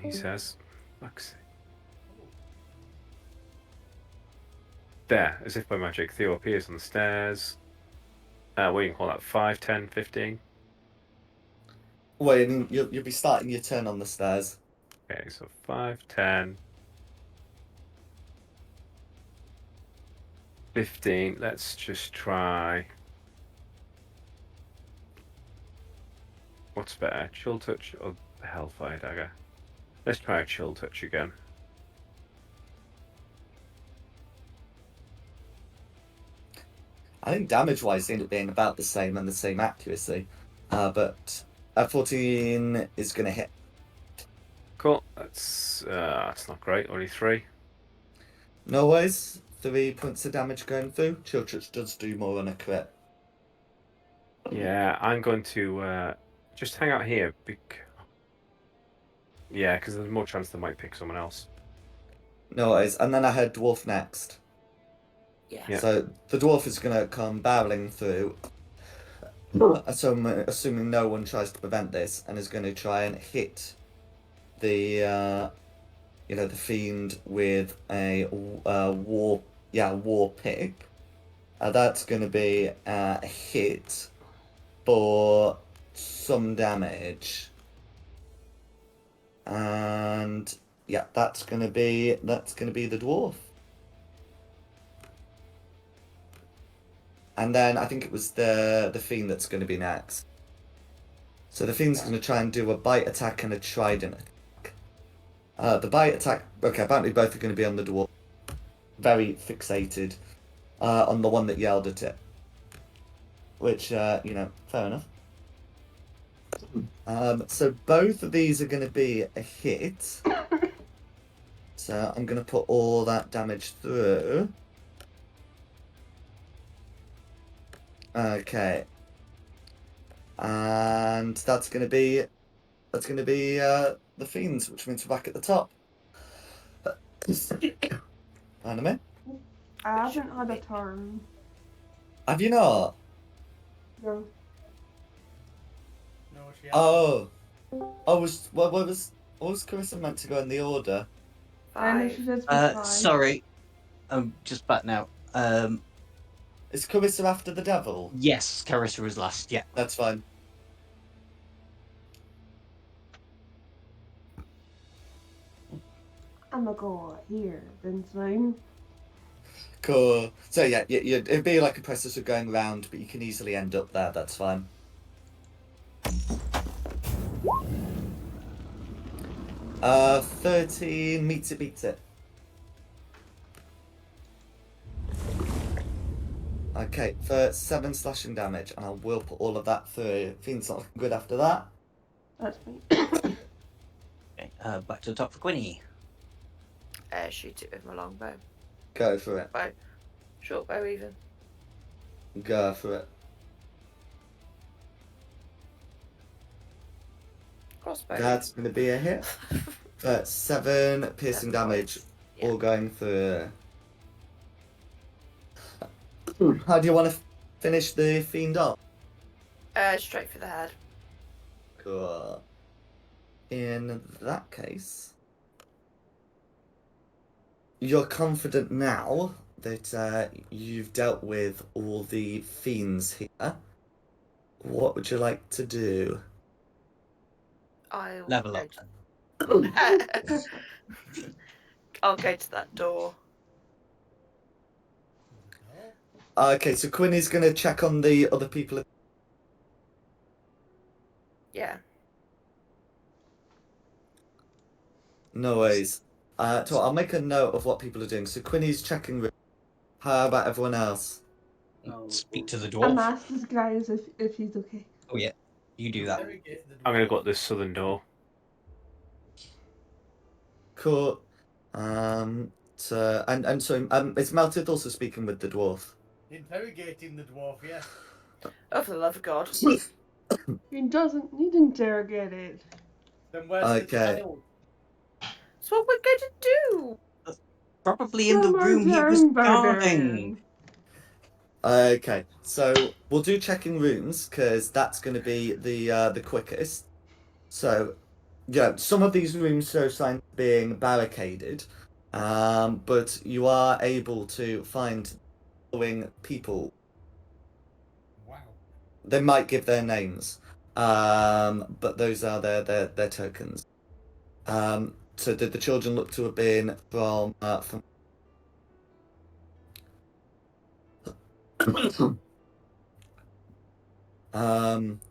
He says, "Looks there, as if by magic." Theo appears on the stairs. What do you call that? 5, 10, 15? Wait, you'll be starting your turn on the stairs. Okay, so 5, 10, 15. Let's just try. What's better, chill touch or the hellfire dagger? Let's try a chill touch again. I think damage-wise, they end up being about the same and the same accuracy. But a 14 is going to hit. Cool. That's not great. Only 3. No worries. 3 points of damage going through. Chiltrich does do more on a crit. Yeah, I'm going to just hang out here. Yeah, because there's more chance they might pick someone else. No worries. And then I had dwarf next. Yeah. Yeah. So the dwarf is going to come barreling through. Assuming no one tries to prevent this, and is going to try and hit the the fiend with a war pick. That's going to be a hit for some damage, and yeah, that's going to be the dwarf. And then I think it was the fiend that's going to be next. So the fiend's going to try and do a bite attack and a trident attack. The bite attack, okay, apparently both are going to be on the dwarf. Very fixated on the one that yelled at it. Which, fair enough. So both of these are going to be a hit. So I'm going to put all that damage through. Okay. And that's going to be the fiends, which means we're back at the top. Anime? I haven't had a turn. Have you not? No. No, she hasn't. Oh, what was Carissa meant to go in the order? And 5. she says five. Sorry, I'm just back now. Is Carissa after the devil? Yes, Carissa was last. Yeah. That's fine. I'm gonna go here, then fine. Cool. So yeah, it'd be like a process of going round, but you can easily end up there. That's fine. 13 meets it, beats it. Okay, for 7 slashing damage, and I will put all of that through. Fiend's not looking good after that. That's me. Okay, back to the top for Quinny. Shoot it with my longbow. Go for it. Short bow even. Go for it. Crossbow. That's going to be a hit. 7 piercing damage, Yeah. all going through. How do you want to finish the fiend off? Straight for the head. Cool. In that case, you're confident now that you've dealt with all the fiends here. What would you like to do? I'll Level go up. to- I'll go to that door. Okay, so Quinny's going to check on the other people. Yeah. No worries. So I'll make a note of what people are doing. So Quinny's checking. How about everyone else? Speak to the I'm dwarf. asked this guy if he's okay. Oh yeah, you do that. Interrogate the I'm going to dwarf. go at this southern door. Cool. So is Melted also speaking with the dwarf? Interrogating the dwarf, yes. Oh, for the love of God. He doesn't need interrogated. Then where's Okay. the child? That's what we're going to do. Probably in the Summer room he was turn, guarding. barbarian. Okay, so we'll do checking rooms because that's going to be the quickest. So, yeah, some of these rooms show signs of being barricaded, but you are able to find the following people. Wow. They might give their names, but those are their tokens. So did the children look to have been from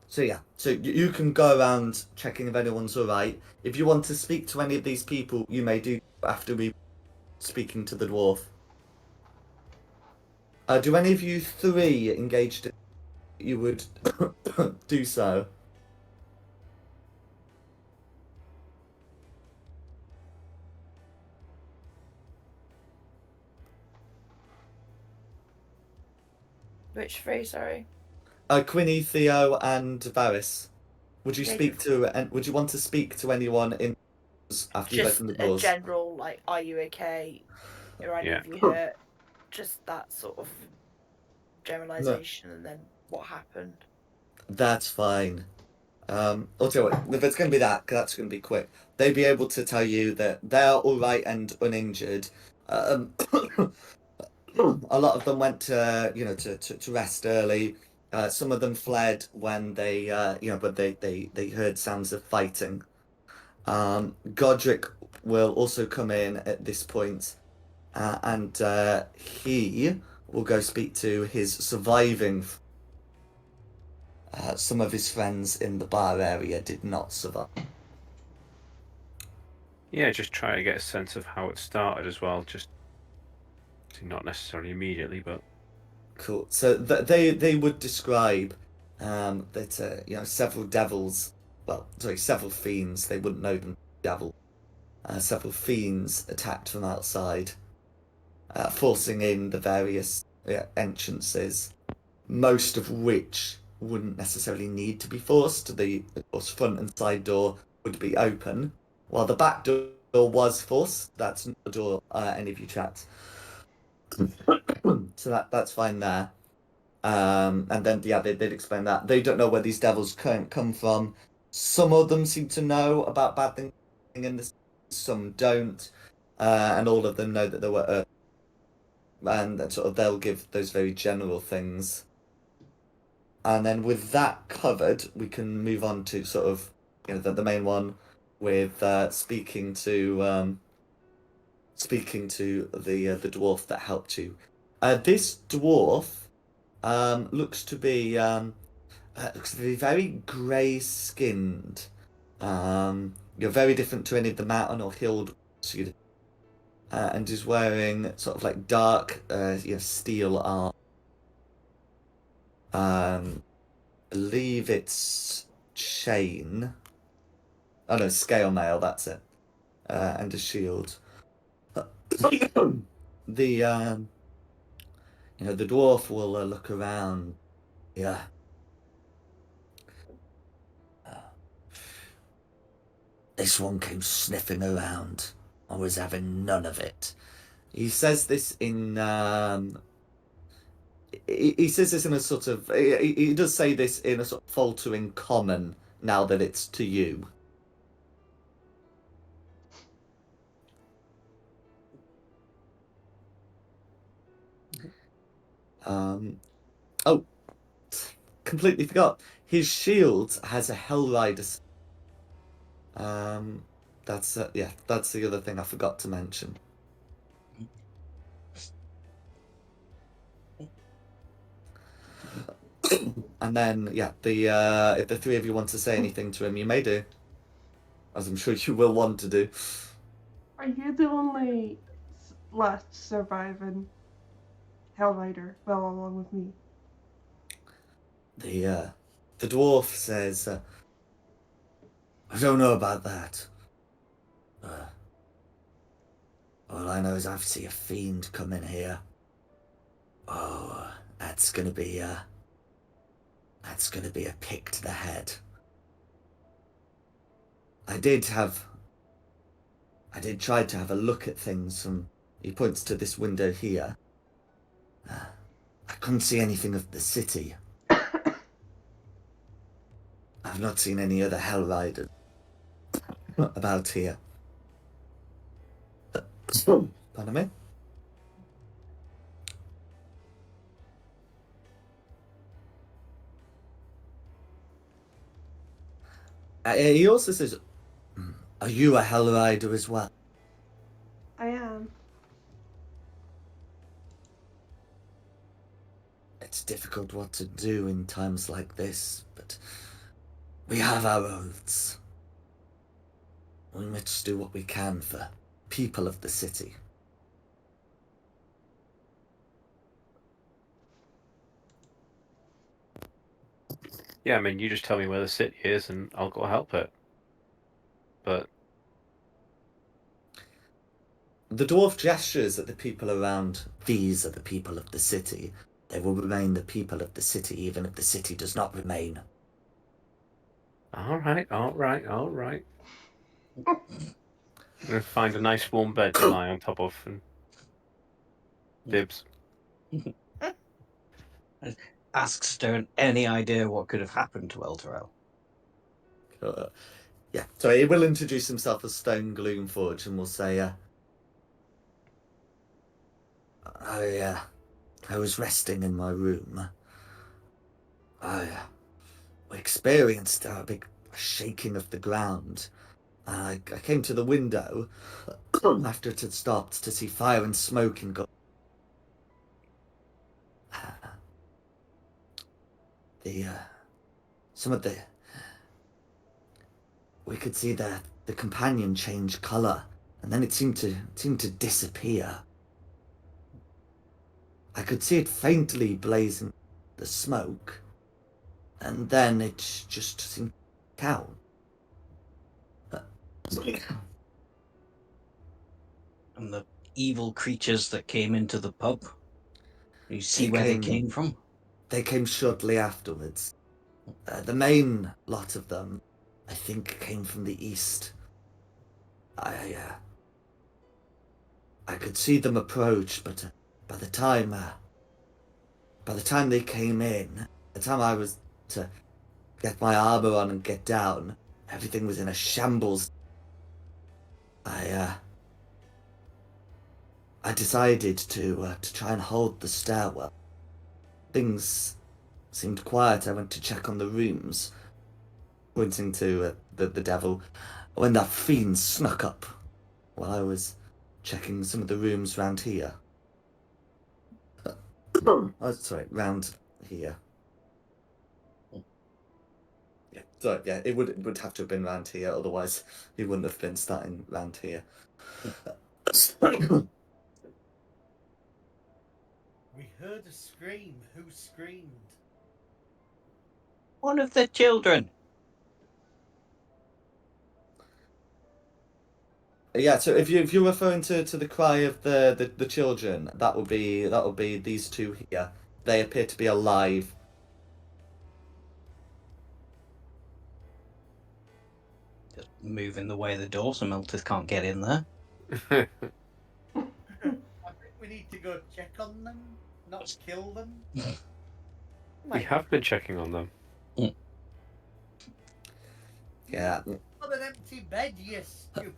so yeah, so you can go around checking if anyone's alright. If you want to speak to any of these people, you may do after we speaking to the dwarf. Do any of you three engaged in you would do so? Which three? Sorry. Quinny, Theo, and Varys. Would you Yeah, speak to and would you want to speak to anyone in after you've Just opened the a doors? general like, are you okay? Are any Yeah. of you hurt? Just that sort of No, generalization, and then what happened. that's fine. I'll tell you what, if it's going to be that, 'cause that's going to be quick. They'd be able to tell you that they're all right and uninjured. Um, a lot of them went to, to rest early. Some of them fled when they, but they heard sounds of fighting. Godric will also come in at this point, and he will go speak to his surviving. Some of his friends in the bar area did not survive. Yeah, just try to get a sense of how it started as well. Just not necessarily immediately, but Cool. So they would describe that several devils, well, sorry, several fiends. They wouldn't know them devil. Several fiends attacked from outside, forcing in the various entrances, most of which wouldn't necessarily need to be forced. The, of course, front and side door would be open, while the back door was forced. That's not the door any of you trapped. So that's fine there. And then they'd explain that they don't know where these devils come from. Some of them seem to know about bad things in this, some don't, and all of them know that there were, and that sort of they'll give those very general things. And then with that covered, we can move on to sort of the main one with speaking to the dwarf that helped you. This dwarf looks to be very grey skinned. You're very different to any of the mountain or hill dwarves, and is wearing sort of like dark steel armor. Believe it's chain. Oh no, scale mail, that's it. And a shield. The the dwarf will look around. Yeah. This one came sniffing around. I was having none of it. He says this in he says this in a sort of he does say this in a sort of faltering common now that it's to you. Oh, completely forgot. His shield has a Hellrider. That's that's the other thing I forgot to mention. And then the if the three of you want to say anything to him, you may do, as I'm sure you will want to do. Are you the only last surviving Hellrider? Well, along with me. The dwarf says, I don't know about that. All I know is I've seen a fiend come in here. Oh, that's gonna be a pick to the head. I did try to have a look at things from. He points to this window here. I couldn't see anything of the city. I've not seen any other Hell Riders about here. Pardon me? He also says, are you a Hell Rider as well? I am. It's difficult what to do in times like this, but we have our oaths. We must do what we can for people of the city. Yeah, I mean, you just tell me where the city is, and I'll go help it. But The dwarf gestures at the people around. These are the people of the city. They will remain the people of the city, even if the city does not remain. all right. I'm gonna find a nice warm bed to lie on top of and dibs. Ask Stone any idea what could have happened to Elturel. Yeah, so he will introduce himself as Stone Gloomforge and will say, I was resting in my room. I experienced a big shaking of the ground. I came to the window after it had stopped to see fire and smoke and some of the we could see the companion change color, and then it seemed to disappear. I could see it faintly blazing the smoke, and then it just seemed out. And the evil creatures that came into the pub, you see where they came from? They came shortly afterwards. The main lot of them, I think, came from the east. I could see them approach, but by the time they came in, the time I was to get my armor on and get down, everything was in a shambles. I decided to try and hold the stairwell. Things seemed quiet. I went to check on the rooms, pointing to the devil, when that fiend snuck up while I was checking some of the rooms round here. Oh, sorry, round here. Yeah, sorry, yeah, it would have to have been round here, otherwise he wouldn't have been starting round here. We heard a scream. Who screamed? One of the children. Yeah, so if you're referring to the cry of the children, that would be these two here. They appear to be alive. Just move in the way of the door so Meltith can't get in there. I think we need to go check on them, not kill them. We have been checking on them. Yeah. On an empty bed, you stupid.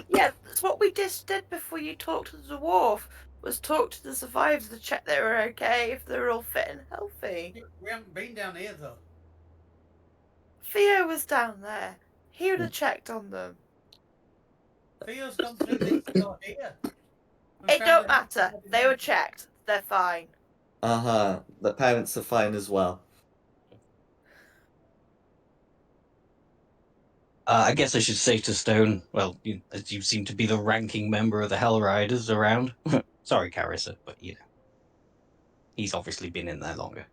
Yeah, that's what we just did before you talked to the dwarf. Was talk to the survivors to check they were okay, if they were all fit and healthy. We haven't been down here though. Theo was down there. He would have checked on them. Theo's gone through this door here. It don't matter. They were checked. They're fine. The parents are fine as well. I guess I should say to Stone, well, as you seem to be the ranking member of the Hell Riders around. Sorry, Carissa, but he's obviously been in there longer.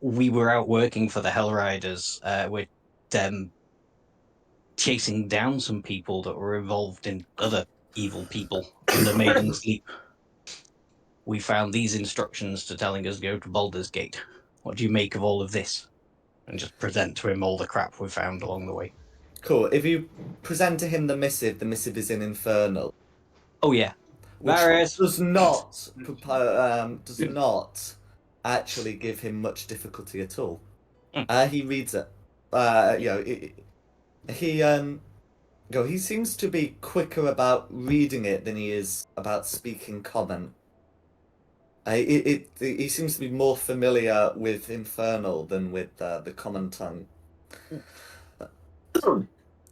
We were out working for the Hell Riders with them chasing down some people that were involved in other evil people under Maiden's Leap. We found these instructions to telling us go to Baldur's Gate. What do you make of all of this? And just present to him all the crap we found along the way. Cool. If you present to him the missive is in Infernal. Oh yeah, Which Varys does not actually give him much difficulty at all. He reads it. He seems to be quicker about reading it than he is about speaking common. He seems to be more familiar with Infernal than with the common tongue.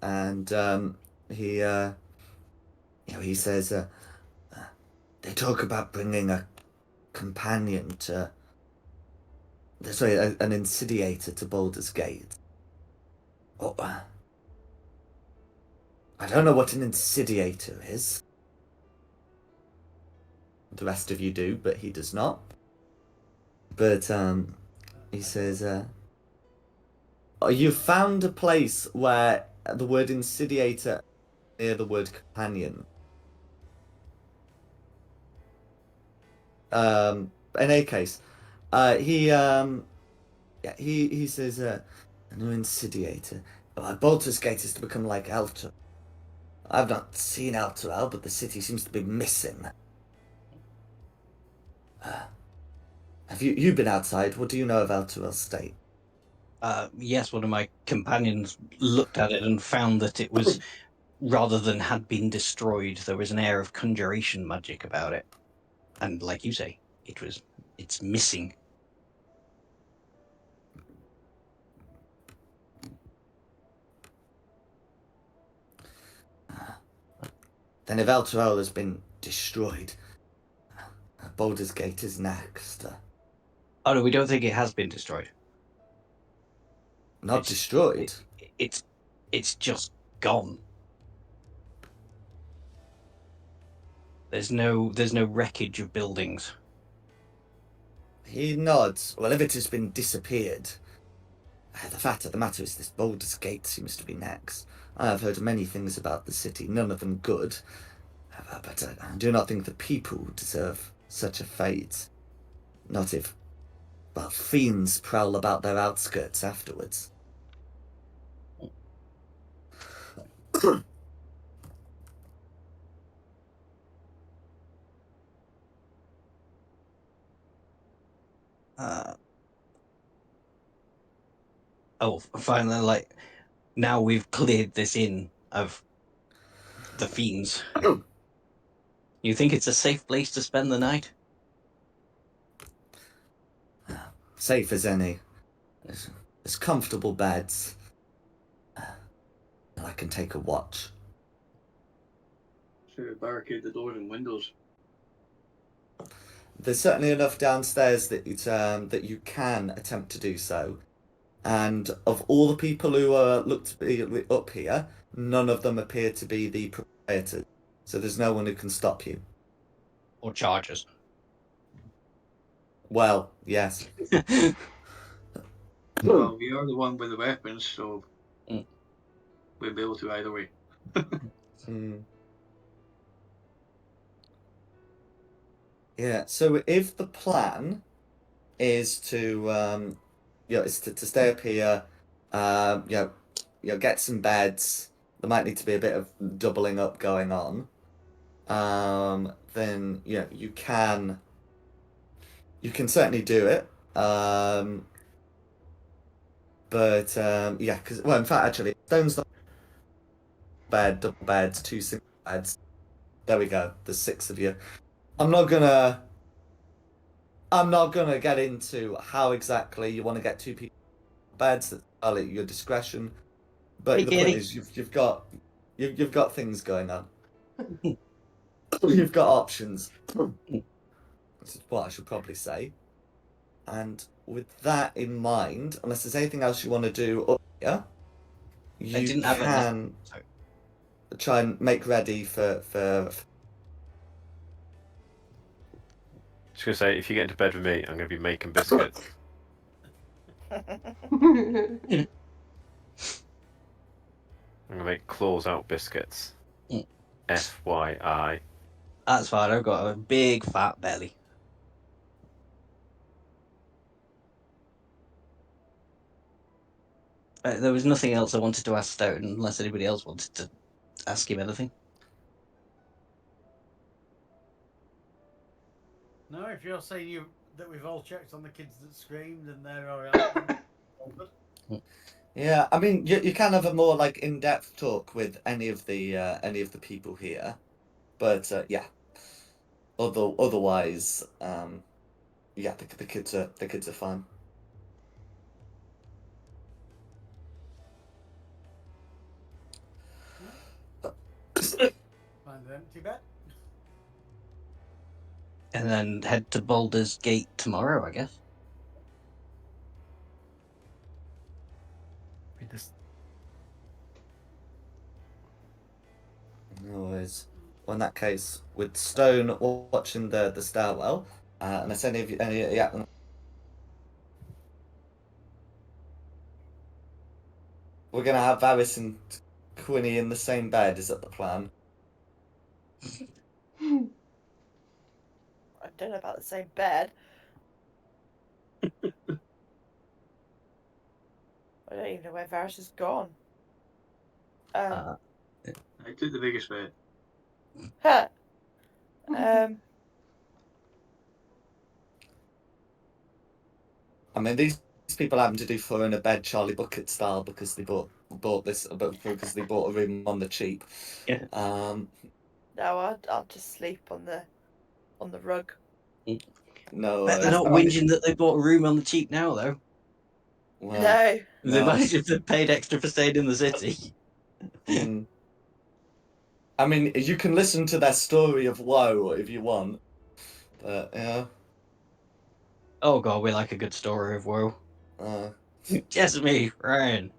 And he says, they talk about bringing a companion to, sorry, an insidiator to Baldur's Gate. Oh, I don't know what an insidiator is. The rest of you do, but he does not. But He says, "Oh, you found a place where the word insidiator near the word companion. In any case, he says, a new insidiator. Baldur's Gate is to become like Elturel. I've not seen Elturel, but the city seems to be missing. Have you been outside? What do you know of Elturel's state?" Yes, one of my companions looked at it and found that it was, rather than had been destroyed, there was an air of conjuration magic about it. And like you say, it's missing. Then if Elturel has been destroyed, Baldur's Gate is next. Oh no, we don't think it has been destroyed. Not It's- destroyed. It's just gone. There's no wreckage of buildings. He nods. Well, if it has been disappeared, the fact of the matter is this Baldur's Gate seems to be next. I have heard many things about the city, none of them good. But I do not think the people deserve such a fate. Not if, well, fiends prowl about their outskirts afterwards. Finally, like, now we've cleared this in of the fiends. You think it's a safe place to spend the night? Safe as any. There's comfortable beds. And I can take a watch. So barricade the doors and windows. There's certainly enough downstairs that you can attempt to do so. And of all the people who look to be up here, none of them appear to be the proprietors. So there's no one who can stop you. Or charges? Well, yes. Well, we are the one with the weapons, so Mm. we'll be able to either way. Mm. Yeah. So if the plan is to to stay up here, get some beds. There might need to be a bit of doubling up going on. Then you can certainly do it. But yeah, because in fact, actually, stone's not bed, double beds, two single beds. There we go. There's 6 of you. I'm not gonna get into how exactly you want to get 2 people beds. That's all at your discretion. But Hey, the point Kitty. is, you've got things going on. You've got options. This is what I should probably say. And with that in mind, unless there's anything else you want to do up here, you didn't have can Sorry. try and make ready for Just gonna say, if you get into bed with me, I'm gonna be making biscuits. I'm gonna make claws out biscuits. Mm. FYI. That's fine. I've got a big fat belly. There was nothing else I wanted to ask Stoughton, unless anybody else wanted to ask him anything. No, if you're saying that we've all checked on the kids that screamed and they're all right, then all good. Yeah, I mean, you can have a more like in-depth talk with any of the people here, but yeah. Otherwise, yeah, the kids are fine. Find an empty bed. And then head to Baldur's Gate tomorrow, I guess. No worries. Well, in that case, with Stone watching the stairwell, unless any of you, yeah, we're gonna have Varys and Quinny in the same bed. Is that the plan? I don't know about the same bed. I don't even know where Varys has gone. Uh, I took the biggest bed. Huh. I mean, these people happen to do four in a bed Charlie Bucket style because they bought this, but because they bought a room on the cheap. Yeah. No, I'll just sleep on the rug. No, Bet they're not I mean, whinging that they bought a room on the cheap now, though. well, No. They no. managed to have paid extra for staying in the city. Mm. I mean, you can listen to their story of woe if you want, but yeah. Oh god, we like a good story of woe. Yes, me, Ryan.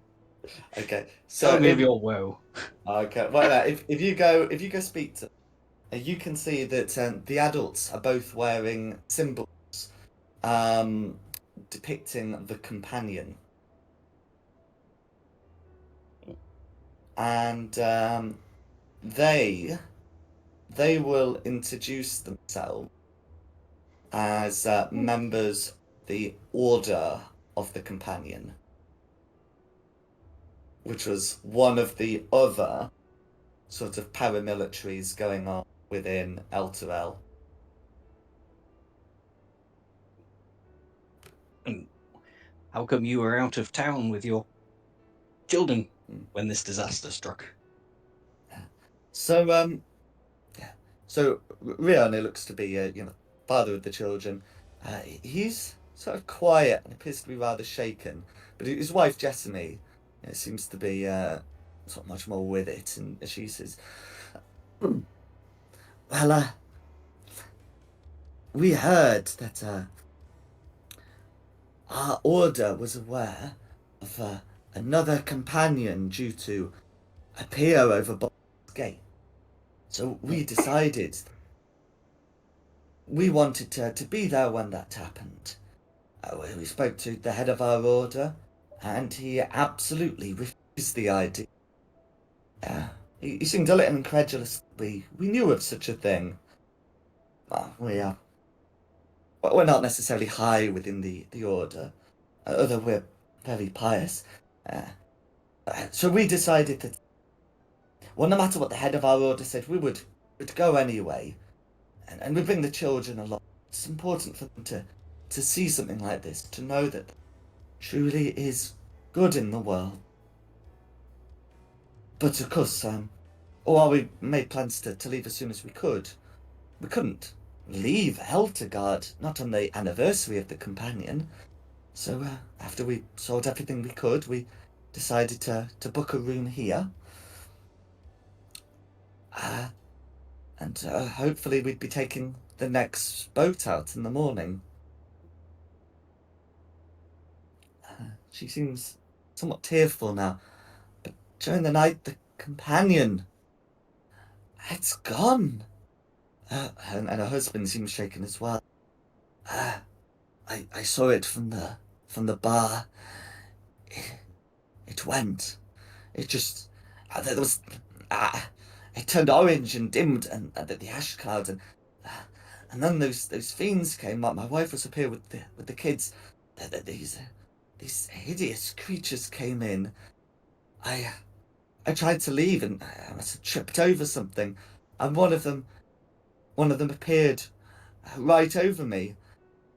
Okay, Tell so me of your woe. okay, well, if you go speak to, you can see that the adults are both wearing symbols, depicting the companion, and they will introduce themselves as members of the Order of the Companion, which was one of the other sort of paramilitaries going on within Elturel. And how come you were out of town with your children when this disaster struck? So yeah. So Rione looks to be father of the children. He's sort of quiet and appears to be rather shaken, but his wife Jessamy seems to be sort of much more with it, and she says, "Well, we heard that our order was aware of another companion due to appear over Baldur's Gate. So we decided we wanted to be there when that happened. We spoke to the head of our order, and he absolutely refused the idea. He seemed a little incredulous that we knew of such a thing. Well, we're not necessarily high within the order, although we're very pious. So we decided that, well, no matter what the head of our order said, would go anyway, and we bring the children along. It's important for them to see something like this, to know that there truly is good in the world. But of course, while we made plans to leave as soon as we couldn't leave Eltergard, not on the anniversary of the companion. So after we sold everything we could, we decided to book a room here. And hopefully we'd be taking the next boat out in the morning. She seems somewhat tearful now, but during the night, the companion, it's gone. And her husband seems shaken as well. I saw it from the bar. It went. It just there was it turned orange and dimmed, and the ash cloud, and then those fiends came up. My wife was up here with the kids. These hideous creatures came in. I tried to leave, and I must have tripped over something, and one of them appeared right over me,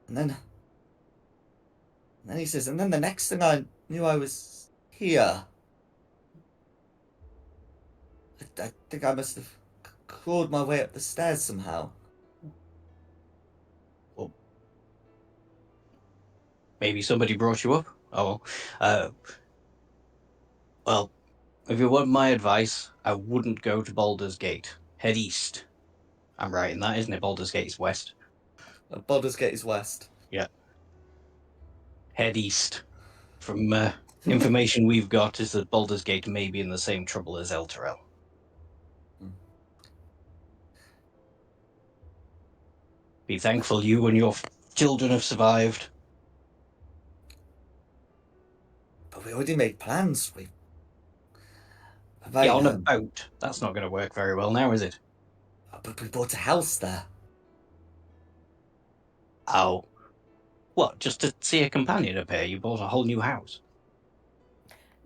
and then he says, and then the next thing I knew, I was here. I think I must have crawled my way up the stairs somehow. Well, maybe somebody brought you up? Oh, well, if you want my advice, I wouldn't go to Baldur's Gate. Head east. I'm right in that, isn't it? Baldur's Gate's west. Baldur's Gate is west. Yeah. Head east. From information we've got is that Baldur's Gate may be in the same trouble as Elturel. Be thankful you and your children have survived. But we already made plans. Right, Yeah, on a boat. That's not going to work very well now, is it? but we bought a house there. Oh. What, just to see a companion up here? You bought a whole new house?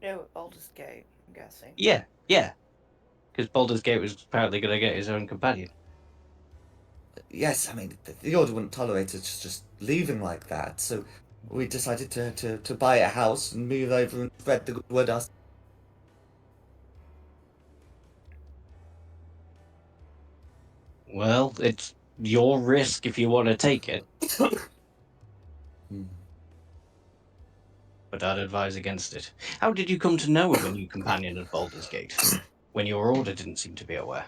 No, Baldur's Gate, I'm guessing. Yeah. Because Baldur's Gate was apparently going to get his own companion. Yes, I mean, the Order wouldn't tolerate us just leaving like that, so we decided to buy a house and move over and spread the good word us. Well, it's your risk if you want to take it, but I'd advise against it. How did you come to know of a new companion at Baldur's Gate, when your Order didn't seem to be aware?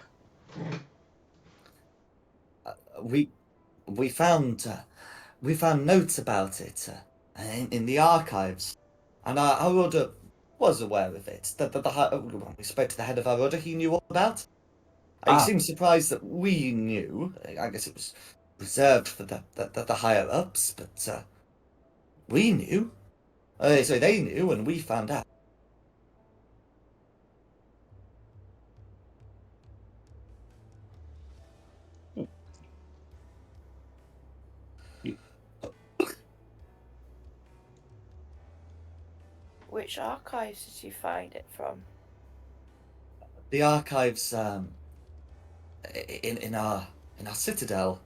We we found notes about it in the archives, and our Order was aware of it. When we spoke to the head of our Order, he knew all about it. He Ah. seemed surprised that we knew. I guess it was reserved for the higher ups, but we knew. So they knew, and we found out. Which archives did you find it from? The archives in our citadel.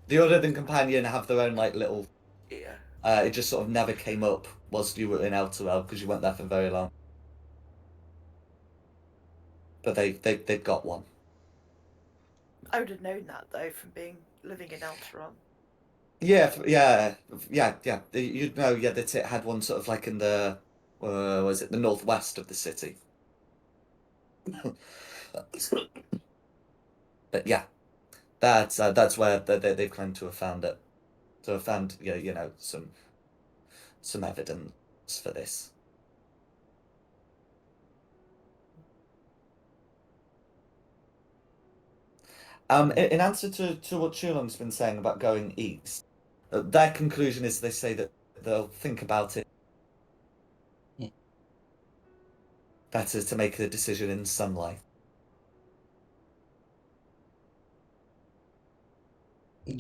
The Order and Companion have their own like little. Yeah. It just sort of never came up whilst you were in Elturel because you weren't there for very long. But they've got one. I would have known that though from living in Elteron. Yeah. You'd know, that it had one sort of like in the, was it the northwest of the city? But yeah, that's where they claim to have found it. So have found some evidence for this. In answer to what Chulong's been saying about going east, their conclusion is they say that they'll think about it. Better to make a decision in sunlight.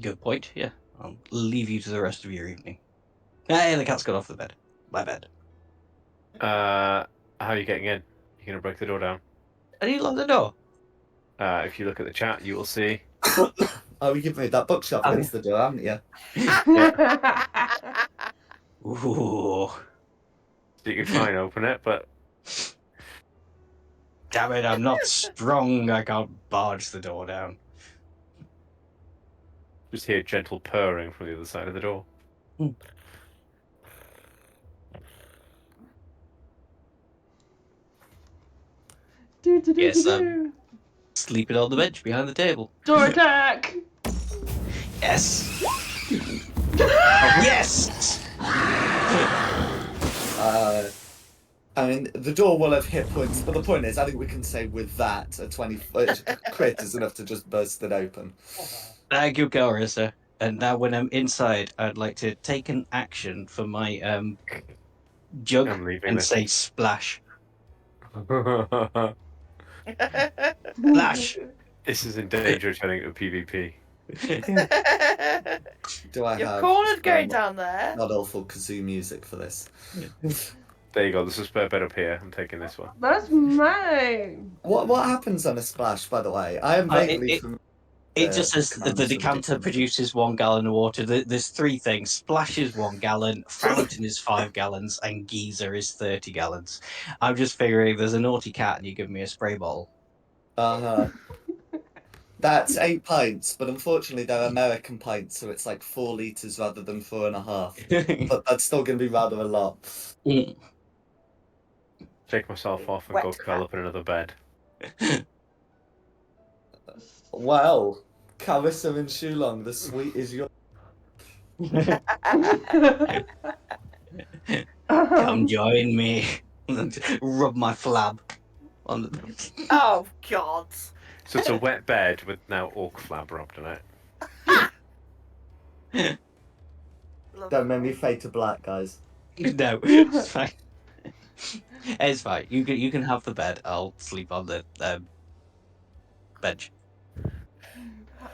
Good point, yeah. I'll leave you to the rest of your evening. Hey, the cat's got off the bed. My bed. How are you getting in? You're going to break the door down. How do you lock the door? If you look at the chat, you will see. Oh, you've made that bookshelf Oh, against the door, haven't you? Ooh. So you can try and open it, but Damn it, I'm not strong. I can't barge the door down. just hear gentle purring from the other side of the door. Yes, sleeping on the bench behind the table. Door attack! Yes! Yes! I mean, the door will have hit points, but the point is, I think we can say with that, a 20 crit is enough to just burst it open. Thank you, Carissa. And now when I'm inside, I'd like to take an action for my jug I'm leaving and this. say splash. Flash! This is in danger of turning into PvP. Do I You're have cornered going down there. not awful kazoo music for this? There you go. There's a spare bed up here. I'm taking this one. That's mine! What happens on a splash, by the way? I am vaguely from. It just says that the decanter produces 1 gallon of water. There's 3 things. Splash is 1 gallon, fountain is 5 gallons, and geyser is 30 gallons. I'm just figuring there's a naughty cat and you give me a spray bottle. That's 8 pints, but unfortunately they're American pints, so it's like 4 litres rather than 4.5. But that's still going to be rather a lot. Take myself off and Wet go curl cat. up in another bed. Well, Carissa and Shulong, the suite is yours. Come join me. Rub my flab on the... Oh God! So it's a wet bed with now orc flab rubbed on it. Don't make me fade to black, guys. No, it's fine. It's fine. You can have the bed. I'll sleep on the bench.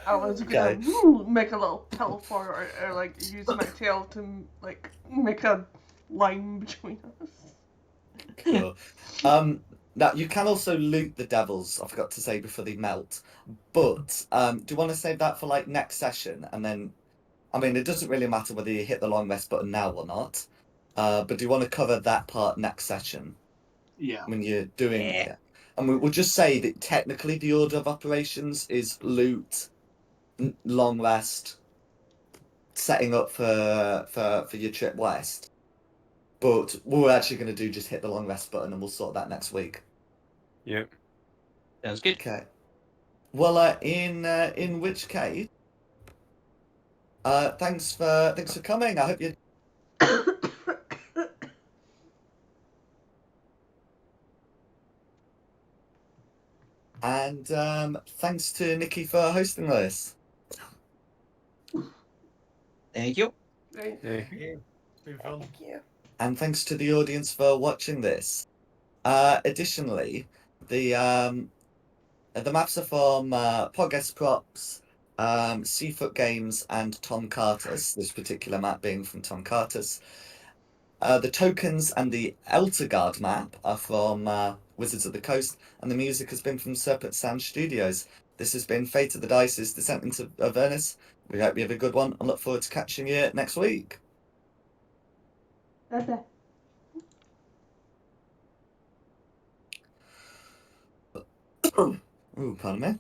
I was Okay. gonna make a little pillow for her, or like use my tail to like make a line between us. Cool. Now you can also loot the devils. I forgot to say before they melt. But do you want to save that for like next session? And then, I mean, it doesn't really matter whether you hit the long rest button now or not. But do you want to cover that part next session Yeah. when you're doing? Yeah. Yeah. And we'll just say that technically the order of operations is loot, long rest, setting up for your trip west. But what we're actually going to do just hit the long rest button, and we'll sort that next week. Yep. Sounds good. Okay. Well, in which case, thanks for coming. I hope you. And thanks to Nikki for hosting this. Thank you. Right. Yeah. It's been fun. Thank you. And thanks to the audience for watching this. Additionally, the maps are from Podcast Props, Seafoot Games, and Tom Carter's. This particular map being from Tom Carter's. The tokens and the Eltergard map are from Wizards of the Coast, and the music has been from Serpent Sound Studios. This has been Fate of the Dice's Descent into Avernus. We hope you have a good one and look forward to catching you next week. Bye-bye. Ooh, pardon me.